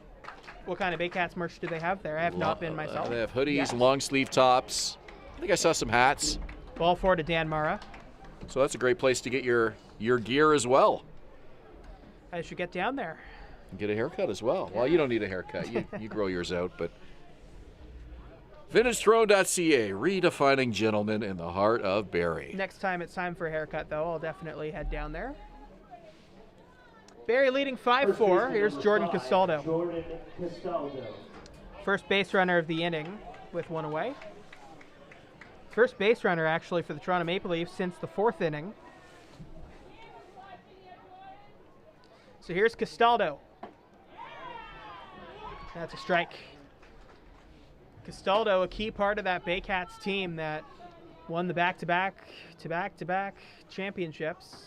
What kind of Baycats merch do they have there? I have not been myself. They have hoodies, long sleeve tops. I think I saw some hats. Ball 4 to Dan Mara. So that's a great place to get your gear as well. I should get down there. And get a haircut as well. Well, you don't need a haircut. You grow yours out, but VintageThrone.ca, redefining gentlemen in the heart of Barrie. Next time it's time for a haircut, though, I'll definitely head down there. Barrie leading 5-4. Here's Jordan Castaldo. Jordan Castaldo. First base runner of the inning with 1 away. First base runner, actually, for the Toronto Maple Leafs since the 4th inning. So here's Castaldo. That's a strike. Castaldo, a key part of that Baycats team that won the back-to-back championships.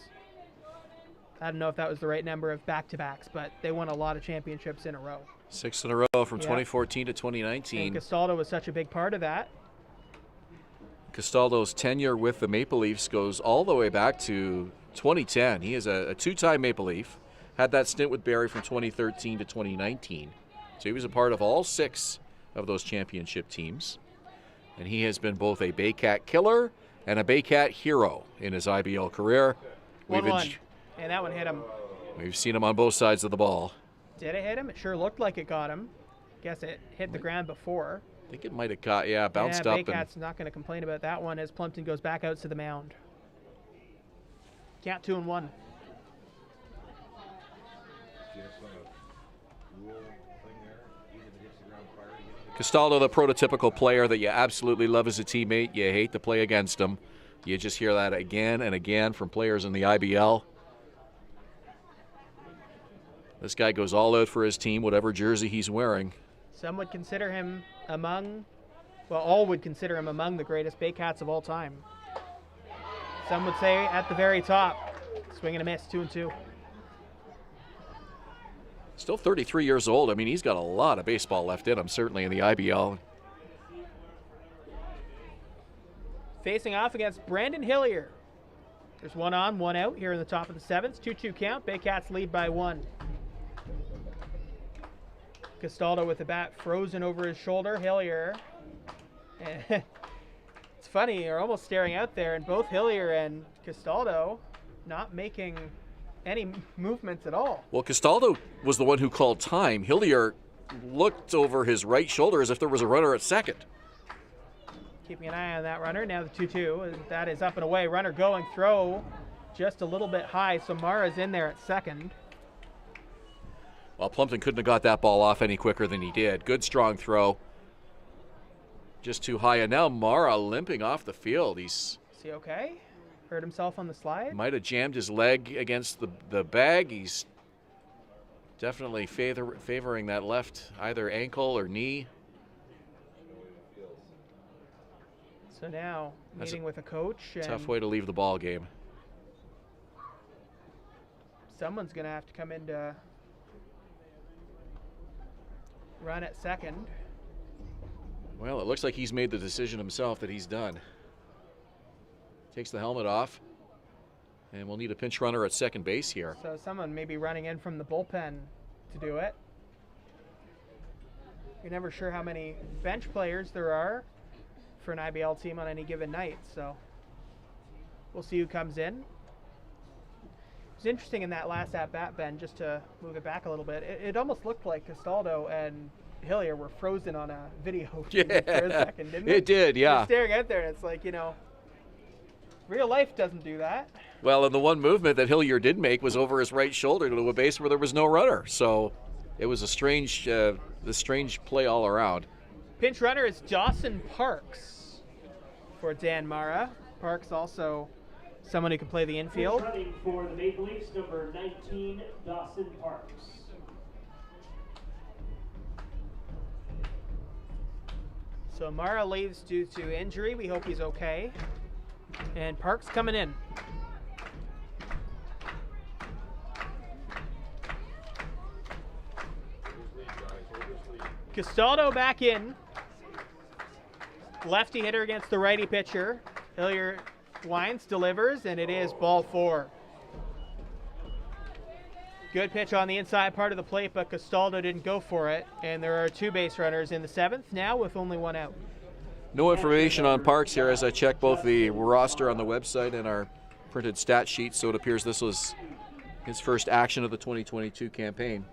I don't know if that was the right number of back-to-backs, but they won a lot of championships in a row. 6 in a row from 2014 to 2019. And Castaldo was such a big part of that. Castaldo's tenure with the Maple Leafs goes all the way back to 2010. He is a 2-time Maple Leaf, had that stint with Barrie from 2013 to 2019. So he was a part of all 6 of those championship teams. And he has been both a Baycat killer and a Baycat hero in his IBL career. 1-1. And that one hit him. We've seen him on both sides of the ball. Did it hit him? It sure looked like it got him. Guess it hit the ground before. I think it might have caught, bounced up. up. Baycats not going to complain about that one as Plumpton goes back out to the mound. Count 2-1. Castaldo, the prototypical player that you absolutely love as a teammate. You hate to play against him. You just hear that again and again from players in the IBL. This guy goes all out for his team, whatever jersey he's wearing. Some would consider him all would consider him among the greatest Baycats of all time. Some would say at the very top. Swing and a miss, 2-2. Still 33 years old. I mean, he's got a lot of baseball left in him, certainly in the IBL. Facing off against Brandon Hillier. There's 1 on, 1 out here in the top of the 7th. 2-2 count. Baycats lead by 1. Castaldo with the bat frozen over his shoulder. Hillier. It's funny, you're almost staring out there, and both Hillier and Castaldo not making any movements at all. Well, Castaldo was the one who called time. Hillier looked over his right shoulder as if there was a runner at second. Keeping an eye on that runner. Now the 2-2. That is up and away. Runner going, throw just a little bit high, so Mara's in there at second. Well, Plumpton couldn't have got that ball off any quicker than he did. Good, strong throw. Just too high, and now Mara limping off the field. Is he okay? Hurt himself on the slide? Might have jammed his leg against the bag. He's definitely favoring that left, either ankle or knee. So now, meeting with a coach. Tough way to leave the ball game. Someone's going to have to come in to run at second. Well, it looks like he's made the decision himself that he's done. Takes the helmet off, and we'll need a pinch runner at second base here. So someone may be running in from the bullpen to do it. You're never sure how many bench players there are for an IBL team on any given night, so we'll see who comes in. It was interesting in that last at-bat, Ben, just to move it back a little bit. It almost looked like Castaldo and Hillier were frozen on a video for a second, didn't it? It did, yeah. You're staring out there, and it's like, real life doesn't do that. Well, and the one movement that Hillier did make was over his right shoulder to a base where there was no runner. So it was a strange play all around. Pinch runner is Dawson Parks for Dan Mara. Parks also someone who can play the infield. Running for the Maple Leafs, number 19, Dawson Parks. So Mara leaves due to injury. We hope he's okay. And Parks coming in. Castaldo back in. Lefty hitter against the righty pitcher. Hillier winds, delivers, and it is ball 4. Good pitch on the inside part of the plate, but Castaldo didn't go for it. And there are 2 base runners in the 7th now with only 1 out. No information on Parks here as I check both the roster on the website and our printed stat sheet, so it appears this was his first action of the 2022 campaign.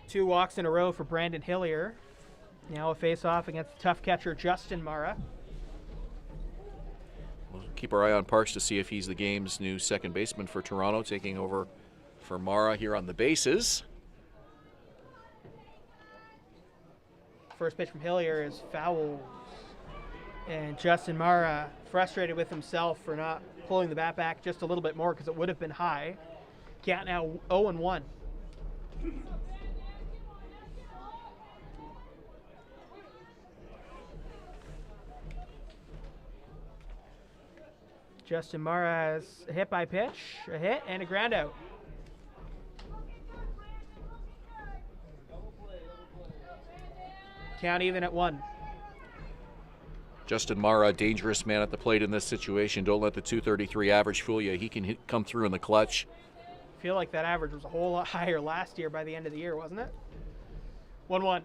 2 walks in a row for Brandon Hillier. Now a face-off against the tough catcher Justin Mara. We'll keep our eye on Parks to see if he's the game's new second baseman for Toronto, taking over for Mara here on the bases. First pitch from Hillier is foul. And Justin Mara frustrated with himself for not pulling the bat back just a little bit more because it would have been high. Count now 0-1. Justin Mara has a hit by pitch, a hit, and a ground out. Count even at 1. Justin Mara, dangerous man at the plate in this situation. Don't let the .233 average fool you. He can come through in the clutch. feel like that average was a whole lot higher last year by the end of the year, wasn't it? 1-1.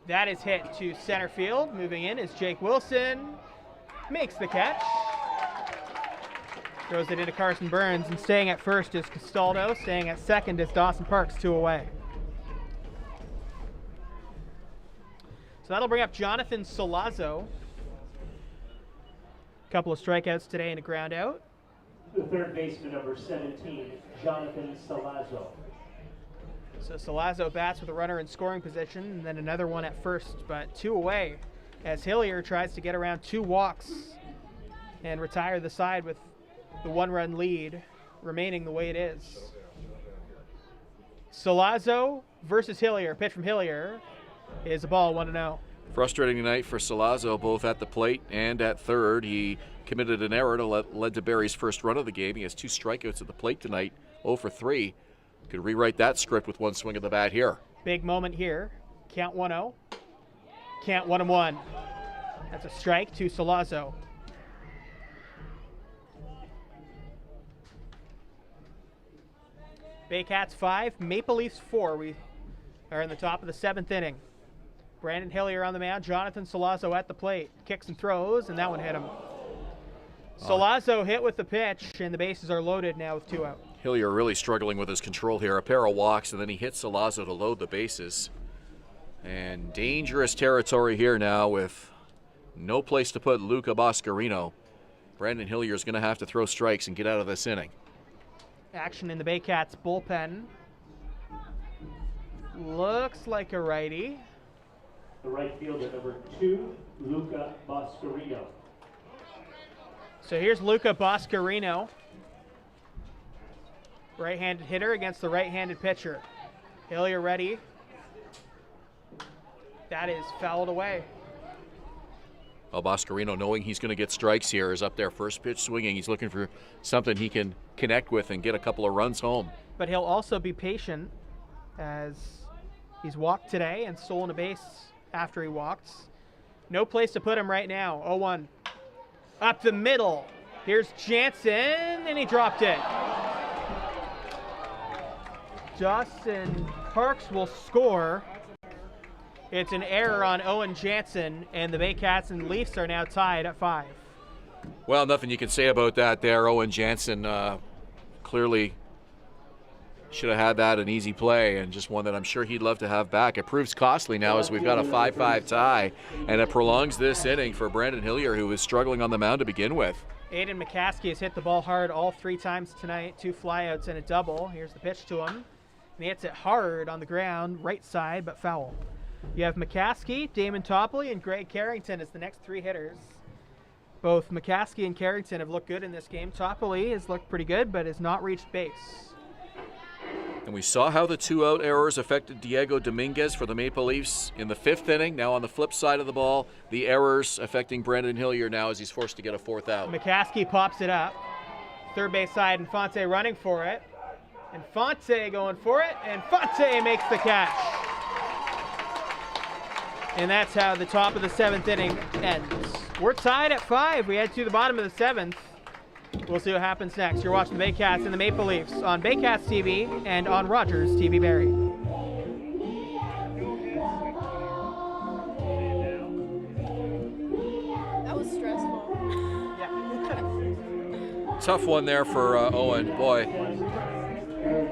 That is hit to center field. Moving in is Jake Wilson. Makes the catch. Throws it into Carson Burns, and staying at first is Castaldo. Staying at second is Dawson Parks, 2 away. So that'll bring up Jonathan Solazzo. A couple of strikeouts today and a ground out. The third baseman, number 17, Jonathan Salazzo. So Solazzo bats with a runner in scoring position, and then another one at first, but 2 away as Hillier tries to get around 2 walks and retire the side with the 1-run lead remaining the way it is. Solazzo versus Hillier. Pitch from Hillier is a ball, 1-0. Frustrating night for Salazzo, both at the plate and at third. He committed an error that led to Barrie's first run of the game. He has 2 strikeouts at the plate tonight, 0 for 3. Could rewrite that script with 1 swing of the bat here. Big moment here. Count 1-0. Count 1-1. That's a strike to Solazzo. Baycats 5, Maple Leafs 4. We are in the top of the 7th inning. Brandon Hillier on the mound, Jonathan Solazzo at the plate. Kicks and throws, and that one hit him. Solazzo hit with the pitch, and the bases are loaded now with 2 out. Hillier really struggling with his control here. A pair of walks, and then he hits Solazzo to load the bases. And dangerous territory here now with no place to put Luca Boscarino. Brandon Hillier is going to have to throw strikes and get out of this inning. Action in the Baycats bullpen. Looks like a righty. The right fielder, number 2, Luca Boscarino. So here's Luca Boscarino. Right-handed hitter against the right-handed pitcher. Hillier ready. That is fouled away. Well, Boscarino, knowing he's going to get strikes here, is up there first pitch swinging. He's looking for something he can connect with and get a couple of runs home. But he'll also be patient as he's walked today and stolen a base after he walked. No place to put him right now. 0-1. Up the middle. Here's Jansen, and he dropped it. Dawson Parks will score. It's an error on Owen Jansen, and the Baycats and Leafs are now tied at 5. Well, nothing you can say about that there. Owen Jansen clearly should have had that an easy play, and just one that I'm sure he'd love to have back. It proves costly now as we've got a 5-5 tie, and it prolongs this inning for Brandon Hillier, who was struggling on the mound to begin with. Aiden McCaskey has hit the ball hard all 3 times tonight, 2 flyouts and a double. Here's the pitch to him. And he hits it hard on the ground, right side, but foul. You have McCaskey, Damon Topley, and Greg Carrington as the next 3 hitters. Both McCaskey and Carrington have looked good in this game. Topley has looked pretty good, but has not reached base. And we saw how the 2-out errors affected Diego Dominguez for the Maple Leafs in the 5th inning. Now on the flip side of the ball, the errors affecting Brandon Hillier now as he's forced to get a 4th out. McCaskey pops it up. Third base side, Infante running for it. Infante going for it, and Infante makes the catch. And that's how the top of the 7th inning ends. We're tied at 5. We head to the bottom of the 7th. We'll see what happens next. You're watching the Baycats and the Maple Leafs on Baycats TV and on Rogers TV Barrie. That was stressful. Yeah. Tough one there for Owen. Boy,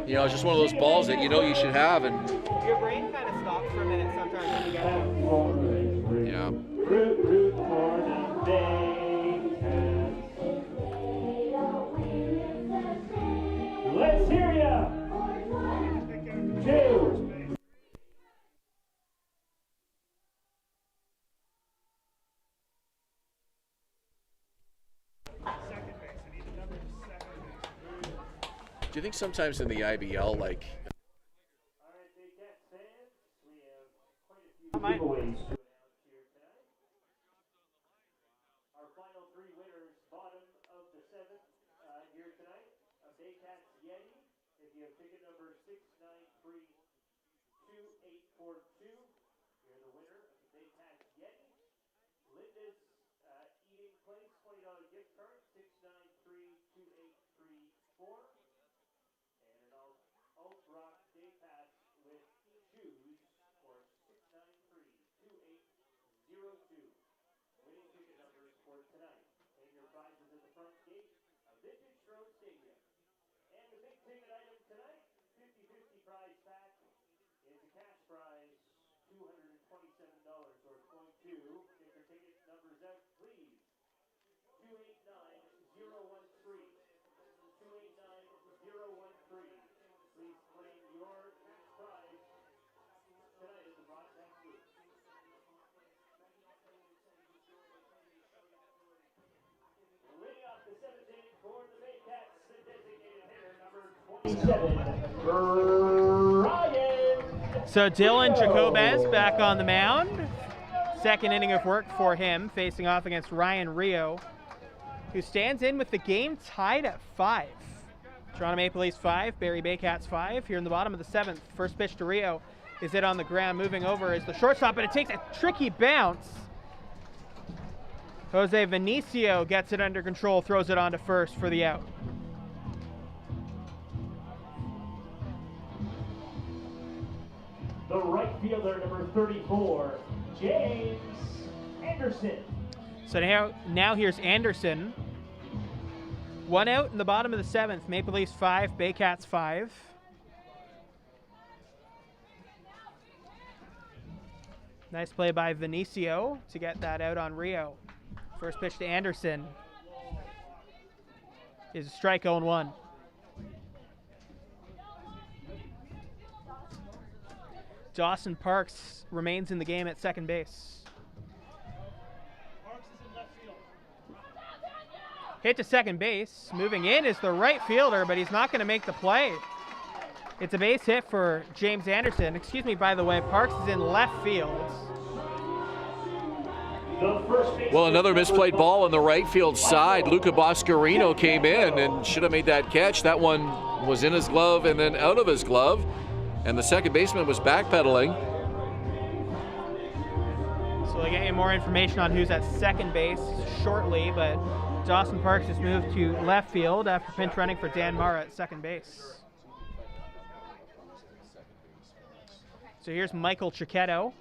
you know, it's just one of those balls that you know you should have, and Your brain kind of stops for a minute sometimes when you get out. yeah. Root for the Baycats. Let's hear ya. 2. Do you think sometimes in the IBL, like, Giveaways to announce here tonight. Our final 3 winners, bottom of the 7th here tonight. A Baycats Yeti. If you have ticket number 6932842, you're the winner of the Baycats Yeti. Linda's Eating Place, $20 gift card, 6932834. And an all So Dylan Jacobez back on the mound. Second inning of work for him, facing off against Ryan Rio, who stands in with the game tied at 5. Toronto Maple Leafs 5, Barrie Baycats 5. Here in the bottom of the 7th, first pitch to Rio is hit on the ground. Moving over is the shortstop, but it takes a tricky bounce. Jose Vinicio gets it under control, throws it on to first for the out. The right fielder, number 34, James Anderson. So now here's Anderson. 1 out in the bottom of the 7th. Maple Leafs 5, Baycats 5. Nice play by Vinicio to get that out on Rio. First pitch to Anderson is a strike, 0-1. Dawson Parks remains in the game at second base. Hit to second base. Moving in is the right fielder, but he's not going to make the play. It's a base hit for James Anderson. Excuse me, by the way, Parks is in left field. Well, another misplayed ball on the right field side. Luca Boscarino came in and should have made that catch. That one was in his glove and then out of his glove. And the second baseman was backpedaling. So we'll get you more information on who's at second base shortly, but Dawson Parks has moved to left field after pinch running for Dan Mara at second base. So here's Michael Chiquetto.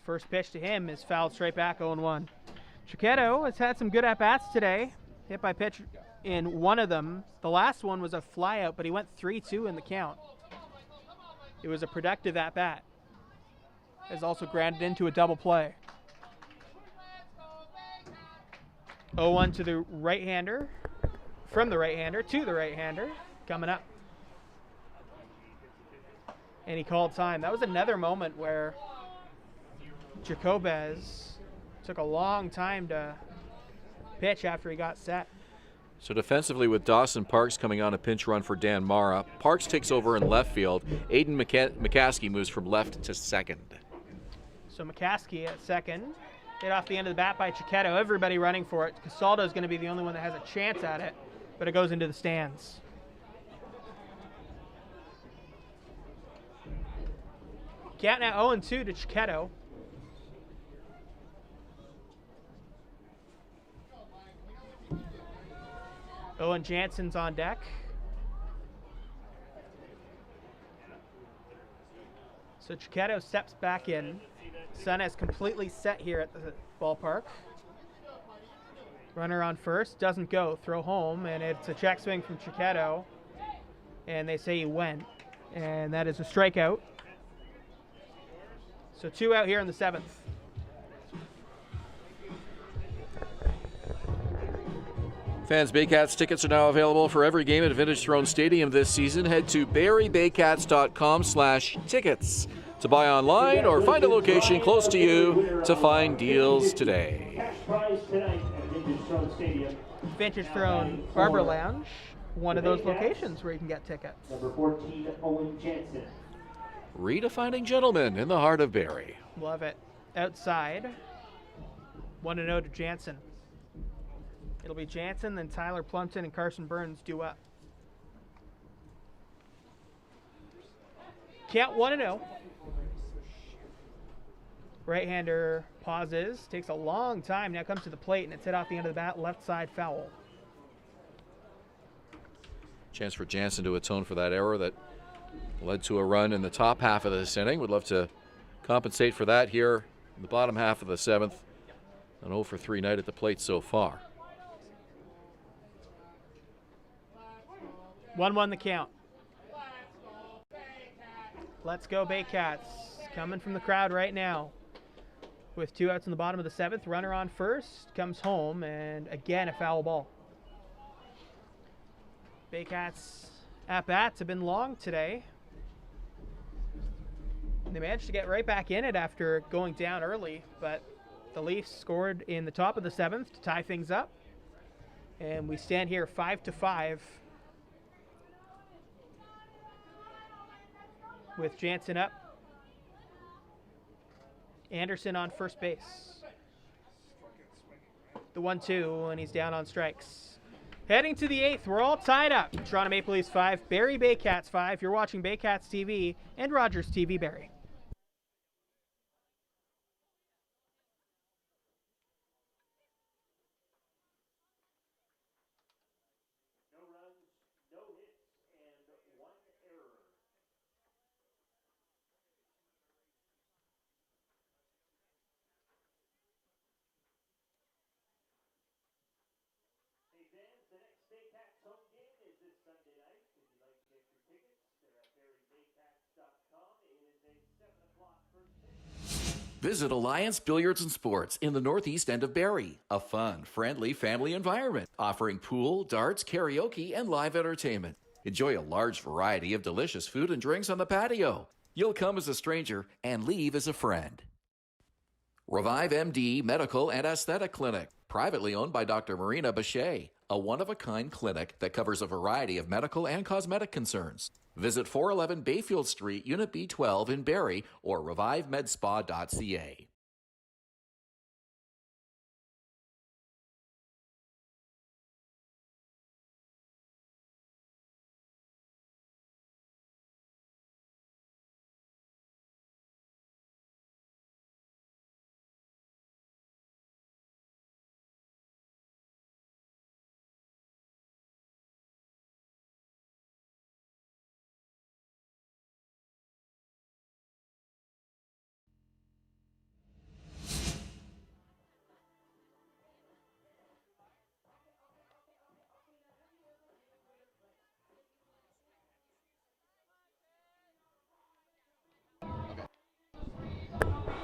First pitch to him is fouled straight back, 0-1. Chiquetto has had some good at-bats today. Hit by pitch in one of them. The last one was a flyout, but he went 3-2 in the count. It was a productive at-bat. Has also grounded into a double play. 0-1 to the right-hander. From the right-hander to the right-hander. Coming up. And he called time. That was another moment where Jacobez took a long time to pitch after he got set. So defensively with Dawson Parks coming on a pinch run for Dan Mara, Parks takes over in left field. Aiden McCaskey moves from left to second. So McCaskey at second. Hit off the end of the bat by Chiquetto. Everybody running for it. Casaldo is going to be the only one that has a chance at it, but it goes into the stands. Count now 0-2 to Chiquetto. Owen Jansen's on deck. So Chiquetto steps back in. Sun has completely set here at the ballpark. Runner on first, doesn't go, throw home, and it's a check swing from Chiquetto. And they say he went, and that is a strikeout. So 2 out here in the 7th. Fans, Baycats tickets are now available for every game at Vintage Throne Stadium this season. Head to barriebaycats.com/tickets to buy online or find a location close to you to find deals today. Cash prize tonight at Vintage Throne Stadium. Vintage Throne Barber Lounge, one of those locations where you can get tickets. Number 14, Owen Jansen. Redefining gentlemen in the heart of Barrie. Love it. Outside, 1-0 to Jansen. It'll be Jansen, then Tyler Plumpton and Carson Burns due up. Count 1-0. Right-hander pauses, takes a long time, now comes to the plate, and it's hit off the end of the bat, left side foul. Chance for Jansen to atone for that error that led to a run in the top half of this inning. Would love to compensate for that here in the bottom half of the 7th. An 0-for-3 night at the plate so far. 1-1 the count. Let's go Baycats. Coming from the crowd right now. With 2 outs in the bottom of the 7th. Runner on first. Comes home. And again a foul ball. Baycats at-bats have been long today. They managed to get right back in it after going down early. But the Leafs scored in the top of the 7th to tie things up. And we stand here 5-5 with Jansen up. Anderson on first base. The 1-2, and he's down on strikes. Heading to the 8th, we're all tied up. Toronto Maple Leafs 5, Barrie Baycats 5. You're watching Baycats TV and Rogers TV Barrie. The next Baycats home game is this Sunday night. If you'd like to get your tickets, they're at barriebaycats.com. It is a 7 o'clock first pitch. Visit Alliance Billiards and Sports in the northeast end of Barrie. A fun, friendly family environment offering pool, darts, karaoke, and live entertainment. Enjoy a large variety of delicious food and drinks on the patio. You'll come as a stranger and leave as a friend. Revive MD Medical and Aesthetic Clinic, privately owned by Dr. Marina Bachet, a one-of-a-kind clinic that covers a variety of medical and cosmetic concerns. Visit 411 Bayfield Street, Unit B12 in Barrie or revivemedspa.ca.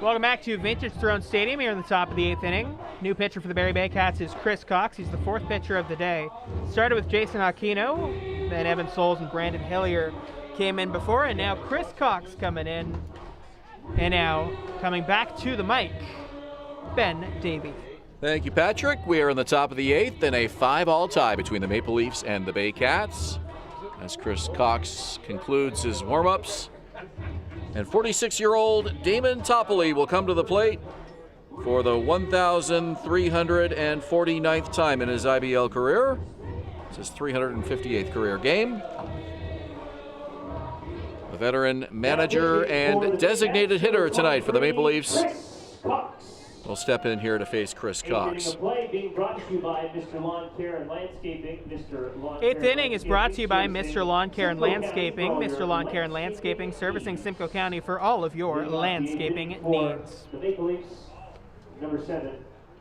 Welcome back to Vintage Throne Stadium here in the top of the 8th inning. New pitcher for the Barrie Baycats is Chris Cox. He's the 4th pitcher of the day. Started with Jason Aquino, then Evan Souls and Brandon Hillier came in before, and now Chris Cox coming in. And now coming back to the mic, Ben Davey. Thank you, Patrick. We are in the top of the 8th in a 5-all tie between the Maple Leafs and the Baycats as Chris Cox concludes his warm-ups. And 46-year-old Damon Toppoli will come to the plate for the 1,349th time in his IBL career. It's his 358th career game. The veteran manager and designated hitter tonight for the Maple Leafs will step in here to face Chris Cox. Eighth inning is brought to you by Mr. Lawn Care and Landscaping. Mr. Lawn Care and Landscaping, servicing Simcoe County for all of your landscaping needs. The Maple Leafs, number 7,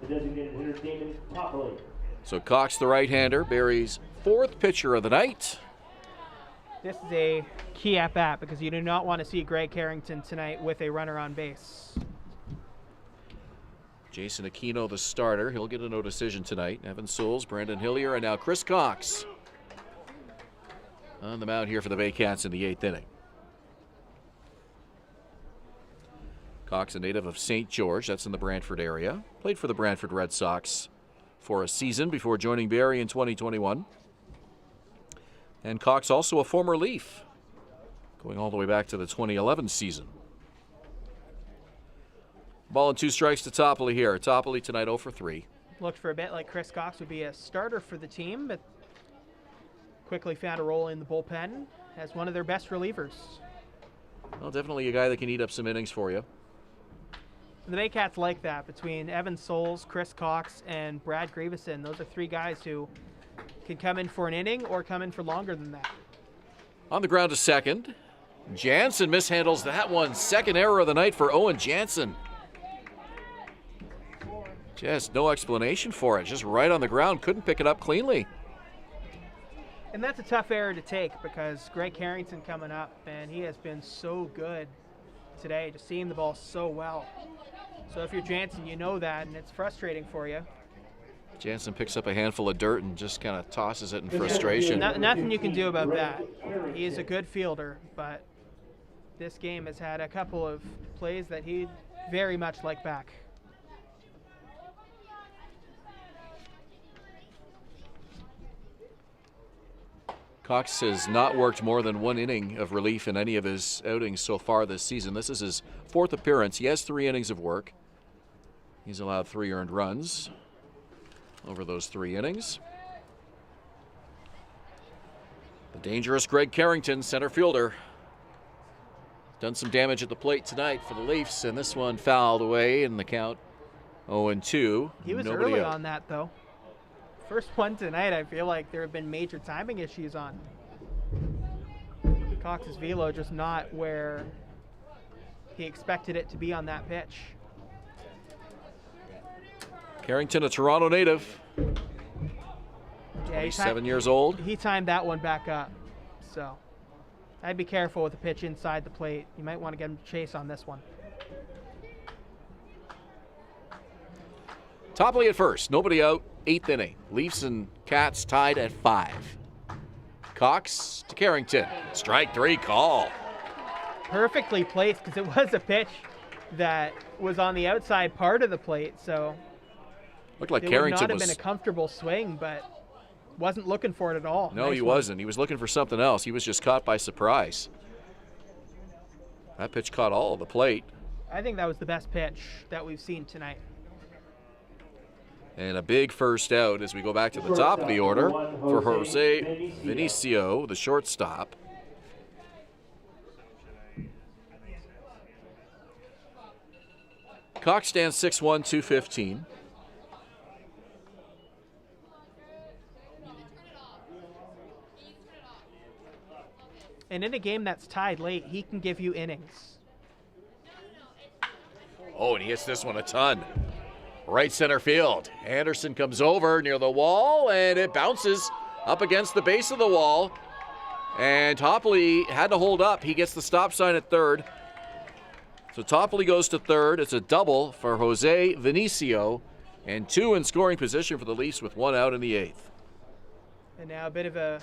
the designated hitter, Damon Toppoli. So Cox, the right-hander, Barrie's 4th pitcher of the night. This is a key at-bat because you do not want to see Greg Carrington tonight with a runner on base. Jason Aquino, the starter. He'll get a no decision tonight. Evan Souls, Brandon Hillier, and now Chris Cox on the mound here for the Baycats in the 8th inning. Cox, a native of St. George, that's in the Brantford area. Played for the Brantford Red Sox for a season before joining Barrie in 2021. And Cox also a former Leaf, going all the way back to the 2011 season. Ball and 2 strikes to Toppoli here. Toppoli tonight 0 for 3. Looked for a bit like Chris Cox would be a starter for the team, but quickly found a role in the bullpen as one of their best relievers. Well, definitely a guy that can eat up some innings for you. And the Baycats like that between Evan Souls, Chris Cox, and Brad Grieveson. Those are 3 guys who can come in for an inning or come in for longer than that. On the ground to second. Jansen mishandles that one. Second error of the night for Owen Jansen. Just no explanation for it. Just right on the ground. Couldn't pick it up cleanly. And that's a tough error to take because Greg Carrington coming up, and he has been so good today, just seeing the ball so well. So if you're Jansen, you know that, and it's frustrating for you. Jansen picks up a handful of dirt and just kind of tosses it in frustration. Nothing you can do about that. He is a good fielder, but this game has had a couple of plays that he'd very much like back. Cox has not worked more than 1 inning of relief in any of his outings so far this season. This is his 4th appearance. He has 3 innings of work. He's allowed 3 earned runs over those 3 innings. The dangerous Greg Carrington, center fielder, done some damage at the plate tonight for the Leafs, and this one fouled away in the count 0-2. He was early on that, though. First one tonight, I feel like there have been major timing issues on. Cox's velo just not where he expected it to be on that pitch. Carrington, a Toronto native, Yeah, 27 years old. He timed that one back up, so I'd be careful with the pitch inside the plate. You might want to get him to chase on this one. Topley at first, nobody out, 8th inning. Leafs and Cats tied at 5. Cox to Carrington, strike 3 call. Perfectly placed, because it was a pitch that was on the outside part of the plate, so Looked like it Carrington would not have was... been a comfortable swing, but wasn't looking for it at all. No, Nice he one. wasn't. He was looking for something else. He was just caught by surprise. That pitch caught all of the plate. I think that was the best pitch that we've seen tonight. And a big first out as we go back to the top of the order for Jose Vinicio, the shortstop. Cox stands 6'1", 215. And in a game that's tied late, he can give you innings. Oh, and he hits this one a ton. Right center field. Anderson comes over near the wall, and it bounces up against the base of the wall. And Topley had to hold up. He gets the stop sign at third. So Topley goes to third. It's a double for Jose Vinicio, and 2 in scoring position for the Leafs with 1 out in the 8th. And now a bit of a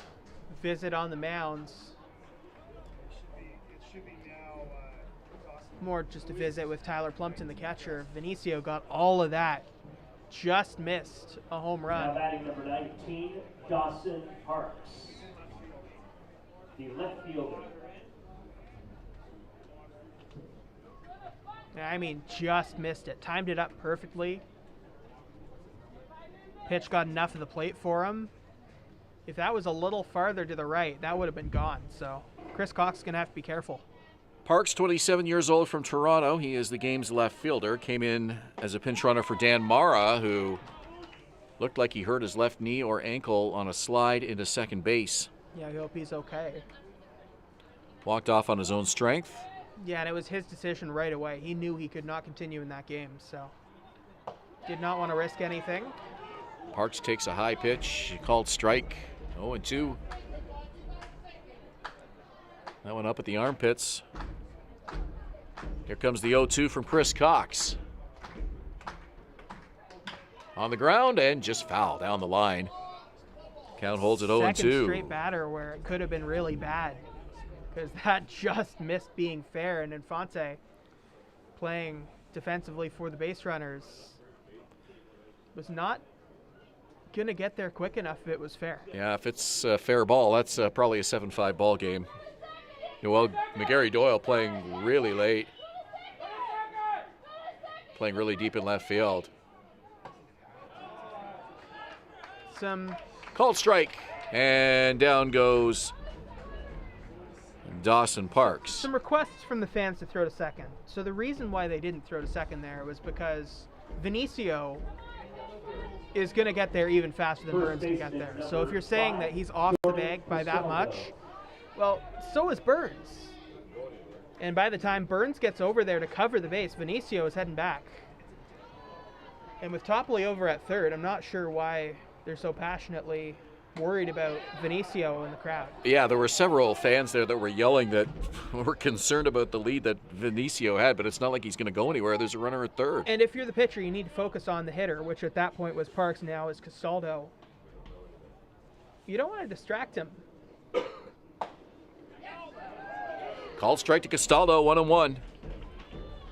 visit on the mounds. More just a visit with Tyler Plumpton, the catcher. Vinicio got all of that. Just missed a home run. Now batting number 19, Dawson Parks, the left fielder. I mean, just missed it. Timed it up perfectly. Pitch got enough of the plate for him. If that was a little farther to the right, that would have been gone. So Chris Cox is going to have to be careful. Parks, 27 years old, from Toronto. He is the game's left fielder. Came in as a pinch runner for Dan Mara, who looked like he hurt his left knee or ankle on a slide into second base. Yeah, I hope he's okay. Walked off on his own strength. Yeah, and it was his decision right away. He knew he could not continue in that game, so did not want to risk anything. Parks takes a high pitch, called strike, 0-2. That one up at the armpits. Here comes the 0-2 from Chris Cox. On the ground and just foul down the line. Count holds at 0-2. Second straight batter where it could have been really bad, because that just missed being fair, and Infante playing defensively for the base runners was not going to get there quick enough if it was fair. Yeah, if it's a fair ball, that's probably a 7-5 ball game. Well, McGarry Doyle playing really late. Playing really deep in left field. Some Called strike, and down goes Dawson Parks. Some requests from the fans to throw to second. So the reason why they didn't throw to second there was because Vinicio is going to get there even faster than Burns can get there. So if you're saying that he's off the bag by that much, well, so is Burns. And by the time Burns gets over there to cover the base, Vinicio is heading back. And with Topley over at third, I'm not sure why they're so passionately worried about Vinicio in the crowd. Yeah, there were several fans there that were yelling that were concerned about the lead that Vinicio had, but it's not like he's going to go anywhere. There's a runner at third. And if you're the pitcher, you need to focus on the hitter, which at that point was Parks, now is Castaldo. You don't want to distract him. Called strike to Castaldo, 1-1.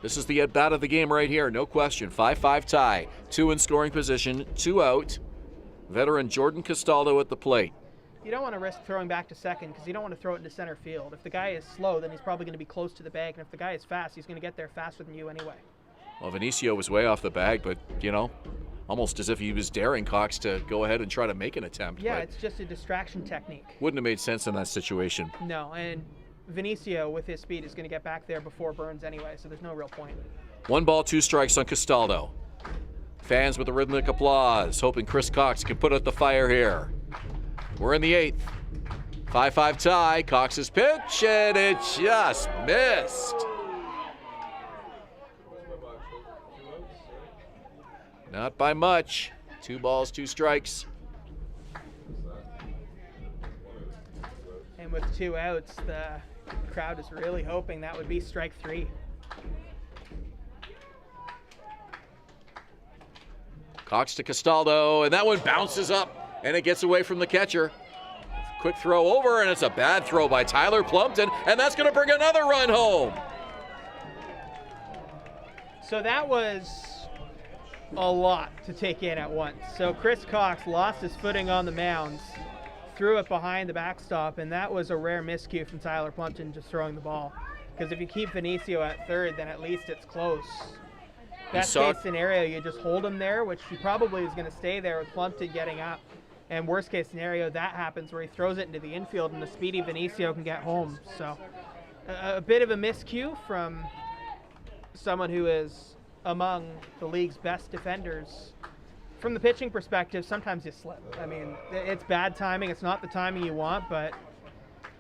This is the at-bat of the game right here, no question. 5-5 tie, 2 in scoring position, 2 out. Veteran Jordan Castaldo at the plate. You don't want to risk throwing back to second because you don't want to throw it into center field. If the guy is slow, then he's probably going to be close to the bag, and if the guy is fast, he's going to get there faster than you anyway. Well, Vinicio was way off the bag, but, almost as if he was daring Cox to go ahead and try to make an attempt. Yeah, it's just a distraction technique. Wouldn't have made sense in that situation. No, and Vinicio, with his speed, is going to get back there before Burns anyway, so there's no real point. 1 ball, 2 strikes on Castaldo. Fans with a rhythmic applause, hoping Chris Cox can put out the fire here. We're in the 8th. 5-5 tie. Cox's pitch, and it just missed. Not by much. 2 balls, 2 strikes. And with 2 outs, the crowd is really hoping that would be strike 3. Cox to Castaldo, and that one bounces up, and it gets away from the catcher. Quick throw over, and it's a bad throw by Tyler Plumpton, and that's going to bring another run home. So that was a lot to take in at once. So Chris Cox lost his footing on the mound, threw it behind the backstop, and that was a rare miscue from Tyler Plumpton just throwing the ball. Because if you keep Vinicio at third, then at least it's close. Best case scenario, you just hold him there, which he probably is going to stay there with Plumpton getting up. And worst case scenario, that happens where he throws it into the infield and the speedy Vinicio can get home. So a bit of a miscue from someone who is among the league's best defenders. From the pitching perspective, sometimes you slip. I mean, it's bad timing. It's not the timing you want, but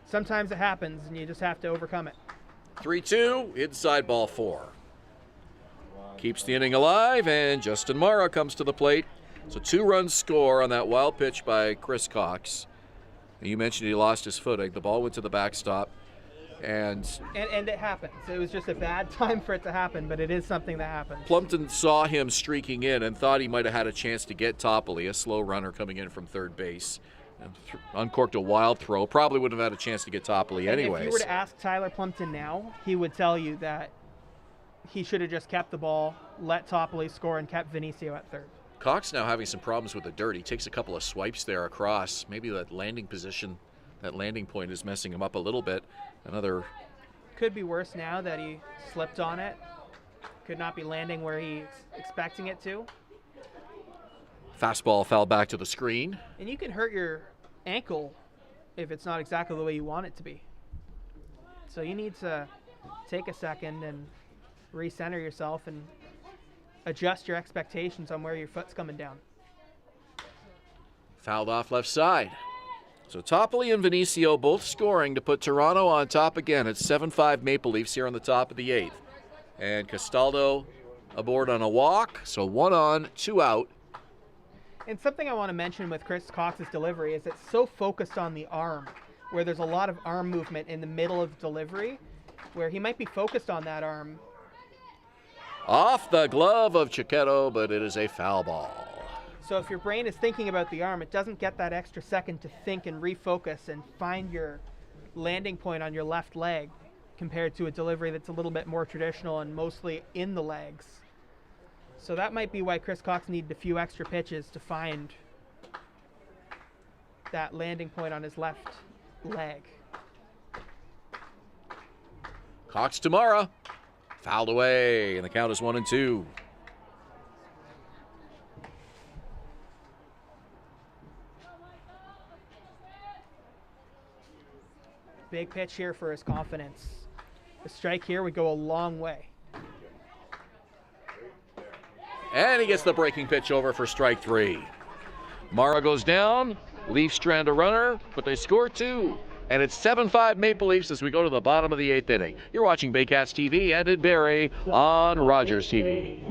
sometimes it happens and you just have to overcome it. 3-2, inside ball 4. Keeps the inning alive, and Justin Mara comes to the plate. So 2-run score on that wild pitch by Chris Cox. And you mentioned he lost his footing. The ball went to the backstop. And it happens. It was just a bad time for it to happen, but it is something that happens. Plumpton saw him streaking in and thought he might have had a chance to get Topley, a slow runner coming in from third base. And uncorked a wild throw. Probably wouldn't have had a chance to get Topley anyways. If you were to ask Tyler Plumpton now, he would tell you that he should have just kept the ball, let Topley score, and kept Vinicio at third. Cox now having some problems with the dirt. He takes a couple of swipes there across. Maybe that landing position, that landing point is messing him up a little bit. Another. Could be worse now that he slipped on it. Could not be landing where he's expecting it to. Fastball fell back to the screen. And you can hurt your ankle if it's not exactly the way you want it to be. So you need to take a second and recenter yourself and adjust your expectations on where your foot's coming down. Fouled off left side. So Topley and Vinicio both scoring to put Toronto on top again. It's 7-5 Maple Leafs here on the top of the 8th. And Castaldo aboard on a walk, so 1 on, 2 out. And something I want to mention with Chris Cox's delivery is it's so focused on the arm, where there's a lot of arm movement in the middle of the delivery, where he might be focused on that arm. Off the glove of Chiquetto, but it is a foul ball. So if your brain is thinking about the arm, it doesn't get that extra second to think and refocus and find your landing point on your left leg compared to a delivery that's a little bit more traditional and mostly in the legs. So that might be why Chris Cox needed a few extra pitches to find that landing point on his left leg. Cox to Mara. Fouled away, and the count is 1-2. Big pitch here for his confidence. The strike here would go a long way. And he gets the breaking pitch over for strike 3. Mara goes down. Leafs strand a runner, but they score 2. And it's 7-5 Maple Leafs as we go to the bottom of the 8th inning. You're watching Baycats TV and in Barrie on Rogers TV.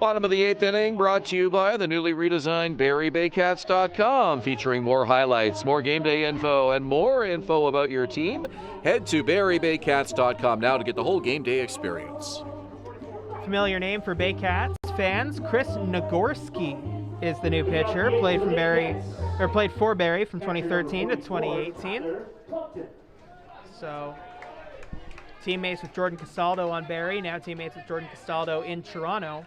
Bottom of the 8th inning brought to you by the newly redesigned BarrieBaycats.com, featuring more highlights, more game day info, and more info about your team. Head to BarrieBaycats.com now to get the whole game day experience. Familiar name for Baycats fans, Chris Nagorski is the new pitcher. Played for Barrie from 2013 to 2018. So, teammates with Jordan Castaldo on Barrie, now teammates with Jordan Castaldo in Toronto.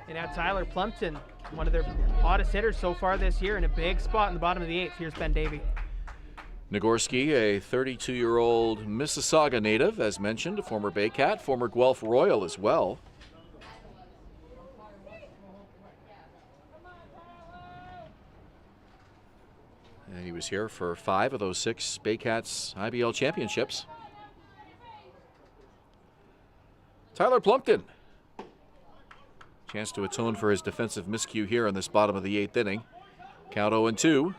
And now Tyler Plumpton, one of their hottest hitters so far this year, in a big spot in the bottom of the 8th. Here's Ben Davey. Nagorski, a 32-year-old Mississauga native, as mentioned, a former Baycat, former Guelph Royal as well. And he was here for 5 of those 6 Baycats IBL championships. Tyler Plumpton. Chance to atone for his defensive miscue here in this bottom of the 8th inning. Count 0-2.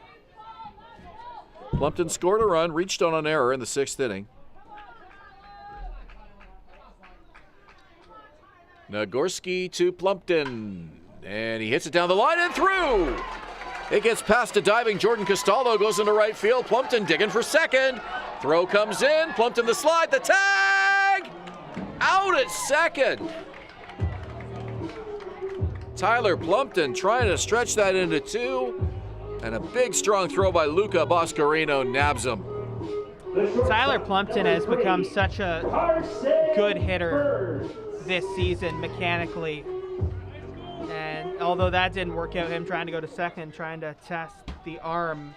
Plumpton scored a run, reached on an error in the 6th inning. Nagorski to Plumpton. And he hits it down the line and through. It gets past a diving Jordan Castaldo, goes into right field. Plumpton digging for second. Throw comes in. Plumpton the slide, the tag! Out at second. Tyler Plumpton trying to stretch that into 2. And a big, strong throw by Luca Boscarino nabs him. Tyler Plumpton has become such a good hitter this season mechanically. And although that didn't work out, him trying to go to second, trying to test the arm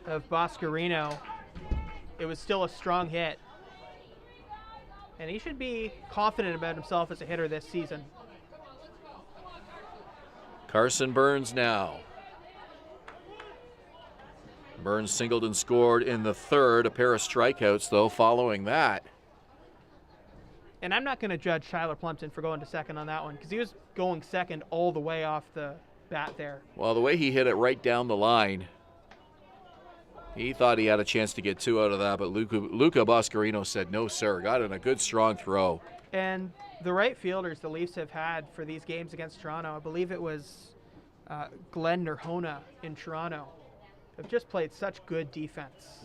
of Boscarino, it was still a strong hit. And he should be confident about himself as a hitter this season. Carson Burns now. Burns singled and scored in the 3rd. A pair of strikeouts, though, following that. And I'm not going to judge Tyler Plumpton for going to second on that one, because he was going second all the way off the bat there. Well, the way he hit it right down the line, he thought he had a chance to get 2 out of that, but Luca Boscarino said, no, sir. Got in a good, strong throw. And the right fielders the Leafs have had for these games against Toronto, I believe it was Glenn Nerhona in Toronto, have just played such good defense.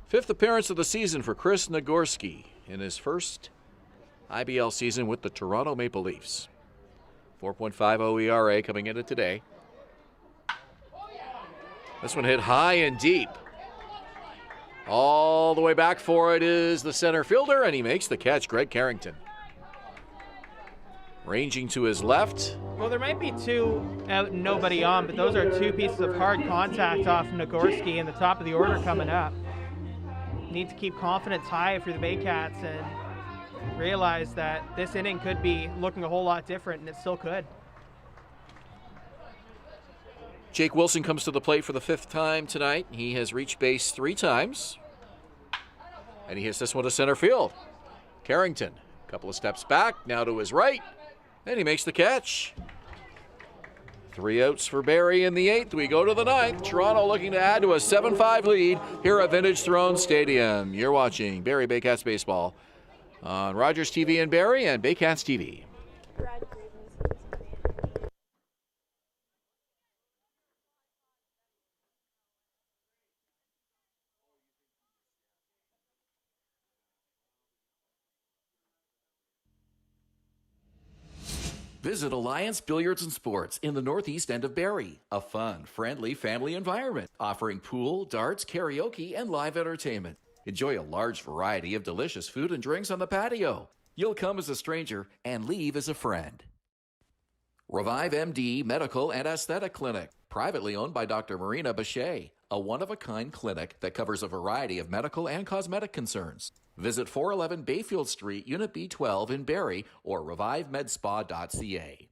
Fifth appearance of the season for Chris Nagorski in his first IBL season with the Toronto Maple Leafs. 4.50 ERA coming into today. This one hit high and deep. All the way back for it is the center fielder, and he makes the catch, Greg Carrington. Ranging to his left. Well, there might be 2 out and nobody on, but those are 2 pieces of hard contact off Nagorski in the top of the order coming up. Need to keep confidence high if you're the Baycats and realize that this inning could be looking a whole lot different, and it still could. Jake Wilson comes to the plate for the 5th time tonight. He has reached base 3 times. And he hits this one to center field. Carrington, a couple of steps back, now to his right, and he makes the catch. 3 outs for Barrie in the 8th. We go to the 9th. Toronto looking to add to a 7-5 lead here at Vintage Throne Stadium. You're watching Barrie Baycats Baseball on Rogers TV in Barrie and Baycats TV. Visit Alliance Billiards and Sports in the northeast end of Barrie. A fun, friendly family environment offering pool, darts, karaoke, and live entertainment. Enjoy a large variety of delicious food and drinks on the patio. You'll come as a stranger and leave as a friend. Revive MD Medical and Aesthetic Clinic, privately owned by Dr. Marina Bachet, a one-of-a-kind clinic that covers a variety of medical and cosmetic concerns. Visit 411 Bayfield Street, Unit B12 in Barrie, or revivemedspa.ca.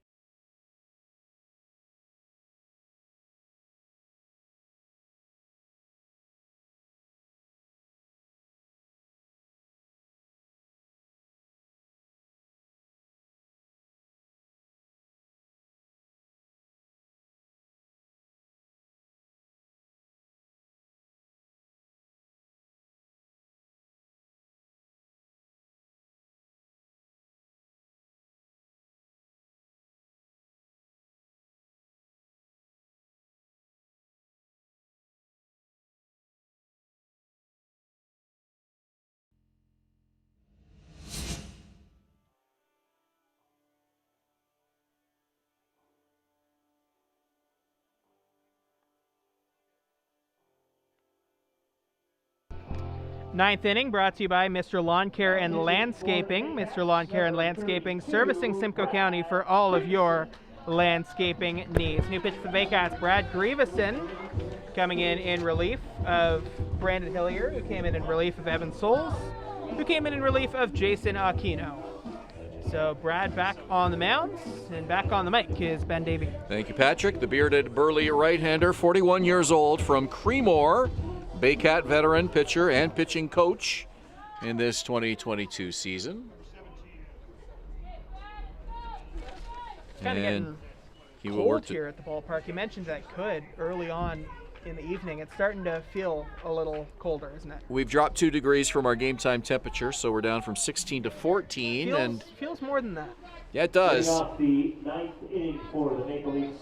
Ninth inning brought to you by Mr. Lawn Care and Landscaping. Mr. Lawn Care and Landscaping, servicing Simcoe County for all of your landscaping needs. New pitch for the Baycats, Brad Grieveson coming in relief of Brandon Hillier, who came in relief of Evan Souls, who came in relief of Jason Aquino. So Brad back on the mound, and back on the mic is Ben Davey. Thank you, Patrick. The bearded, burly right-hander, 41 years old, from Creemore, Baycat veteran, pitcher, and pitching coach in this 2022 season. Kind of getting he will cold work here at the ballpark. You mentioned that could early on in the evening. It's starting to feel a little colder, isn't it? We've dropped 2 degrees from our game time temperature, so we're down from 16 to 14. Feels more than that. Yeah, it does. Getting off the ninth inning for the Maple Leafs,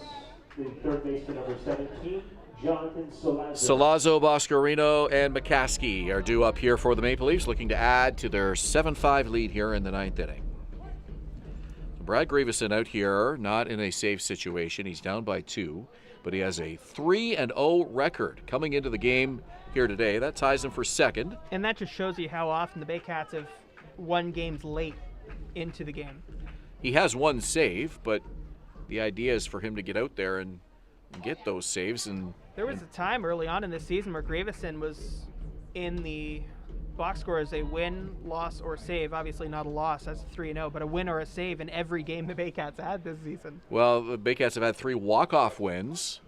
the third baseman, number 17, Jonathan Salazzo, Boscarino, and McCaskey are due up here for the Maple Leafs, looking to add to their 7-5 lead here in the ninth inning. Brad Grieveson out here, not in a safe situation. He's down by 2, but he has a 3-0 record coming into the game here today. That ties him for second. And that just shows you how often the Baycats have won games late into the game. He has 1 save, but the idea is for him to get out there and get those saves. And there was a time early on in this season where Grieveson was in the box score as a win, loss, or save. Obviously not a loss, that's a 3-0, but a win or a save in every game the Baycats had this season. Well, the Baycats have had 3 walk-off wins.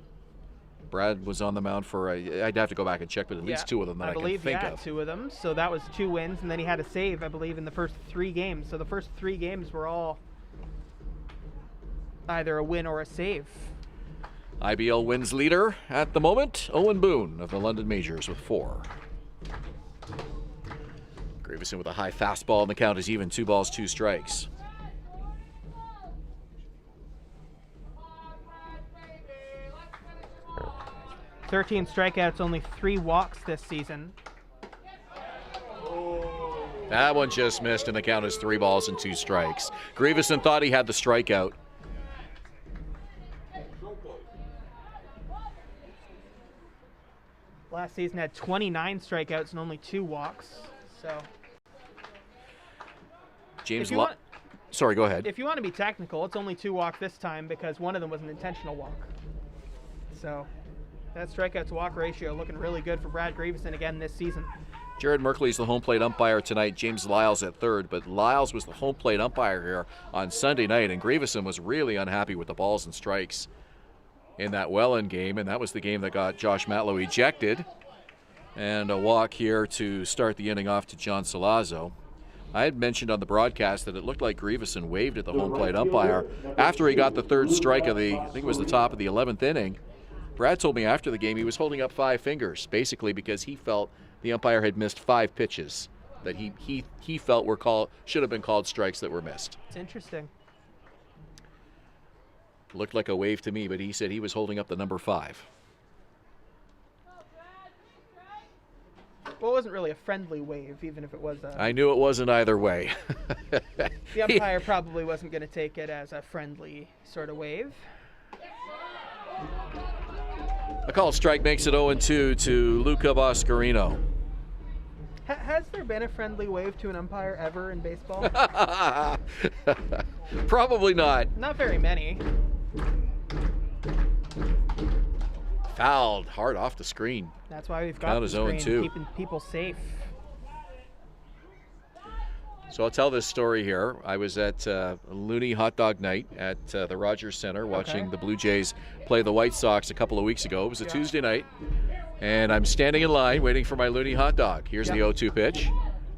Brad was on the mound for, I'd have to go back and check, but at least 2 of them that I can think of. I believe he had 2 of them, so that was 2 wins, and then he had a save, I believe, in the first 3 games. So the first 3 games were all either a win or a save. IBL wins leader at the moment, Owen Boone of the London Majors with 4. Grieveson with a high fastball, and the count is even, 2 balls, 2 strikes. "13 strikeouts, only 3 walks this season." That one just missed, and the count is 3 balls and 2 strikes. Grieveson thought he had the strikeout. Last season had 29 strikeouts and only 2 walks. So James sorry, go ahead. If you want to be technical, it's only 2 walks this time because one of them was an intentional walk. So that strikeout to walk ratio looking really good for Brad Grieveson again this season. Jared Merkley's the home plate umpire tonight. James Lyles at third, but Lyles was the home plate umpire here on Sunday night, and Grieveson was really unhappy with the balls and strikes in that Welland game, and that was the game that got Josh Matlow ejected. And a walk here to start the inning off to John Salazzo. I had mentioned on the broadcast that it looked like Grieveson waved at the home plate umpire after he got the 3rd strike of I think it was the top of the 11th inning. Brad told me after the game he was holding up 5 fingers, basically because he felt the umpire had missed 5 pitches that he felt should have been called strikes that were missed. It's interesting. Looked like a wave to me, but he said he was holding up the number 5. Well, it wasn't really a friendly wave, even if it was I knew it wasn't either way. The umpire probably wasn't going to take it as a friendly sort of wave. A called strike makes it 0-2 to Luca Boscarino. Has there been a friendly wave to an umpire ever in baseball? Probably not. Not very many. Fouled hard off the screen. That's why we've got Count the is screen, 0-2. keeping people safe. So I'll tell this story here. I was at Looney Hot Dog Night at the Rogers Center watching the Blue Jays play the White Sox a couple of weeks ago. It was a Tuesday night, and I'm standing in line waiting for my Looney hot dog. Here's the 0-2 pitch,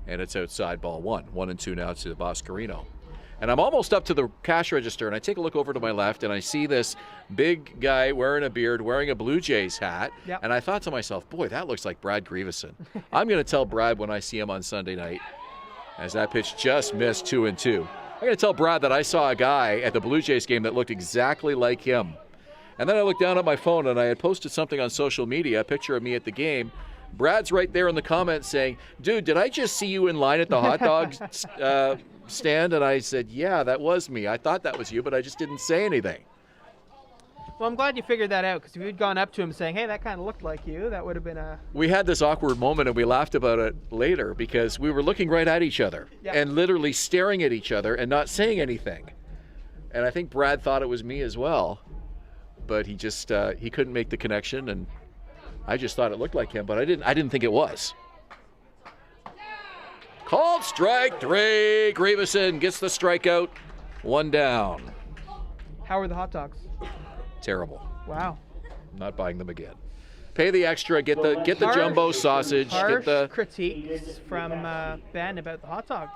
and it's outside, ball 1. 1-2 now to Boscarino. And I'm almost up to the cash register, and I take a look over to my left, and I see this big guy wearing a beard, wearing a Blue Jays hat. And I thought to myself, boy, that looks like Brad Grieveson. I'm going to tell Brad when I see him on Sunday night, as that pitch just missed 2-2. I'm going to tell Brad that I saw a guy at the Blue Jays game that looked exactly like him. And then I looked down at my phone, and I had posted something on social media, a picture of me at the game. Brad's right there in the comments saying, dude, did I just see you in line at the hot dog stand? And I said, yeah, that was me. I thought that was you, but I just didn't say anything. Well, I'm glad you figured that out, because if you'd gone up to him saying, hey, that kind of looked like you, that would have been a... We had this awkward moment and we laughed about it later because we were looking right at each other and literally staring at each other and not saying anything. And I think Brad thought it was me as well, but he just he couldn't make the connection, and I just thought it looked like him, but I didn't think it was. Called strike 3. Grieveson gets the strikeout. 1 down. How are the hot dogs? Terrible. Wow. I'm not buying them again. Pay the extra, get the jumbo sausage, Harsh get the... critiques from Ben about the hot dog.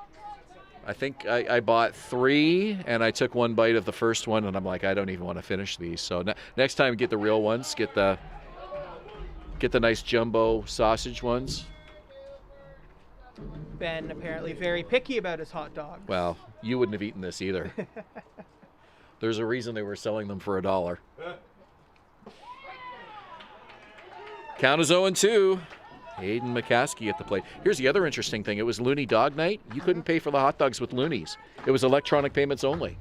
I think I bought 3 and I took 1 bite of the first one and I'm like, I don't even want to finish these. So next time get the real ones, get the nice jumbo sausage ones. Ben apparently very picky about his hot dogs. Well, you wouldn't have eaten this either. There's a reason they were selling them for $1. Count is 0-2. Hayden McCaskey at the plate. Here's the other interesting thing. It was Looney Dog Night. You couldn't pay for the hot dogs with Loonies. It was electronic payments only.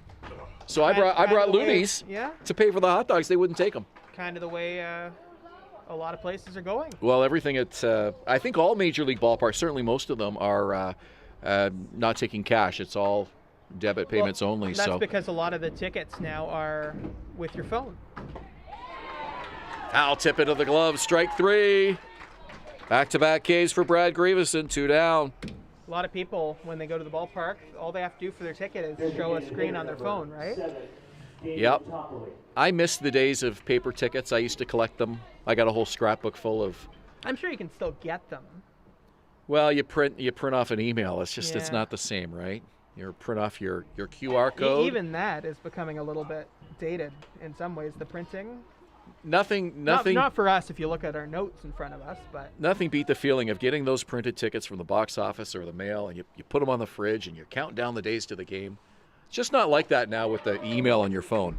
So I brought Loonies to pay for the hot dogs. They wouldn't take them. Kind of the way a lot of places are going. Well, everything at I think all major league ballparks, certainly most of them, are not taking cash. It's all debit payments only. That's because a lot of the tickets now are with your phone. Foul tip into the glove. Strike 3. Back-to-back Ks for Brad Grieveson. 2 down. A lot of people, when they go to the ballpark, all they have to do for their ticket is show a screen on their phone, right? Yep. I miss the days of paper tickets. I used to collect them. I got a whole scrapbook full of... I'm sure you can still get them. Well, you print off an email. It's just it's not the same, right? You print off your QR code. Even that is becoming a little bit dated in some ways. The printing. Nothing. Not for us if you look at our notes in front of us, but nothing beat the feeling of getting those printed tickets from the box office or the mail, and you put them on the fridge and you're counting down the days to the game. It's just not like that now with the email on your phone.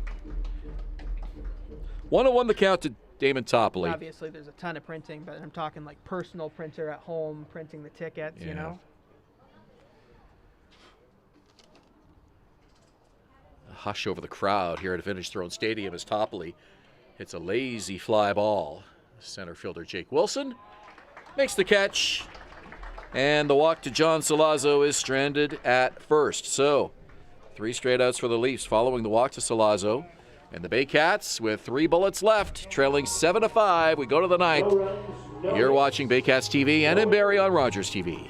1-1 the count to Damon Topley. Obviously, there's a ton of printing, but I'm talking like personal printer at home printing the tickets. You know. A hush over the crowd here at Vintage Throne Stadium as Topley hits a lazy fly ball. Center fielder Jake Wilson makes the catch. And the walk to John Salazzo is stranded at first. So, 3 straight outs for the Leafs following the walk to Salazzo. And the Baycats with 3 bullets left, trailing 7-5. We go to the 9th. You're watching Baycats TV and in Barrie on Rogers TV.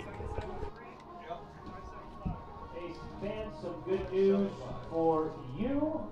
Hey, fans, some good news for you.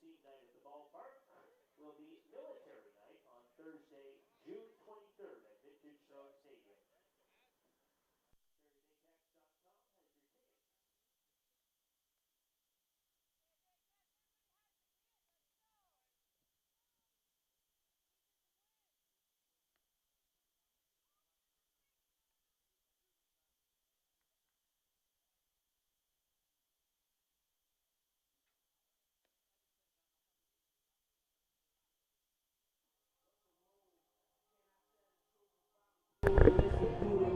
Team night at the ballpark will be military night on Thursday, June 23rd at Vintage Throne Stadium.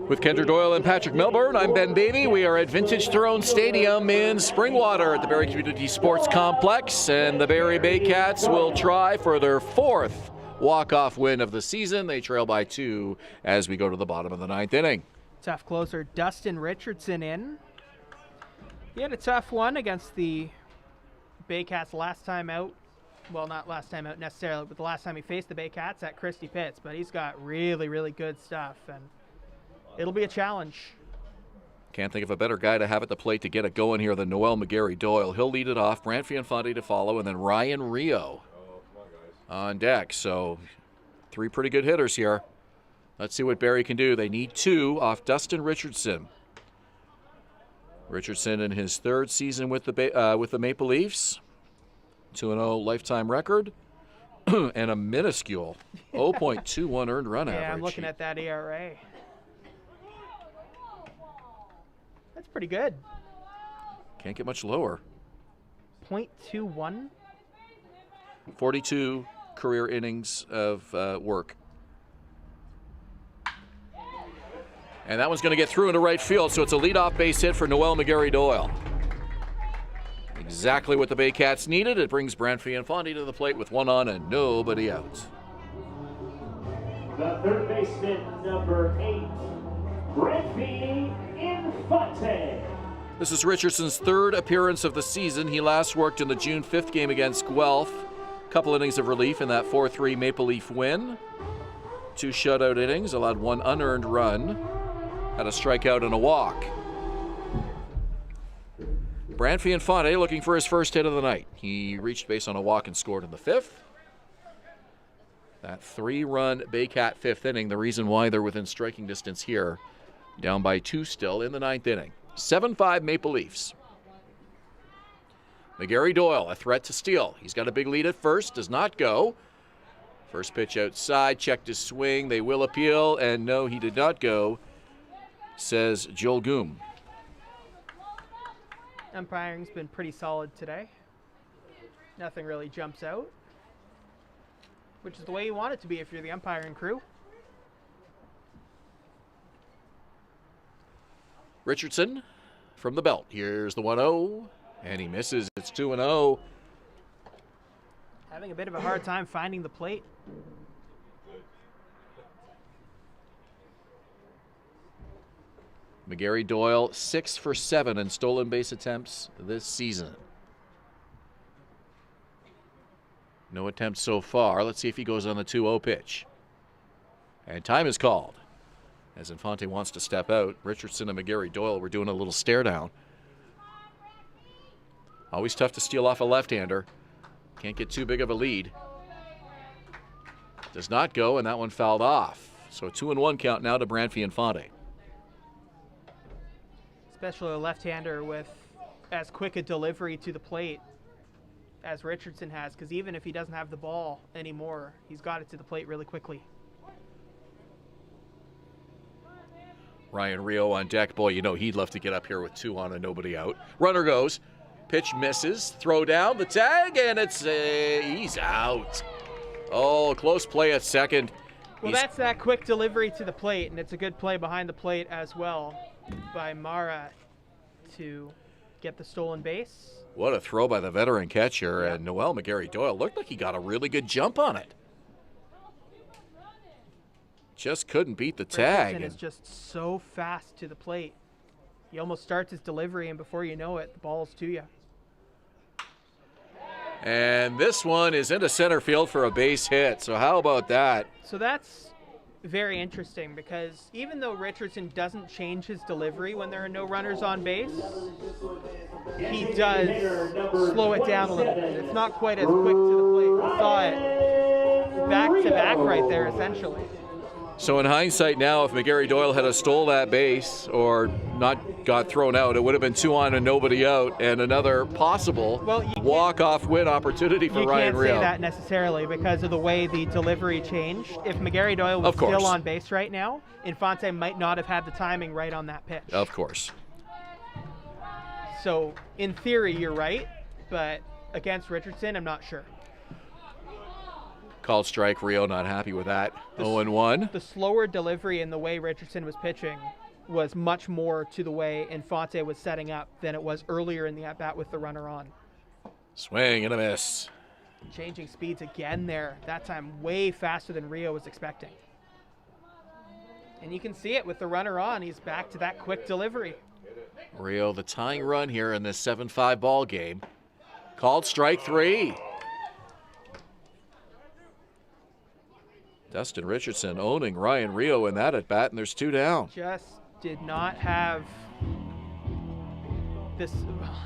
With Kendra Doyle and Patrick Milburn, I'm Ben Beatty. We are at Vintage Throne Stadium in Springwater at the Barrie Community Sports Complex, and the Barrie Baycats will try for their 4th walk-off win of the season. They trail by 2 as we go to the bottom of the 9th inning. Tough closer, Dustin Richardson in. He had a tough one against the Baycats last time out. Well, not last time out necessarily, but the last time he faced the Baycats at Christie Pitts. But he's got really, really good stuff, and it'll be a challenge. Can't think of a better guy to have at the plate to get it going here than Noel McGarry-Doyle. He'll lead it off, Brant Fianfonte to follow, and then Ryan Rio on deck. So 3 pretty good hitters here. Let's see what Barrie can do. They need 2 off Dustin Richardson. Richardson in his 3rd season with the Maple Leafs. 2-0 lifetime record. And a minuscule 0.21 earned run average. Yeah, I'm looking at that ERA. That's pretty good. Can't get much lower. 0.21? 42 career innings of work. And that one's going to get through into right field, so it's a leadoff base hit for Noel McGarry-Doyle. Exactly what the Baycats needed. It brings Brant Fianfonte to the plate with 1 on and nobody out. The third baseman, number 8, Brant Fianfonte. This is Richardson's 3rd appearance of the season. He last worked in the June 5th game against Guelph. Couple innings of relief in that 4-3 Maple Leaf win. 2 shutout innings, allowed 1 unearned run. Had a strikeout and a walk. Brant Fianfonte looking for his first hit of the night. He reached base on a walk and scored in the 5th. That 3-run Baycat 5th inning, the reason why they're within striking distance here. Down by 2 still in the 9th inning. 7-5 Maple Leafs. McGarry-Doyle, a threat to steal. He's got a big lead at first, does not go. First pitch outside, checked his swing. They will appeal, and no, he did not go, says Joel Goom. Umpiring's been pretty solid today. Nothing really jumps out, which is the way you want it to be if you're the umpiring crew. Richardson from the belt. Here's the 1-0, and he misses. It's 2-0. Having a bit of a hard time finding the plate. McGarry-Doyle 6 for 7 in stolen base attempts this season. No attempts so far. Let's see if he goes on the 2-0 pitch. And time is called. As Infante wants to step out, Richardson and McGarry-Doyle were doing a little stare down. Always tough to steal off a left-hander. Can't get too big of a lead. Does not go, and that one fouled off. So a 2-1 count now to Brant Fianfonte. Especially a left-hander with as quick a delivery to the plate as Richardson has, because even if he doesn't have the ball anymore, he's got it to the plate really quickly. Ryan Rio on deck. Boy, you know he'd love to get up here with 2 on and nobody out. Runner goes. Pitch misses. Throw down the tag, and he's out. Oh, close play at second. Well, that's that quick delivery to the plate, and it's a good play behind the plate as well by Mara to get the stolen base. What a throw by the veteran catcher, Yep. and Noel McGarry-Doyle looked like he got a really good jump on it. Just couldn't beat the tag. Richardson is just so fast to the plate. He almost starts his delivery, and before you know it, the ball's to you. And this one is into center field for a base hit. So how about that? So that's very interesting because even though Richardson doesn't change his delivery when there are no runners on base, he does slow it down a little bit. It's not quite as quick to the plate. We saw it back-to-back right there, essentially. So in hindsight now, if McGarry-Doyle had stole that base or not got thrown out, it would have been 2 on and nobody out, and another possible walk-off win opportunity for Ryan Rio. You can't say that necessarily because of the way the delivery changed. If McGarry-Doyle was still on base right now, Infante might not have had the timing right on that pitch. Of course. So in theory, you're right, but against Richardson, I'm not sure. Called strike. Rio not happy with that. 0-1. The slower delivery in the way Richardson was pitching was much more to the way Infante was setting up than it was earlier in the at-bat with the runner on. Swing and a miss. Changing speeds again there. That time way faster than Rio was expecting. And you can see it with the runner on. He's back to that quick delivery. Rio, the tying run here in this 7-5 ball game. Called strike 3. Dustin Richardson owning Ryan Rio in that at bat, and there's 2 down. Just did not have this.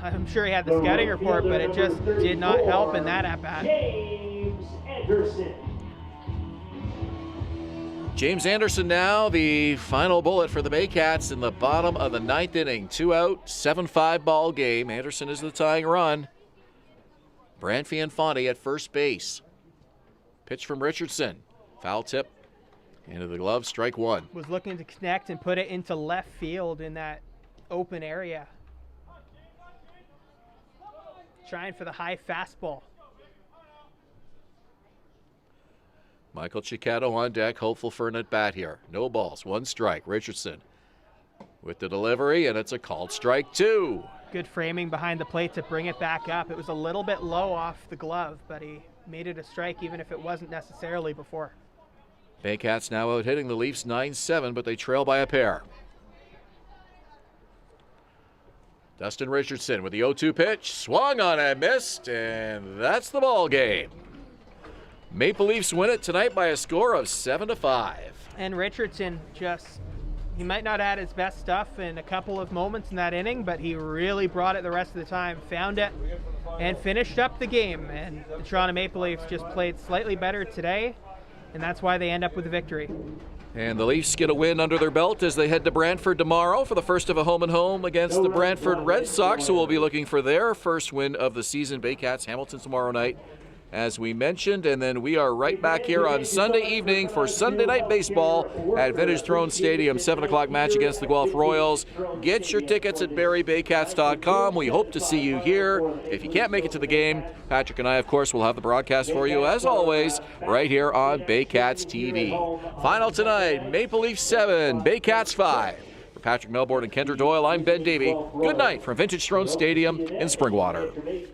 I'm sure he had the scouting report, but it just did not help in that at bat. James Anderson. James Anderson now the final bullet for the Baycats in the bottom of the 9th inning. 2 out, 7-5 ball game. Anderson is the tying run. Branfi and Fonte at first base. Pitch from Richardson. Foul tip into the glove, strike 1. Was looking to connect and put it into left field in that open area. Trying for the high fastball. Michael Ciccato on deck, hopeful for an at-bat here. No balls, 1 strike. Richardson with the delivery, and it's a called strike 2. Good framing behind the plate to bring it back up. It was a little bit low off the glove, but he made it a strike even if it wasn't necessarily before. Baycats now out hitting the Leafs 9-7, but they trail by a pair. Dustin Richardson with the 0-2 pitch, swung on and missed, and that's the ball game. Maple Leafs win it tonight by a score of 7-5. And Richardson he might not have had his best stuff in a couple of moments in that inning, but he really brought it the rest of the time, found it, and finished up the game. And the Toronto Maple Leafs just played slightly better today, and that's why they end up with a victory. And the Leafs get a win under their belt as they head to Brantford tomorrow for the first of a home-and-home against the Brantford Red Sox, who will be looking for their first win of the season. Baycats, Hamilton tomorrow night, as we mentioned, and then we are right back here on Sunday evening for Sunday Night Baseball at Vintage Throne Stadium, 7 o'clock match against the Guelph Royals. Get your tickets at barriebaycats.com. We hope to see you here. If you can't make it to the game, Patrick and I, of course, will have the broadcast for you, as always, right here on Baycats TV. Final tonight, Maple Leafs 7, Baycats 5. For Patrick Melbourne and Kendra Doyle, I'm Ben Davey. Good night from Vintage Throne Stadium in Springwater.